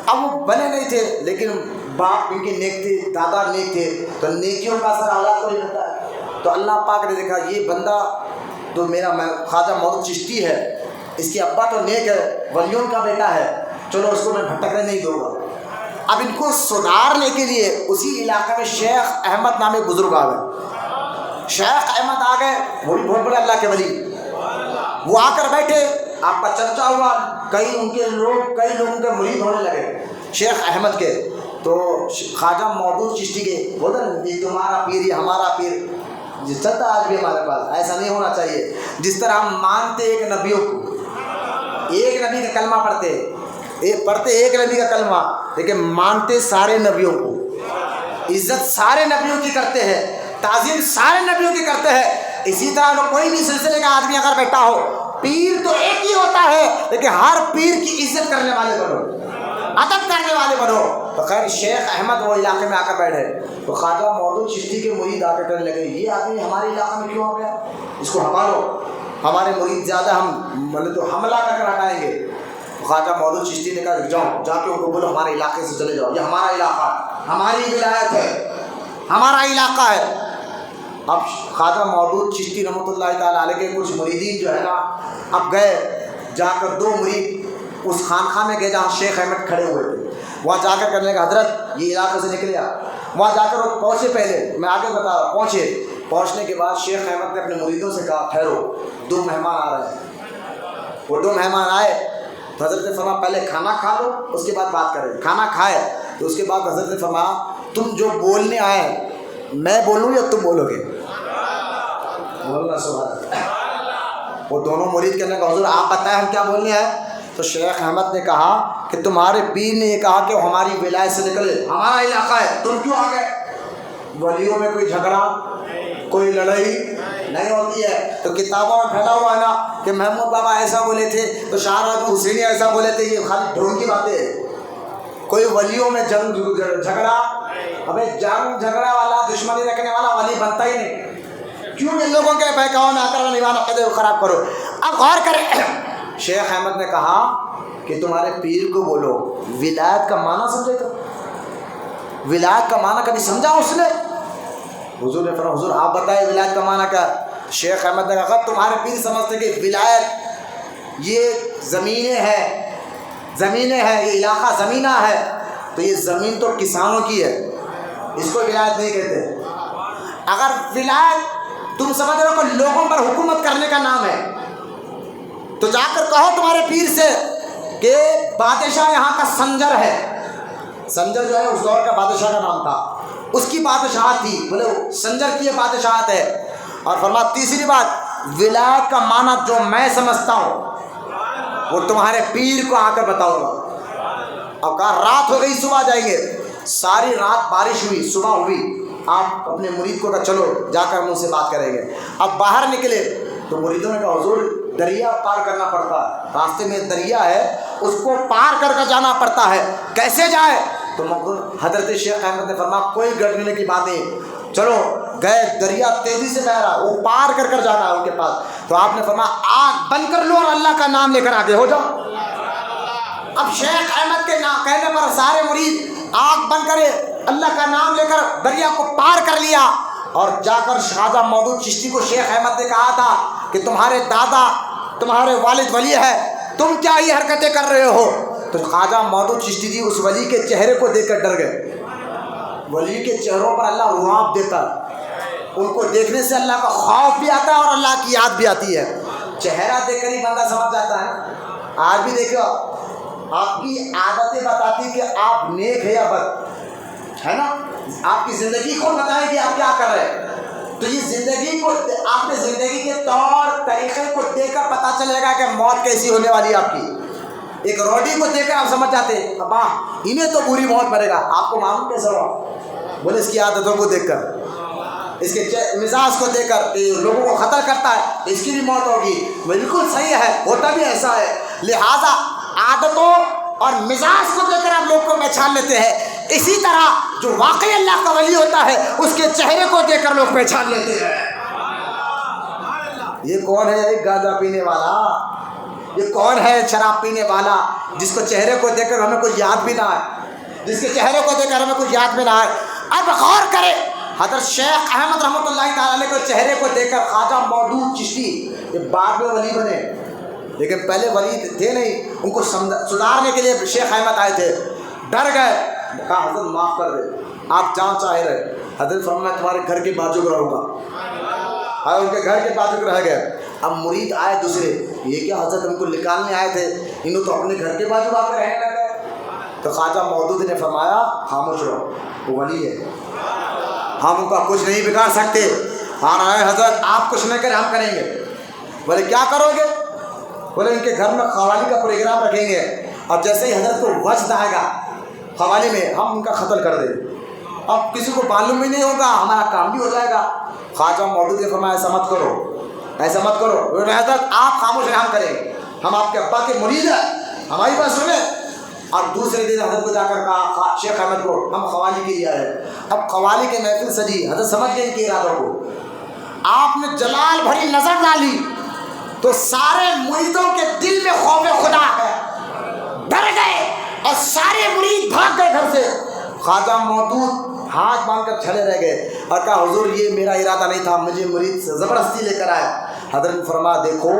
Speaker 1: اب وہ بنے نہیں تھے لیکن باپ ان کے نیک تھے، دادا نیک تھے، تو نیکیوں کا اثر اولاد کو نہیں ہوتا ہے۔ تو اللہ پاک نے دیکھا یہ بندہ تو میرا خواجہ مودود چشتی ہے، اس کے ابا تو نیک ہے، ولیوں کا بیٹا ہے، چلو اس کو میں بھٹکنے نہیں دوں گا۔ اب ان کو سدھارنے کے لیے اسی علاقے میں شیخ احمد نامی بزرگ آ گئے، شیخ احمد آ گئے، وہ بھی بہت بڑے اللہ کے ولی، وہ آ کر بیٹھے، آپ کا چرچا ہوا، کئی لوگوں کے مرید ہونے لگے شیخ احمد کے۔ تو خواجہ مودود چشتی کے بولتے ہیں یہ تمہارا پیر یہ ہمارا پیر، چلتا آج بھی ہمارے پاس، ایسا نہیں ہونا چاہیے۔ جس طرح ہم مانتے ایک نبیوں کو، ایک نبی کا کلمہ پڑھتے ایک نبی کا کلمہ، لیکن مانتے سارے نبیوں کو، عزت سارے نبیوں کی کرتے ہیں، تعظیم سارے نبیوں کی کرتے ہیں۔ اسی طرح کوئی بھی سلسلے کا آدمی اگر بیٹھا ہو، پیر تو ایک ہی ہوتا ہے لیکن ہر پیر کی عزت کرنے والے بنو، ادب کرنے والے بنو۔ تو خیر شیخ احمد وہ علاقے میں آ کر بیٹھے، تو خواجہ مودود چشتی کے مرید آ کر کہنے لگے یہ آدمی ہمارے علاقے میں کیوں آ گیا، اس کو ہٹا لو، ہمارے مرید زیادہ، ہم تو حملہ کر کر ہٹائیں گے۔ خواجہ مودود چشتی نے کہا جاؤ جا کے ان کو بولو ہمارے علاقے سے چلے جاؤ، یہ ہمارا علاقہ ہے، ہماری ولایت ہے، ہمارا علاقہ ہے۔ اب خواجہ مودود چشتی رحمۃ اللہ تعالیٰ علیہ کے کچھ مریدین جو ہے نا، اب گئے جا کر 2 مرید اس خانقاہ میں گئے جہاں شیخ احمد کھڑے ہوئے تھے، وہاں جا کر کرنے کا حضرت یہ علاقے سے نکلے آپ، وہاں جا کر وہ پہنچے، پہلے میں آگے بتا رہا پہنچنے کے بعد شیخ احمد نے اپنے مریدوں سے کہا ٹھہرو 2 مہمان آ رہے ہیں۔ وہ 2 مہمان آئے تو حضرت نے فرمایا پہلے کھانا کھا لو اس کے بعد بات کریں۔ کھانا کھائے تو اس کے بعد حضرت نے فرمایا تم جو بولنے آئے میں بولوں یا تم بولو گے؟ بولنا سبحان اللہ۔ وہ دونوں مرید کہنے کا حضور آپ بتائیں ہم کیا بولنے آئے؟ تو شیخ احمد نے کہا کہ تمہارے پیر نے یہ کہا کہ وہ ہماری ولایت سے نکلے، ہمارا علاقہ ہے، تم کیوں آ گئے؟ ولیوں میں کوئی جھگڑا کوئی لڑائی نہیں ہوتی ہے، تو کتابوں میں پھیلا ہوا ہے نا کہ محمود بابا ایسا بولے تھے تو شاہ رحمت حسینی ایسا بولے تھے، یہ خالی ڈھونگ کی باتیں ہے۔ کوئی ولیوں میں جنگ جھگڑا، ابے جنگ جھگڑا والا دشمنی رکھنے والا ولی بنتا ہی نہیں، کیوں ان لوگوں کے بہکاؤ میں آ کر ایمان عقیدے کو خراب کرو؟ اب غور کریں، شیخ احمد نے کہا کہ تمہارے پیر کو بولو، ولایت کا معنی سمجھے تو ولایت کا معنی کبھی سمجھا اس نے؟ حضور نے فرمایا حضور آپ بتائیں ولایت کا معنی کیا؟ شیخ احمد نے کہا تمہارے پیر سمجھتے کہ ولایت یہ زمینیں ہیں، یہ علاقہ زمینہ ہے، تو یہ زمین تو کسانوں کی ہے، اس کو ولایت نہیں کہتے۔ اگر ولایت تم سمجھ رہے ہو کہ لوگوں پر حکومت کرنے کا نام ہے، تو جا کر کہو تمہارے پیر سے کہ بادشاہ یہاں کا سنجر ہے، سنجر جو ہے اس دور کا بادشاہ کا نام تھا، اس کی بادشاہت تھی، بولے سنجر کی یہ بادشاہت ہے۔ اور فرمایا تیسری بات ولایت کا معنی جو میں سمجھتا ہوں وہ تمہارے پیر کو آ کر بتاؤں گا۔ اب کہا رات ہو گئی صبح جائیں گے، ساری رات بارش ہوئی، صبح ہوئی، آپ اپنے مرید کو کہا چلو جا کر ہم ان سے بات کریں گے۔ اب باہر نکلے تو مریدوں نے کہا حضور دریا پار کرنا پڑتا ہے، راستے میں دریا ہے اس کو پار کر جانا پڑتا ہے، کیسے جائے؟ تو حضرت شیخ احمد نے فرمایا کوئی گڑنے کی بات نہیں، چلو گئے، دریا تیزی سے بہ رہا، وہ پار کر جانا ہے ان کے پاس۔ تو آپ نے فرمایا آگ بند کر لو اور اللہ کا نام لے کر آگے ہو جاؤ۔ اب شیخ احمد کے کہنے پر سارے مرید آنکھ بند کرے اللہ کا نام لے کر دریا کو پار کر لیا، اور جا کر خواجہ مودود چشتی کو شیخ احمد نے کہا تھا کہ تمہارے دادا تمہارے والد ولی ہے، تم کیا یہ حرکتیں کر رہے ہو؟ تو خواجہ مودود چشتی جی اس ولی کے چہرے کو دیکھ کر ڈر گئے۔ ولی کے چہروں پر اللہ رعب دیتا ہے، ان کو دیکھنے سے اللہ کا خوف بھی آتا ہے اور اللہ کی یاد بھی آتی ہے۔ چہرہ دیکھ کر ہی بندہ سمجھ جاتا ہے۔ آج بھی دیکھو آپ کی عادتیں بتاتی کہ آپ نیک ہے یا بد، ہے نا؟ آپ کی زندگی کو بتائے کہ آپ کیا کر رہے ہیں، تو یہ زندگی کو آپ نے زندگی کے طور طریقے کو دیکھ کر پتہ چلے گا کہ موت کیسی ہونے والی ہے آپ کی۔ ایک روڈی کو دیکھ کر آپ سمجھ جاتے ہیں ابا انہیں تو بری موت مرے گا، آپ کو معلوم کیسا ہوا؟ بولے اس کی عادتوں کو دیکھ کر، اس کے مزاج کو دیکھ کر لوگوں کو خطر کرتا ہے، اس کی بھی موت ہوگی۔ بالکل صحیح ہے، ہوتا بھی ایسا ہے۔ لہٰذا عادتوں اور مزاج کو دیکھ کر آپ لوگ کو پہچان لیتے ہیں۔ اسی طرح جو واقعی اللہ کا ولی ہوتا ہے اس کے چہرے کو دیکھ کر لوگ پہچان لیتے ہیں۔ یہ کون ہے؟ ایک گاجا پینے والا، یہ کون ہے؟ شراب پینے والا، جس کو چہرے کو دیکھ کر ہمیں کچھ یاد بھی نہ آئے، جس کے چہرے کو دیکھ کر ہمیں کچھ یاد بھی نہ آئے۔ اب غور کرے حضرت شیخ احمد رحمۃ اللہ تعالیٰ علیہ کے چہرے کو دیکھ کر خواجہ مودود چشتی یہ بعد میں ولی بنے، لیکن پہلے ولی تھے نہیں، ان کو سدھارنے کے لیے شیخ احمد آئے تھے، ڈر گئے، کہا حضرت معاف کر دے، آپ جان چاہے رہے۔ حضرت فرمایا تمہارے گھر کے بازو میں رہوں گا، اور ان کے گھر کے بازو میں رہ گئے۔ اب مرید آئے دوسرے، یہ کیا حضرت ہم کو نکالنے آئے تھے، انہوں تو اپنے گھر کے بازو آ کے رہنے لگے۔ تو خواجہ مودود نے فرمایا خاموش رہو، وہ ولی ہے، ہم ان کا کچھ نہیں بگاڑ سکتے، اور حضرت آپ کچھ نہ کریں ہم کریں گے۔ بولے کیا کرو گے؟ بولے ان کے گھر میں قوالی کا پروگرام رکھیں گے، اور جیسے ہی حضرت کو وجد آئے گا قوالی میں ہم ان کا قتل کر دیں، اب کسی کو معلوم بھی نہیں ہوگا، ہمارا کام بھی ہو جائے گا۔ خواجہ مودود نے فرمایا ایسا مت کرو، ایسا مت کرو، حضرت آپ خاموش رہیں ہم کریں گے، ہم آپ کے ابا کے مرید ہیں، ہماری بات سنیں۔ اور دوسرے دن حضرت کو جا کر کہا شیخ احمد کو ہم قوالی کے لیے آئے۔ اب قوالی کے محفل سجی، حضرت سمجھ گئے ان کے ارادوں کو، آپ نے جلال بھری نظر ڈالی تو سارے مریدوں کے دل میں خوف خدا ہے، ڈر گئے اور سارے مرید بھاگ گئے گھر سے۔ خواجہ مودود ہاتھ باندھ کر کھڑے رہ گئے اور کہا حضور یہ میرا ارادہ نہیں تھا، مجھے مرید زبردستی لے کر آئے۔ حضرت نے فرمایا دیکھو،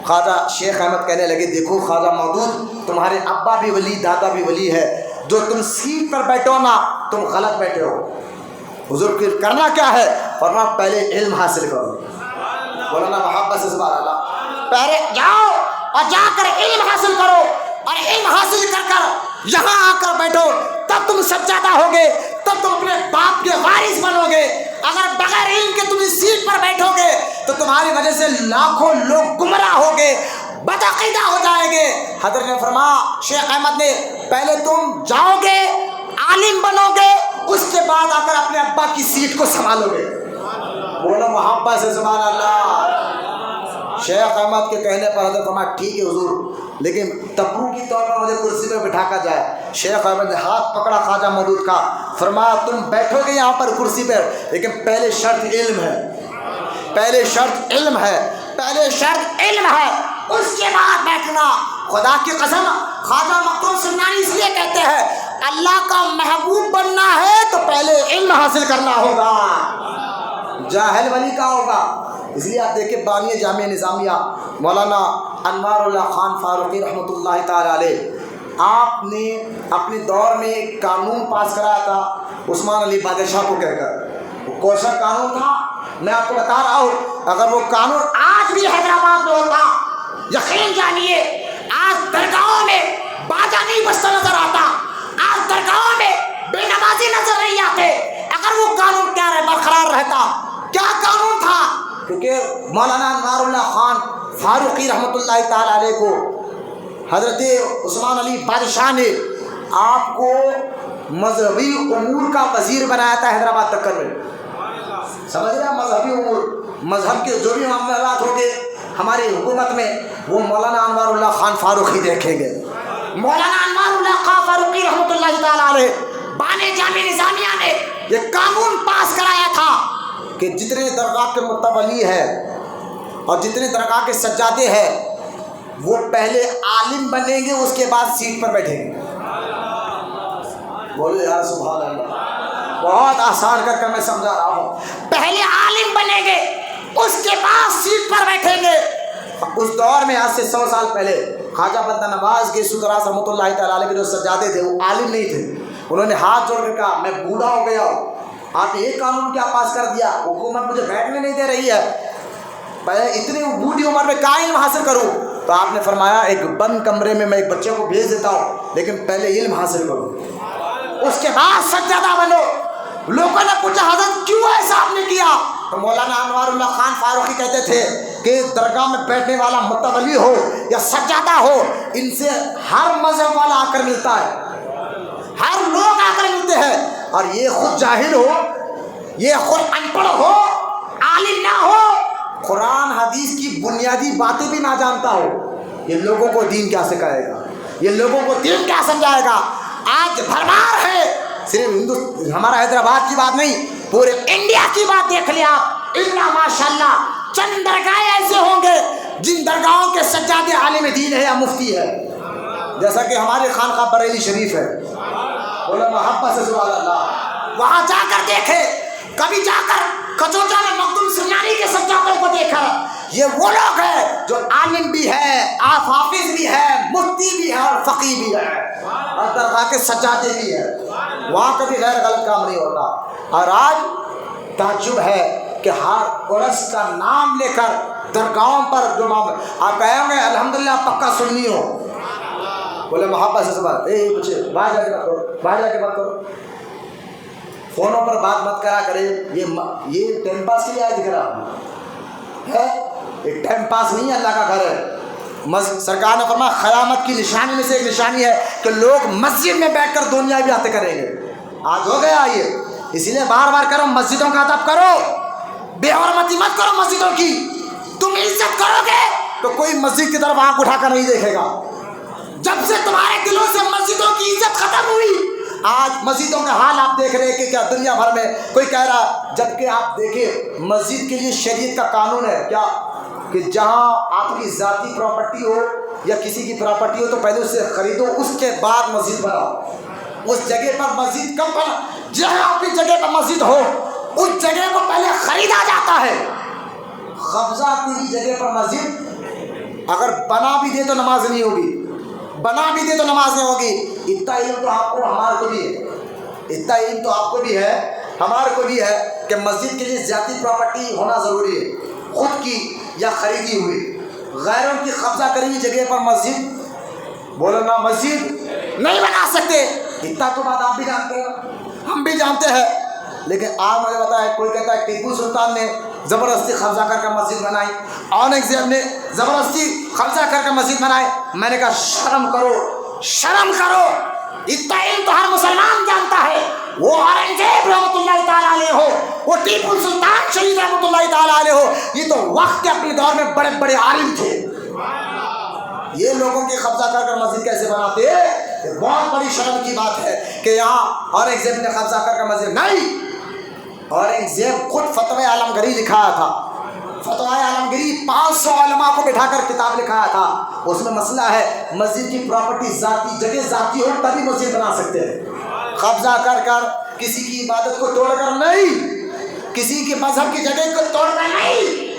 Speaker 1: خواجہ شیخ احمد کہنے لگے دیکھو خواجہ مودود تمہارے ابا بھی ولی دادا بھی ولی ہے، جو تم سیٹ پر بیٹھو نا تم غلط بیٹھے ہو۔ حضور پھر کرنا کیا ہے؟ فرمایا پہلے علم حاصل کرو، مولانا محبت سے سبحان اللہ، پہلے جاؤ اور جا کر علم حاصل کرو، اور علم حاصل کر کر یہاں آ کر بیٹھو، تب تم سجادہ ہوگے، تب تم اپنے باپ کے وارث بنو گے۔ اگر بغیر علم کے تم اس سیٹ پر بیٹھو گے تو تمہاری وجہ سے لاکھوں لوگ گمراہ ہو گے، بدعقیدہ ہو جائیں گے۔ حضرت نے فرمایا شیخ احمد نے پہلے تم جاؤ گے عالم بنو گے، اس کے بعد آ کر اپنے ابا کی سیٹ کو سنبھالو گے۔ بولو محبت سے سبحان اللہ۔ شیخ احمد کے کہنے پر حضرت فرمایا ٹھیک ہے حضور، لیکن تبرو کی طور پر مجھے کرسی پہ بٹھا کر جائے۔ شیخ احمد نے ہاتھ پکڑا خواجہ مودود کا، فرمایا تم بیٹھو گے یہاں پر کرسی پہ، لیکن پہلے شرط علم ہے، پہلے شرط علم ہے، پہلے شرط علم ہے، اس کے بعد بیٹھنا۔ خدا کی قسم خواجہ مخدوم سمنانی اس لیے کہتے ہیں اللہ کا محبوب بننا ہے تو پہلے علم حاصل کرنا ہوگا، جاہل ولی کا ہوگا۔ اس لیے آپ دیکھیں بانی جامعہ نظامیہ مولانا انوار اللہ خان فاروقی رحمۃ اللہ تعالیٰ علیہ، آپ نے اپنے دور میں ایک قانون پاس کرایا تھا عثمان علی بادشاہ کو کہہ کر۔ وہ کون سا قانون تھا میں آپ کو بتا رہا ہوں، اگر وہ قانون آج بھی حیدرآباد میں ہوتا یقین جانیے آج درگاہوں میں باجا نہیں بجتا نظر آتا، آج درگاہوں میں بے نمازی نظر نہیں آتے، اگر وہ قانون کیا برقرار رہتا۔ کیا قانون تھا؟ کیونکہ مولانا انوار اللہ خان فاروقی رحمۃ اللہ تعالیٰ علیہ کو حضرت عثمان علی بادشاہ نے آپ کو مذہبی امور کا وزیر بنایا تھا حیدرآباد دکن میں، سمجھ رہے ہیں؟ مذہبی امور، مذہب کے جو بھی معاملات ہوتے ہماری حکومت میں وہ مولانا انوار اللہ خان فاروقی دیکھیں گے۔ مولانا انوار اللہ خان فاروقی رحمۃ اللہ تعالیٰ علیہ بانی جامعہ نظامیہ نے یہ قانون پاس کرایا تھا کہ جتنے درگاہ کے متولی ہیں اور جتنے درگاہ کے سجادے ہیں وہ پہلے عالم بنیں گے، اس کے بعد سیٹ پر بیٹھیں گے. بولے یار سبحان اللہ. بہت آسان کر میں سمجھا رہا ہوں. پہلے عالم بنیں گے، اس کے بعد سیٹ پر بیٹھیں گے. اس دور میں آج سے 100 سال پہلے خواجہ بندہ نواز کے سدراس رحمۃ اللہ تعالیٰ علیہ کے جو سجادے تھے وہ عالم نہیں تھے. انہوں نے ہاتھ جوڑ کر کہا میں بوڑھا ہو گیا ہوں، آپ ایک قانون کیا پاس کر دیا، حکومت مجھے بیٹھنے نہیں دے رہی ہے، میں اتنی بوڑھی عمر میں کیا علم حاصل کروں. تو آپ نے فرمایا ایک بند کمرے میں ایک بچے کو بھیج دیتا ہوں، لیکن پہلے علم حاصل کرو، اس کے بعد سجادہ بنو. لوگوں نے پوچھا حضرت کیوں ایسا آپ نے کیا؟ تو مولانا انوار اللہ خان فاروقی کہتے تھے کہ درگاہ میں بیٹھنے والا متولی ہو یا سجادہ ہو، ان سے ہر مذہب والا آ کر ملتا ہے، ہر لوگ آ کر ملتے ہیں. اور یہ خود جاہل ہو، یہ خود ان پڑھ ہو، عالم نہ ہو، قرآن حدیث کی بنیادی باتیں بھی نہ جانتا ہو، یہ لوگوں کو دین کیا سکھائے گا، یہ لوگوں کو دین کیا سمجھائے گا؟ آج بھرمار ہے، صرف ہمارا حیدرآباد کی بات نہیں، پورے انڈیا کی بات دیکھ لیا آپ. اللہ ماشاءاللہ چند درگاہیں ایسے ہوں گے جن درگاہوں کے سجادے عالم دین ہے یا مفتی ہے، جیسا کہ ہمارے خانقاہ بریلی شریف ہے. بولو محبت سے سبحان اللہ. وہاں جا کر دیکھے، کبھی جا کر کچوچا میں مخدوم سمنانی کے سجادوں کو دیکھا. یہ وہ لوگ ہیں جو عالم بھی ہے، حافظ بھی ہے، مفتی بھی ہے اور فقیہ بھی ہے، اور درگاہ کے سجادے بھی ہے. وہاں کبھی غیر غلط کام نہیں ہوتا. اور آج تعجب ہے کہ ہر عرس کا نام لے کر درگاہوں پر جو آپ کہیں گے الحمدللہ پکا سنی ہو. بولے محبت سے سبحان. بچے باہر جا کے بات کرو، باہر جا کے بات کرو، فونوں پر بات مت کرا کرے. یہ ٹائم پاس کے لیے آیا دکھ رہا ہے، یہ ٹائم پاس نہیں ہے، اللہ کا گھر ہے. سرکار نے فرمایا قیامت کی نشانی میں سے ایک نشانی ہے کہ لوگ مسجد میں بیٹھ کر دنیا بھی باتیں کریں گے. آج ہو گیا یہ، اسی لیے بار بار کرو مسجدوں کا ادب کرو، بے حرمتی مت کرو مسجدوں کی. تم عزت کرو گے تو کوئی مسجد کی طرف آنکھ اٹھا کر نہیں دیکھے گا. جب سے تمہارے دلوں سے مسجدوں کی عزت ختم ہوئی، آج مسجدوں کا حال آپ دیکھ رہے ہیں کہ کیا دنیا بھر میں کوئی کہہ رہا، جبکہ آپ دیکھیں مسجد کے لیے شریعت کا قانون ہے کیا کہ جہاں آپ کی ذاتی پراپرٹی ہو یا کسی کی پراپرٹی ہو تو پہلے اسے خریدو، اس کے بعد مسجد بناؤ. اس جگہ پر مسجد کب بنا، جہاں آپ کی جگہ پر مسجد ہو اس جگہ کو پہلے خریدا جاتا ہے. قبضہ کی جگہ پر مسجد اگر بنا بھی دے تو نماز نہیں ہوگی، بنا بھی دے تو نماز نہیں ہوگی. اتنا علم تو آپ کو ہمارے کو بھی ہے، اتنا علم تو آپ کو بھی ہے ہمارے کو بھی ہے کہ مسجد کے لیے ذاتی پراپرٹی ہونا ضروری ہے، خود کی یا خریدی ہوئی. غیروں کی قبضہ کری ہوئی جگہ پر مسجد بولنا مسجد نہیں بنا سکتے. اتنا تو بات آپ بھی جانتے ہیں، ہم بھی جانتے ہیں. لیکن آپ مجھے بتائیں، کوئی کہتا ہے ٹیپو سلطان نے زبردستی قبضہ کر کے مسجد بنائی، اورنگزیب نے زبردستی قبضہ کر کے مسجد بنائی. میں نے کہا شرم کرو، شرم کرو. اتنا علم تو ہر مسلمان جانتا ہے، وہ اورنگزیب رحمۃ اللہ تعالیٰ علیہ ہو، وہ ٹیپو سلطان شہید رحمۃ اللہ تعالیٰ علیہ ہو، یہ تو وقت کے اپنے دور میں بڑے بڑے عالم تھے. یہ لوگوں کی قبضہ کر کر مسجد کیسے بناتے؟ یہ بہت بڑی شرم کی بات ہے کہ یہاں اورنگزیب نے قبضہ کر کر مسجد نہیں. اورنگزیب خود فتوی عالمگیری لکھایا تھا، فتوی عالمگیری 500 علماء کو بٹھا کر کتاب لکھایا تھا. اس میں مسئلہ ہے مسجد کی پراپرٹی ذاتی جگہ ذاتی ہو تبھی مسجد بنا سکتے ہیں. قبضہ کر کر کسی کی عبادت کو توڑ کر نہیں، کسی کے مذہب کی جگہ کو توڑ کر نہیں.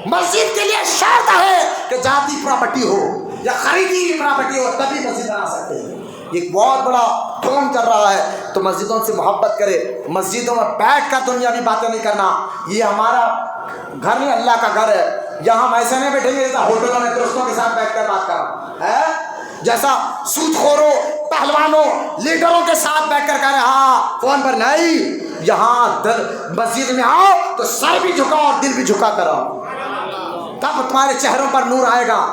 Speaker 1: مسجد کے لیے شرط ہے کہ ذاتی پراپرٹی ہو یا خریدی ہوئی پراپرٹی ہو تبھی مسجد بنا سکتے ہیں. ایک بہت بڑا ڈھونگ چل رہا ہے تو مسجدوں سے محبت کرے، مسجدوں میں بیٹھ کر دنیاوی باتیں نہیں کرنا. یہ ہمارا گھر نہیں، اللہ کا گھر ہے. یہاں ہم ایسے نہیں بیٹھیں گے جیسا ہوٹلوں میں دوستوں کے ساتھ بیٹھ کر بات کرنا ہے، جیسا سود خوروں، پہلوانوں، لیڈروں کے ساتھ بیٹھ کر کہہ رہے ہاں فون پر نہیں. یہاں مسجد میں آؤ تو سر بھی جھکاؤ اور دل بھی جھکا کر آؤ، تب تمہارے چہروں پر نور آئے گا.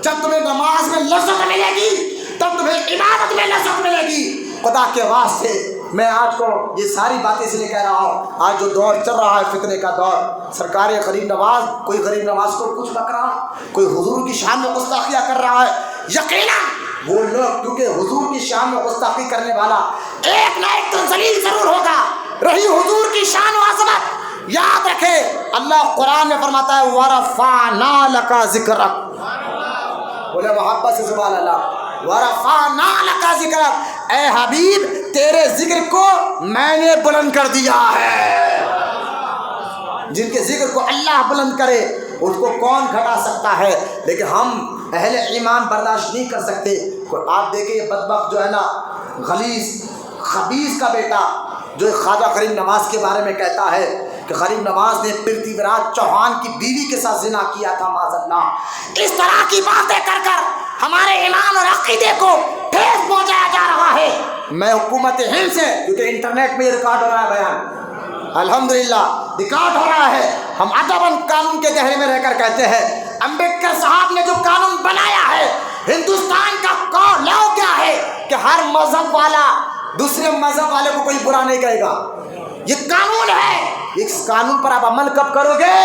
Speaker 1: جب تمہیں نماز میں لذت ملے گی تب تمہیں عبادت میں لذت ملے گی. خدا کے واسطے میں آج کو یہ ساری باتیں اس لیے کہہ رہا ہوں، آج جو دور چل رہا ہے فتنے کا دور، سرکار غریب نواز، کوئی غریب نواز کو کچھ بک رہا، کوئی حضور کی شان میں گستاخیاں کر رہا ہے. یقیناً وہ لوگ کیونکہ حضور کی شان میں گستاخی کرنے والا ایک نہ ایک تو ذلیل ضرور ہوگا. رہی حضور کی شان و عظمت، یاد رکھے اللہ قرآن میں فرماتا ہے وَرَفَعْنَا لَكَ ذِكْرَكَ. بولے محبت سے سبحان اللہ۔ ورفعنا لک ذکرک، اے حبیب تیرے ذکر کو میں نے بلند کر دیا ہے۔ جن کے ذکر کو اللہ بلند کرے اس کو کون گھٹا سکتا ہے؟ لیکن ہم اہل ایمان برداشت نہیں کر سکتے۔ آپ دیکھیں یہ بدبخت جو ہے نا، غلیظ خبیث کا بیٹا، جو خواجہ غریب نواز کے بارے میں کہتا ہے کہ غریب نواز نے پرتھوی راج چوہان کی بیوی کے ساتھ زنا کیا تھا معاذ اللہ۔ اس طرح کی باتیں کر کر ہمارے ایمان اور عقیدے کو ٹھیس پہنچایا جا رہا ہے۔ میں حکومت ہند سے، کیونکہ انٹرنیٹ میں ریکارڈ ہو رہا ہے بیان، الحمدللہ ریکارڈ ہو رہا ہے، ہم ادباً قانون کے دائرے میں رہ کر کہتے ہیں امبیڈکر صاحب نے جو قانون بنایا ہے، ہندوستان کا لا کیا ہے کہ ہر مذہب والا دوسرے مذہب والے کو کوئی برا نہیں کہے گا۔ یہ قانون ہے، اس قانون پر آپ عمل کب کرو گے؟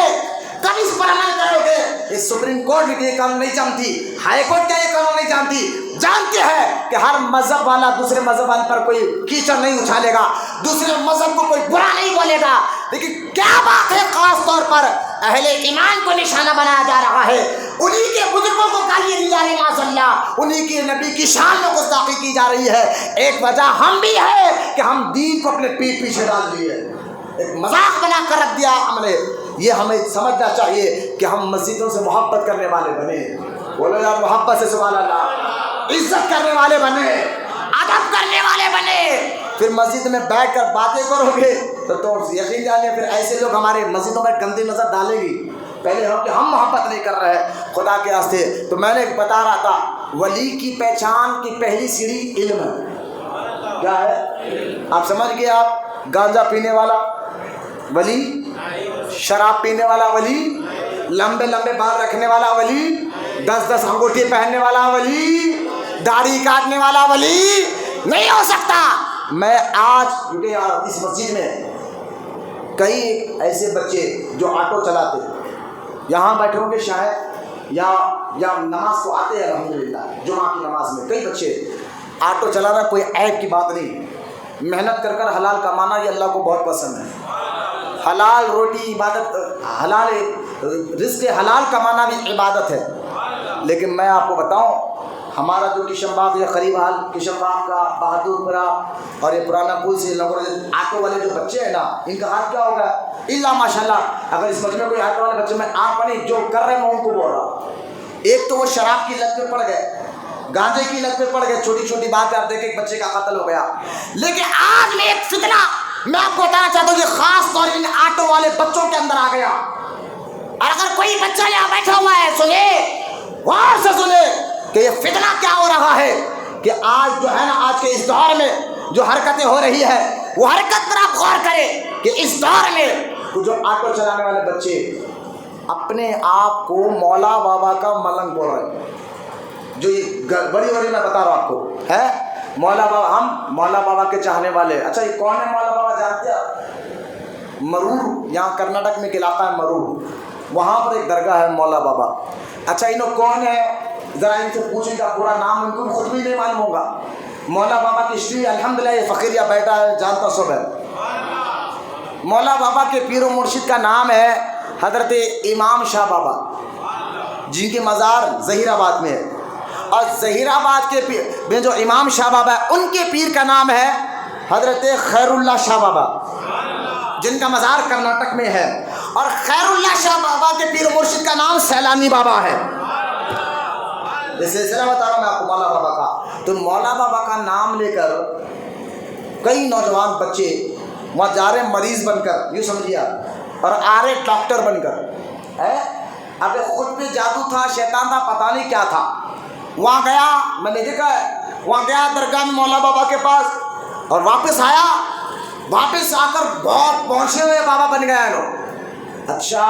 Speaker 1: کب اس پر عمل کرو گے؟ اس سپریم کورٹ بھی یہ قانون نہیں جانتی، ہائی کورٹ کیا یہ قانون نہیں جانتی، جانتے ہیں کہ ہر مذہب والا دوسرے مذہب والے پر کوئی کیچڑ نہیں اچھالے گا، دوسرے مذہب کو کوئی برا نہیں بولے گا۔ لیکن کیا بات ہے خاص طور پر اہل ایمان کو نشانہ بنایا جا رہا ہے، انہی کے بزرگوں کو گالیاں دی جا رہی معاذ اللہ، انہی کے نبی کی شان میں گستاخی کی جا رہی ہے۔ ایک وجہ ہم بھی ہے کہ ہم دین کو اپنے پیٹ پیچھے ڈال دیے، ایک مذاق بنا کر رکھ دیا ہم نے۔ یہ ہمیں سمجھنا چاہیے کہ ہم مسجدوں سے محبت کرنے والے بنے، بولو یار محبت سے سبحان اللہ، عزت کرنے والے بنے، ادب کرنے والے بنے۔ پھر مسجد میں بیٹھ کر باتیں کرو گے تو یقین جانیے پھر ایسے لوگ ہمارے مسجدوں میں گندی نظر ڈالیں گی، پہلے ہم کہ ہم محبت نہیں کر رہے ہیں خدا کے واسطے۔ تو میں نے بتا رہا تھا ولی کی پہچان کی پہلی سیڑھی علم ہے۔ کیا ہے؟ آپ سمجھ گئے؟ آپ گانجا پینے والا ولی، شراب پینے والا ولی، لمبے لمبے بال رکھنے والا ولی، 10 انگوٹھی پہننے والا ولی، داڑھی کاٹنے والا ولی نہیں ہو سکتا۔ میں آج کیونکہ اس مسجد میں کئی ایسے بچے جو آٹو چلاتے یہاں بیٹھے ہوں گے شاید، یا نماز کو آتے ہیں الحمدللہ جمعہ کی نماز میں، کئی بچے آٹو چلانا کوئی عیب کی بات نہیں، محنت کر کر حلال کمانا یہ اللہ کو بہت پسند ہے۔ حلال روٹی عبادت، حلال رزق حلال کمانا بھی عبادت ہے۔ لیکن میں آپ کو بتاؤں ہمارا جو کشن باغ یا قریب حال کشن باغ کا بہادر پورا اور یہ پرانا پل سے لوگوں آٹو والے جو بچے ہیں نا، ان کا حال کیا ہوگا؟ اللہ ماشاء اللہ اگر اس مجمع میں کوئی آٹو والے بچے، میں آپ نہیں جو کر رہے ہیں میں ان کو بول رہا ہوں، ایک تو وہ شراب کی لت پہ پڑ گئے، گانجے کی لت پہ پڑ گئے، چھوٹی چھوٹی بات ہے، آپ دیکھیں ایک بچے کا قتل ہو گیا۔ لیکن آج میں ایک فتنہ میں آپ کو بتانا چاہتا ہوں، یہ خاص طور ان آٹو والے بچوں کے اندر آ گیا۔ اور اگر کوئی بچہ یہاں بیٹھا ہوا ہے سنے، غور سے سنے کہ یہ فتنہ کیا ہو رہا ہے، کہ آج جو ہے نا آج کے اس دور میں جو حرکتیں ہو رہی ہے وہ حرکت پر آپ غور کریں کہ اس دور میں جو آٹو چلانے والے بچے اپنے آپ کو مولا بابا کا ملنگ بول رہے ہیں، جو یہ بڑی بڑی میں بتا رہا ہوں آپ کو ہے مولا بابا، ہم مولا بابا کے چاہنے والے۔ اچھا یہ کون ہے مولا بابا جانتے ہیں؟ مرور، یہاں کرناٹک میں ایک علاقہ ہے مرور، وہاں پر ایک درگاہ ہے مولا بابا۔ اچھا انہوں کون ہے؟ ذرا ان سے پوچھیں کا پورا نام ان کو خود بھی نہیں معلوم ہوگا۔ مولا بابا کی ہسٹری الحمدللہ یہ فقیر یا بیٹا ہے جانتا سب ہے۔ مولا بابا کے پیر و مرشد کا نام ہے حضرت امام شاہ بابا، جن کی مزار ظہیر آباد میں ہے، اور ظہیر آباد کے میں جو امام شاہ بابا ہے ان کے پیر کا نام ہے حضرت خیر اللہ شاہ بابا، جن کا مزار کرناٹک میں ہے، اور خیر اللہ شاہ بابا کے پیر و مرشد کا نام سیلانی بابا ہے۔ یہ سلسلہ بتا رہا ہوں میں آپ کو مولا بابا کا۔ تو مولا بابا کا نام لے کر کئی نوجوان بچے وہاں جا رہے مریض بن کر، یوں سمجھیے آپ، اور آ رہے ڈاکٹر بن کر۔ اب خود پہ جادو تھا، شیطان تھا، پتہ نہیں کیا تھا۔ وہاں گیا، میں نے دیکھا ہے، وہاں گیا درگاہ میں مولا بابا کے پاس، اور واپس آیا، واپس آ کر بہت پہنچے ہوئے بابا بن گیا لوگ۔ اچھا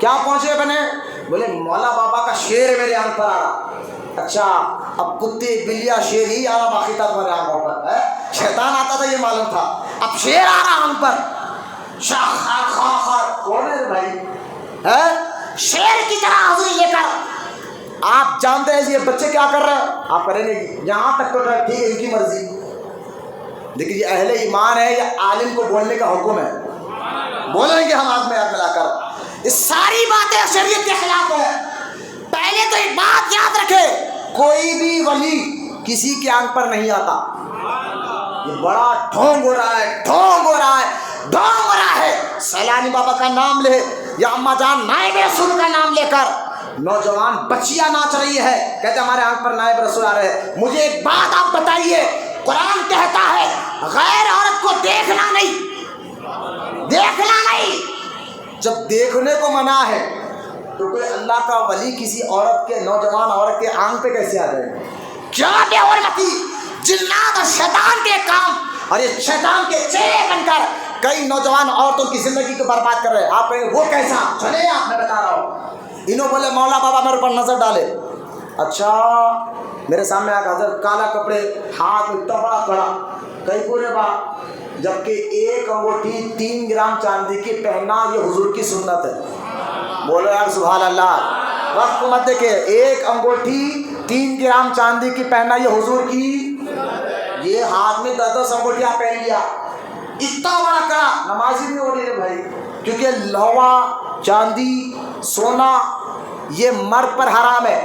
Speaker 1: کیا پہنچے بنے؟ بولے مولا بابا کا شیر میرے آنکھ پر آ رہا۔ اچھا اب کتے بلیا شیر ہی آ رہا، باقی تھا تمہارے آنکھوں پر، شیطان آتا تھا یہ معلوم تھا، اب شیر آ رہا آنکھ پر۔ کون ہے بھائی؟ شیر کی طرح حضوری لے کر آپ جانتے ہیں یہ بچے کیا کر رہے ہیں؟ آپ کریں گے یہاں تک تو ٹھیک ہے، ان کی مرضی، لیکن یہ اہل ایمان ہے، یہ عالم کو بولنے کا حکم ہے، بولیں گے ہم ہاتھ میں ہاتھ ملا کر۔ یہ ساری باتیں شریعت کے خلاف ہے۔ پہلے تو ایک بات یاد رکھے، کوئی بھی ولی کسی کے آنکھ پر نہیں آتا. یہ بڑا ڈھونگ ہو رہا ہے، ڈھونگ ہو رہا ہے، ڈھونگ ہو رہا ہے. سیلانی بابا کا نام لے یا اما جان نائب رسول کا نام لے کر نوجوان بچیاں ناچ رہی ہے، کہتے ہمارے آنکھ پر نائب رسول آ رہے ہیں. مجھے ایک بات آپ بتائیے، قرآن کہتا ہے غیر عورت کو دیکھنا نہیں، دیکھنا نہیں. جب دیکھنے کو منع ہے تو کوئی اللہ کا ولی کسی عورت کے، نوجوان عورت کے آنکھ پہ کیسے آ جائے؟ کیا بے حرمتی، جنات اور شیطان کے کام، اور یہ شیطان کے چہرے بن کر کئی نوجوان عورتوں کی زندگی کو برباد کر رہے ہیں. آپ کہیں وہ کیسا؟ چلے آپ، میں بتا رہا ہوں. انہوں بولے مولا بابا میرے اوپر نظر ڈالے. اچھا میرے سامنے آ کر حضرت کالا کپڑے، ہاتھ میں تبڑا کڑا، کئی پورے با، جبکہ ایک انگوٹھی 3 گرام چاندی کی پہننا یہ حضور کی سنت ہے. بولو یار سبحان اللہ. وقت کو مت دیکھے، ایک انگوٹھی 3 گرام چاندی کی پہننا یہ حضور کی. یہ ہاتھ میں 10 انگوٹھیاں پہن لیا، اتنا بڑا کڑا، نمازی نہیں ہو رہی ہے بھائی. کیونکہ لوہا، چاندی، سونا یہ مرد پر حرام ہے.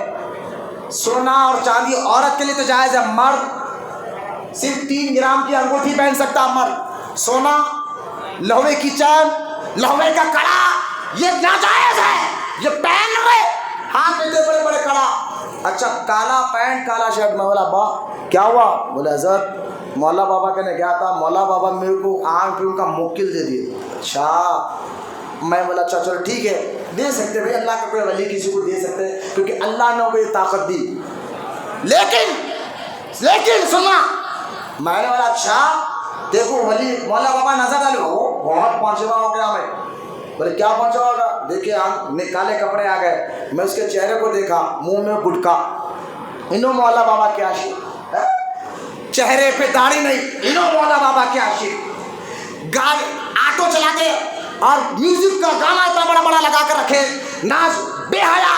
Speaker 1: سونا اور چاندی عورت کے لیے تو جائز ہے. مرد صرف 3 گرام کی انگوٹھی پہن سکتا. مرد سونا، لوہے کی چین، لوہے کا کڑا یہ ناجائز ہے. یہ پہن رہے ہاتھ میں بڑے بڑے کڑا. اچھا کالا پینٹ کالا شرٹ. میں بولا با کیا ہوا؟ بولے حضرت مولا بابا کے نے گیا تھا، مولا بابا میرے کو آنکھ پہ ان کا موکل دے دیے. اچھا میں بولا اچھا چلو ٹھیک ہے، دے سکتے بھائی، اللہ کا کوئی ولی کسی کو دے سکتے ہیں کیونکہ اللہ نے کو یہ طاقت دی. لیکن سنا، میں نے بولا اچھا دیکھو ولی مولا بابا نظر ڈالو، بہت پہنچوا ہو گیا. میں بولے کیا پہنچا ہوگا؟ دیکھیے کالے کپڑے آ گئے. میں اس کے چہرے کو دیکھا، منہ میں گٹکا، انہوں مولا بابا کے عاشق. چہرے پہ داڑھی نہیں، انہوں مولا بابا کے عاشق. آٹو چلاتے اور میوزک کا گانا اتنا بڑا بڑا لگا کر رکھے، ناز بے حیا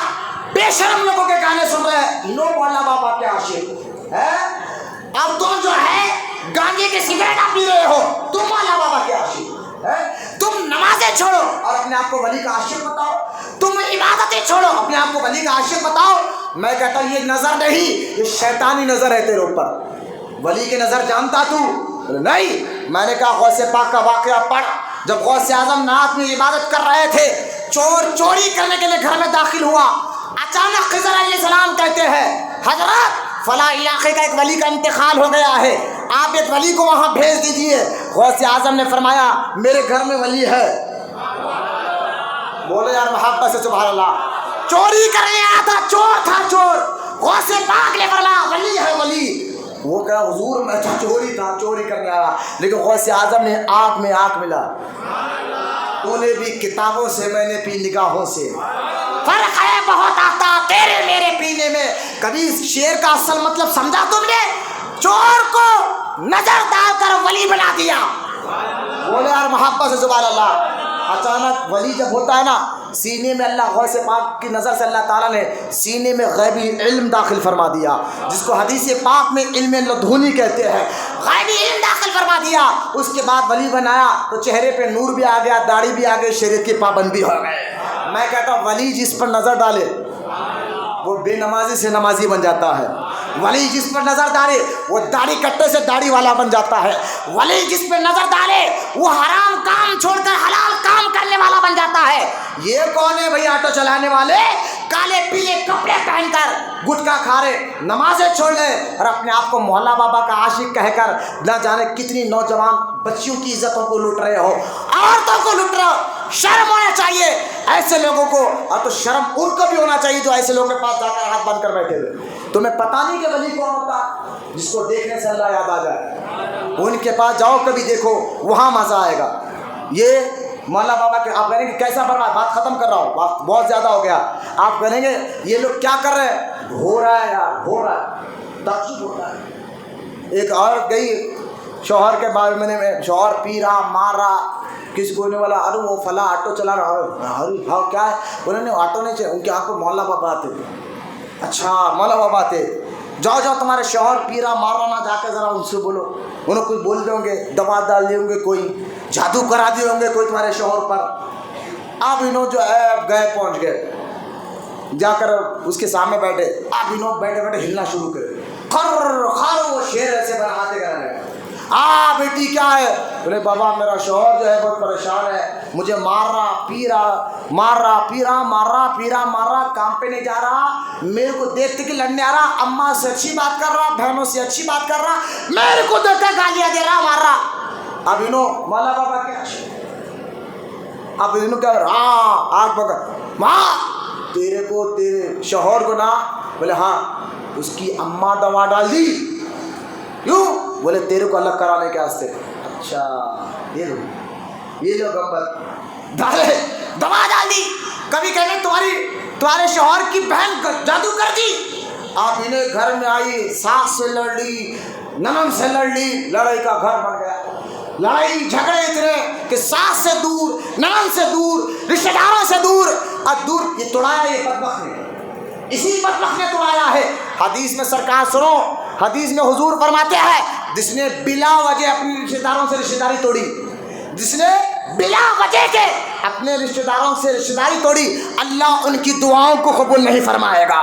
Speaker 1: بے شرم لوگوں کے گانے سن رہے ہیں، انہوں مولا بابا کے عاشق. اب تم جو ہے گانجے کے سگریٹ آپ پی رہے ہو، تم مولا بابا کے عاشق. تم نمازیں چھوڑو اور اپنے آپ کو ولی کا عاشق بتاؤ، تم عبادتیں چھوڑو اپنے آپ کو ولی کا عاشق بتاؤ. میں کہتا ہوں یہ نظر نہیں، یہ شیطانی نظر ہے تیرے اوپر. ولی کی نظر جانتا تو نہیں. میں نے کہا غوث پاک کا واقعہ پڑھ. جب غوث اعظم نعت میں عبادت کر رہے تھے، چور چوری کرنے کے لیے گھر میں داخل ہوا. اچانک خضر علیہ السلام کہتے ہیں حضرت فلاں علاقے کا ایک ولی کا انتقال ہو گیا ہے، آپ ایک ولی کو وہاں بھیج دیجئے. غوث اعظم نے فرمایا میرے گھر میں ولی ہے. بولے یار محبت سے سبحان اللہ. چوری کرنے آیا تھا، چور تھا چور. غوث پاک نے فرمایا ولی ہے ولی. وہ کہا حضور میں تو چوری تھا، چوری کرنے آیا. لیکن غوث اعظم نے آنکھ میں آنکھ ملا. تو نے بھی کتابوں سے، میں نے پی نگاہوں سے. فرق ہے بہت آتا تیرے میرے پینے میں. کبھی شعر کا اصل مطلب سمجھا تم نے؟ چور کو نظر ڈال کر ولی بنا دیا. بولے یار محبت سے سبحان اللہ. اچانک ولی جب ہوتا ہے نا، سینے میں اللہ غوث پاک کی نظر سے اللہ تعالیٰ نے سینے میں غیبی علم داخل فرما دیا، جس کو حدیث پاک میں علم لدھونی کہتے ہیں. غیبی علم داخل فرما دیا. اس کے بعد ولی بنایا تو چہرے پہ نور بھی آ گیا، داڑھی بھی آ گئی، شریعت کی پابندی ہو گئے. میں کہتا ہوں ولی جس پر نظر ڈالے وہ بے نمازی سے نمازی بن جاتا ہے. ولی جس پر نظر ڈالے وہ داڑھی کٹے سے داڑھی والا بن جاتا ہے. ولی جس پر نظر ڈالے وہ حرام کام چھوڑ کر حلال کام کرنے والا بن جاتا ہے. یہ کون ہے بھائی؟ آٹو چلانے والے کالے پیلے کپڑے پہن کر گٹکا کھا رہے، نمازیں چھوڑ رہے اور اپنے آپ کو مولا بابا کا عاشق کہہ کر نہ جانے کتنی نوجوان بچیوں کی عزتوں کو لوٹ رہے ہو، عورتوں کو لوٹ رہے ہو. شرم ہونا چاہیے ایسے لوگوں کو. اور تو شرم ان کو بھی ہونا چاہیے جو ایسے لوگوں کے پاس جا کر ہاتھ بند کر بیٹھے ہوئے. تمہیں پتہ نہیں کہ ولی کون ہوتا ہے؟ جس کو دیکھنے سے اللہ یاد آ جائے. ان کے پاس جاؤ کبھی، دیکھو وہاں مزہ آئے گا. یہ مولا بابا کے آپ کہیں گے کیسا برباد؟ بات ختم کر رہا ہوں، وقت بہت زیادہ ہو گیا. آپ کہیں گے یہ لوگ کیا کر رہے ہیں؟ ہو رہا ہے یار، ہو رہا ہے، تعجب ہوتا ہے. ایک عورت گئی شوہر کے بارے میں، شوہر پی رہا، مار رہا. کسی کو نہیں بولا ارے وہ فلاں آٹو چلا رہا ہے. ہاں کیا ہے؟ انہوں نے آٹو نہیں چاہیے، ان کے آنکھ کو مولا بابا آتے. اچھا مولا بابا آتے. جاؤ جاؤ تمہارے شوہر پی رہا مار رہا نہ، جا کے ذرا ان سے بولو. انہوں کچھ بول دیں ہوں گے، دبا ڈال دیے ہوں گے، کوئی جادو کرا دیے ہوں گے کوئی تمہارے شوہر پر. اب انہوں جو ہے گئے پہنچ گئے. جا کر اس کے سامنے بیٹھے، آپ انہوں بیٹھے بیٹھے ہلنا شروع کرے، خر خر وہ شیر ایسے بناتے کرنے لگے. بیٹی کیا ہے؟ بولے بابا میرا شوہر جو ہے بہت پریشان ہے، مجھے مار رہا پی رہا، کام پہ نہیں جا رہا، میرے کو دیکھتے کہ لڑنے آ رہا، اماں سے اچھی بات کر رہا، بہنوں سے اچھی بات کر رہا، میرے کو دیکھ کر گالیاں دے رہا، مار رہا. اب انہوں مولا بابا کیا، اب انہوں کیا آگ پکڑ، ماں تیرے کو تیرے شوہر کو نا، بولے ہاں اس کی اماں دوا ڈال دی. کیوں؟ بولے تیرے کو الگ کرانے کے واسطے. اچھا یہ لو گمبل ڈالے، دوا ڈال دی. کبھی کہنے تمہارے شوہر کی بہن جادو کر دی. آپ انہیں گھر میں آئی، ساس سے لڑ لی، ننند سے لڑ لی، لڑائی کا گھر بن گیا. لڑائی جھگڑے اتنے کہ ساس سے دور، ننند سے دور، رشتہ داروں سے دور، اب دور. یہ توڑایا یہ بدبخت نے، اسی بدبخت نے توڑایا ہے. حدیث میں سرکار سنو، حدیث میں حضور فرماتے ہیں جس نے بلا وجہ اپنے رشتہ داروں سے رشتہ داری توڑی، جس نے بلا وجہ کے اپنے رشتہ داروں سے رشتہ داری توڑی، اللہ ان کی دعاؤں کو قبول نہیں فرمائے گا.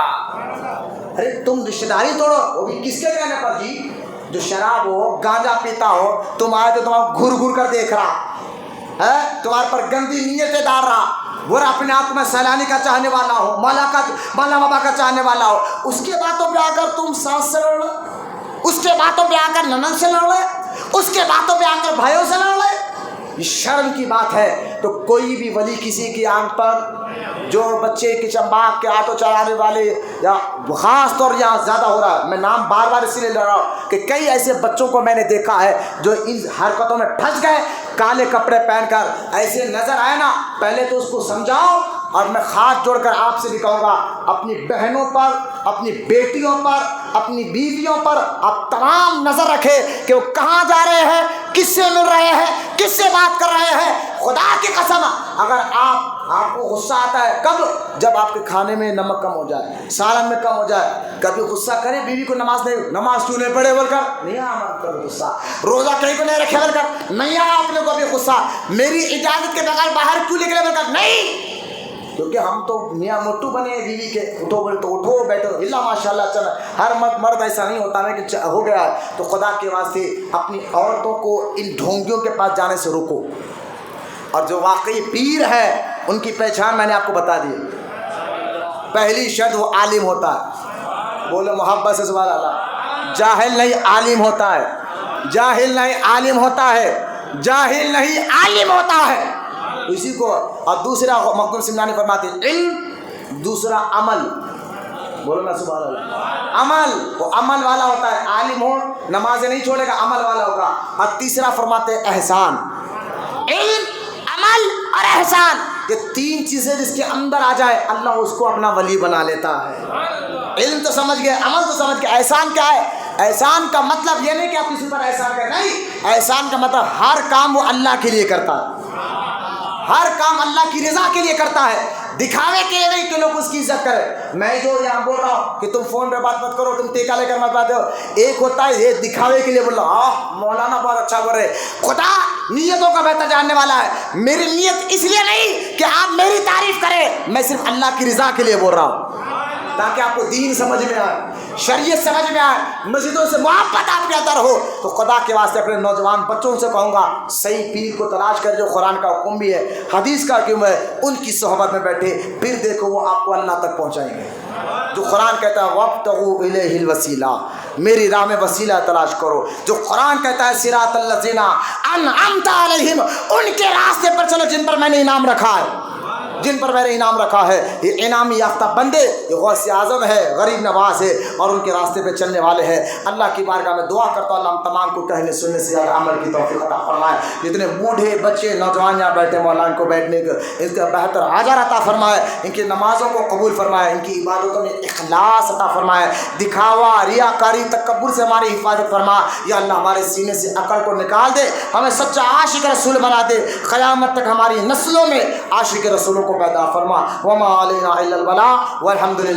Speaker 1: ارے تم رشتہ داری توڑو، وہ بھی کس کے کہنے پر جی؟ جو شراب ہو، گانجا پیتا ہو، تم آئے تو تمہارا گھر گھر کر دیکھ رہا ہے، تمہارے پر گندی نیتیں ڈال رہا، وہ اپنے آپ میں سیلانی کا چاہنے والا ہو، مولا بابا کا چاہنے والا ہو، اس کے باتوں پہ آ کر تم ساس سے لڑ لو، اس کے باتوں پہ آ کر ننند سے لڑ لے، اس کے باتوں پہ آ کر بھائیوں سے لڑ لے. یہ شرم کی بات ہے. تو کوئی بھی ولی کسی کی آنکھ پر، جو بچے کی چمباک کے آٹو چلانے والے، یا خاص طور یہاں زیادہ ہو رہا ہے، میں نام بار بار اسی لیے لے رہا ہوں کہ کئی ایسے بچوں کو میں نے دیکھا ہے جو ان حرکتوں میں پھنس گئے، کالے کپڑے پہن کر ایسے نظر آئے نا، پہلے تو اس کو سمجھاؤ. اور میں ہاتھ جوڑ کر آپ سے بھی کہوں گا، اپنی بہنوں پر، اپنی بیٹیوں پر، اپنی بیویوں پر آپ تمام نظر رکھیں کہ وہ کہاں جا رہے ہیں، کس سے مل رہے ہیں، کس سے بات کر رہے ہیں. خدا کی قسم اگر آپ کو غصہ آتا ہے کب؟ جب آپ کے کھانے میں نمک کم ہو جائے، سالن میں کم ہو جائے. کبھی غصہ کرے بیوی کو نماز کیوں نہیں پڑھے بول کر نہیں آیا کبھی غصہ، روزہ کہیں کو نہیں رکھے بول کر نہیں آیا آپ نے کبھی غصہ، میری اجازت کے بغیر باہر کیوں نکلے بول کر نہیں. کیونکہ ہم تو میاں موٹو بنے ہیں بیوی کے، اٹھو بولے تو اٹھو، بیٹھو اللہ ماشاء اللہ. چل ہر مرد ایسا نہیں ہوتا نا کہ ہو گیا ہے. تو خدا کے واسطے اپنی عورتوں کو ان ڈھونگیوں کے پاس جانے سے روکو. اور جو واقعی پیر ہے ان کی پہچان میں نے آپ کو بتا دی. پہلی شرط وہ عالم ہوتا ہے، بولو محبت سے سبحان اللہ. جاہل نہیں عالم ہوتا ہے، جاہل نہیں عالم ہوتا ہے، جاہل نہیں عالم ہوتا ہے. اسی کو. اور دوسرا مخدوم سمنانی فرماتے ہیں علم، دوسرا عمل، بولو نا سبحان اللہ. عمل، وہ عمل والا ہوتا ہے. عالم ہو نمازیں نہیں چھوڑے گا، عمل والا ہوگا. اور تیسرا فرماتے ہیں احسان. علم، عمل اور احسان، یہ تین چیزیں جس کے اندر آ جائے اللہ اس کو اپنا ولی بنا لیتا ہے. علم تو سمجھ گئے، عمل تو سمجھ گئے، احسان کیا ہے؟ احسان کا مطلب یہ نہیں کہ آپ کسی پر احسان کریں، نہیں. احسان کا مطلب ہر کام وہ اللہ کے لیے کرتا ہے، ہر کام اللہ کی رضا کے لیے کرتا ہے، دکھاوے کے لیے نہیں کہ لوگ اس کی عزت کریں. میں جو یہاں بول رہا ہوں کہ تم فون پہ بات مت کرو، تم ٹیکا لے کر مت بات کرو، ایک ہوتا ہے یہ دکھاوے کے لیے بول رہا مولانا بہت اچھا بول رہے. خدا نیتوں کا بہتر جاننے والا ہے. میری نیت اس لیے نہیں کہ آپ میری تعریف کریں، میں صرف اللہ کی رضا کے لیے بول رہا ہوں تاکہ آپ کو دین سمجھ میں آئے، شریعت سمجھ میں آئے، مسجدوں سے محبت آپ کے اندر ہو. تو خدا کے واسطے اپنے نوجوان بچوں سے کہوں گا صحیح پیر کو تلاش کر، جو قرآن کا حکم بھی ہے، حدیث کا حکم ہے، ان کی صحبت میں بیٹھے، پھر دیکھو وہ آپ کو اللہ تک پہنچائیں گے. جو قرآن کہتا ہے وابتغوا الیہ الوسیلہ، میری راہ میں وسیلہ تلاش کرو. جو قرآن کہتا ہے صراط الذین انعمت علیہم، ان کے راستے پر چلو جن پر میں نے انعام رکھا ہے، جن پر میں نے انعام رکھا ہے. یہ انعام یافتہ بندے، یہ غوث اعظم ہے، غریب نواز ہے، اور ان کے راستے پہ چلنے والے ہیں. اللہ کی بارگاہ میں دعا کرتا ہوں اللہ ہم تمام کو کہنے سننے سے عمل کی توفیق عطا فرمائے. جتنے بوڑھے بچے نوجوان یہاں بیٹھے مولانا کو بیٹھنے کا ان کا بہتر اجر عطا فرمائے، ان کی نمازوں کو قبول فرمائے، ان کی عبادتوں میں اخلاص عطا فرمائے، دکھاوا ریاکاری تکبر سے ہماری حفاظت فرما. یا اللہ ہمارے سینے سے عقل کو نکال دے، ہمیں سچا عاشق رسول بنا دے، قیامت تک ہماری نسلوں میں عاشق رسولوں کو پیدا فرما. وما علینا الا البلاغ والحمد للہ.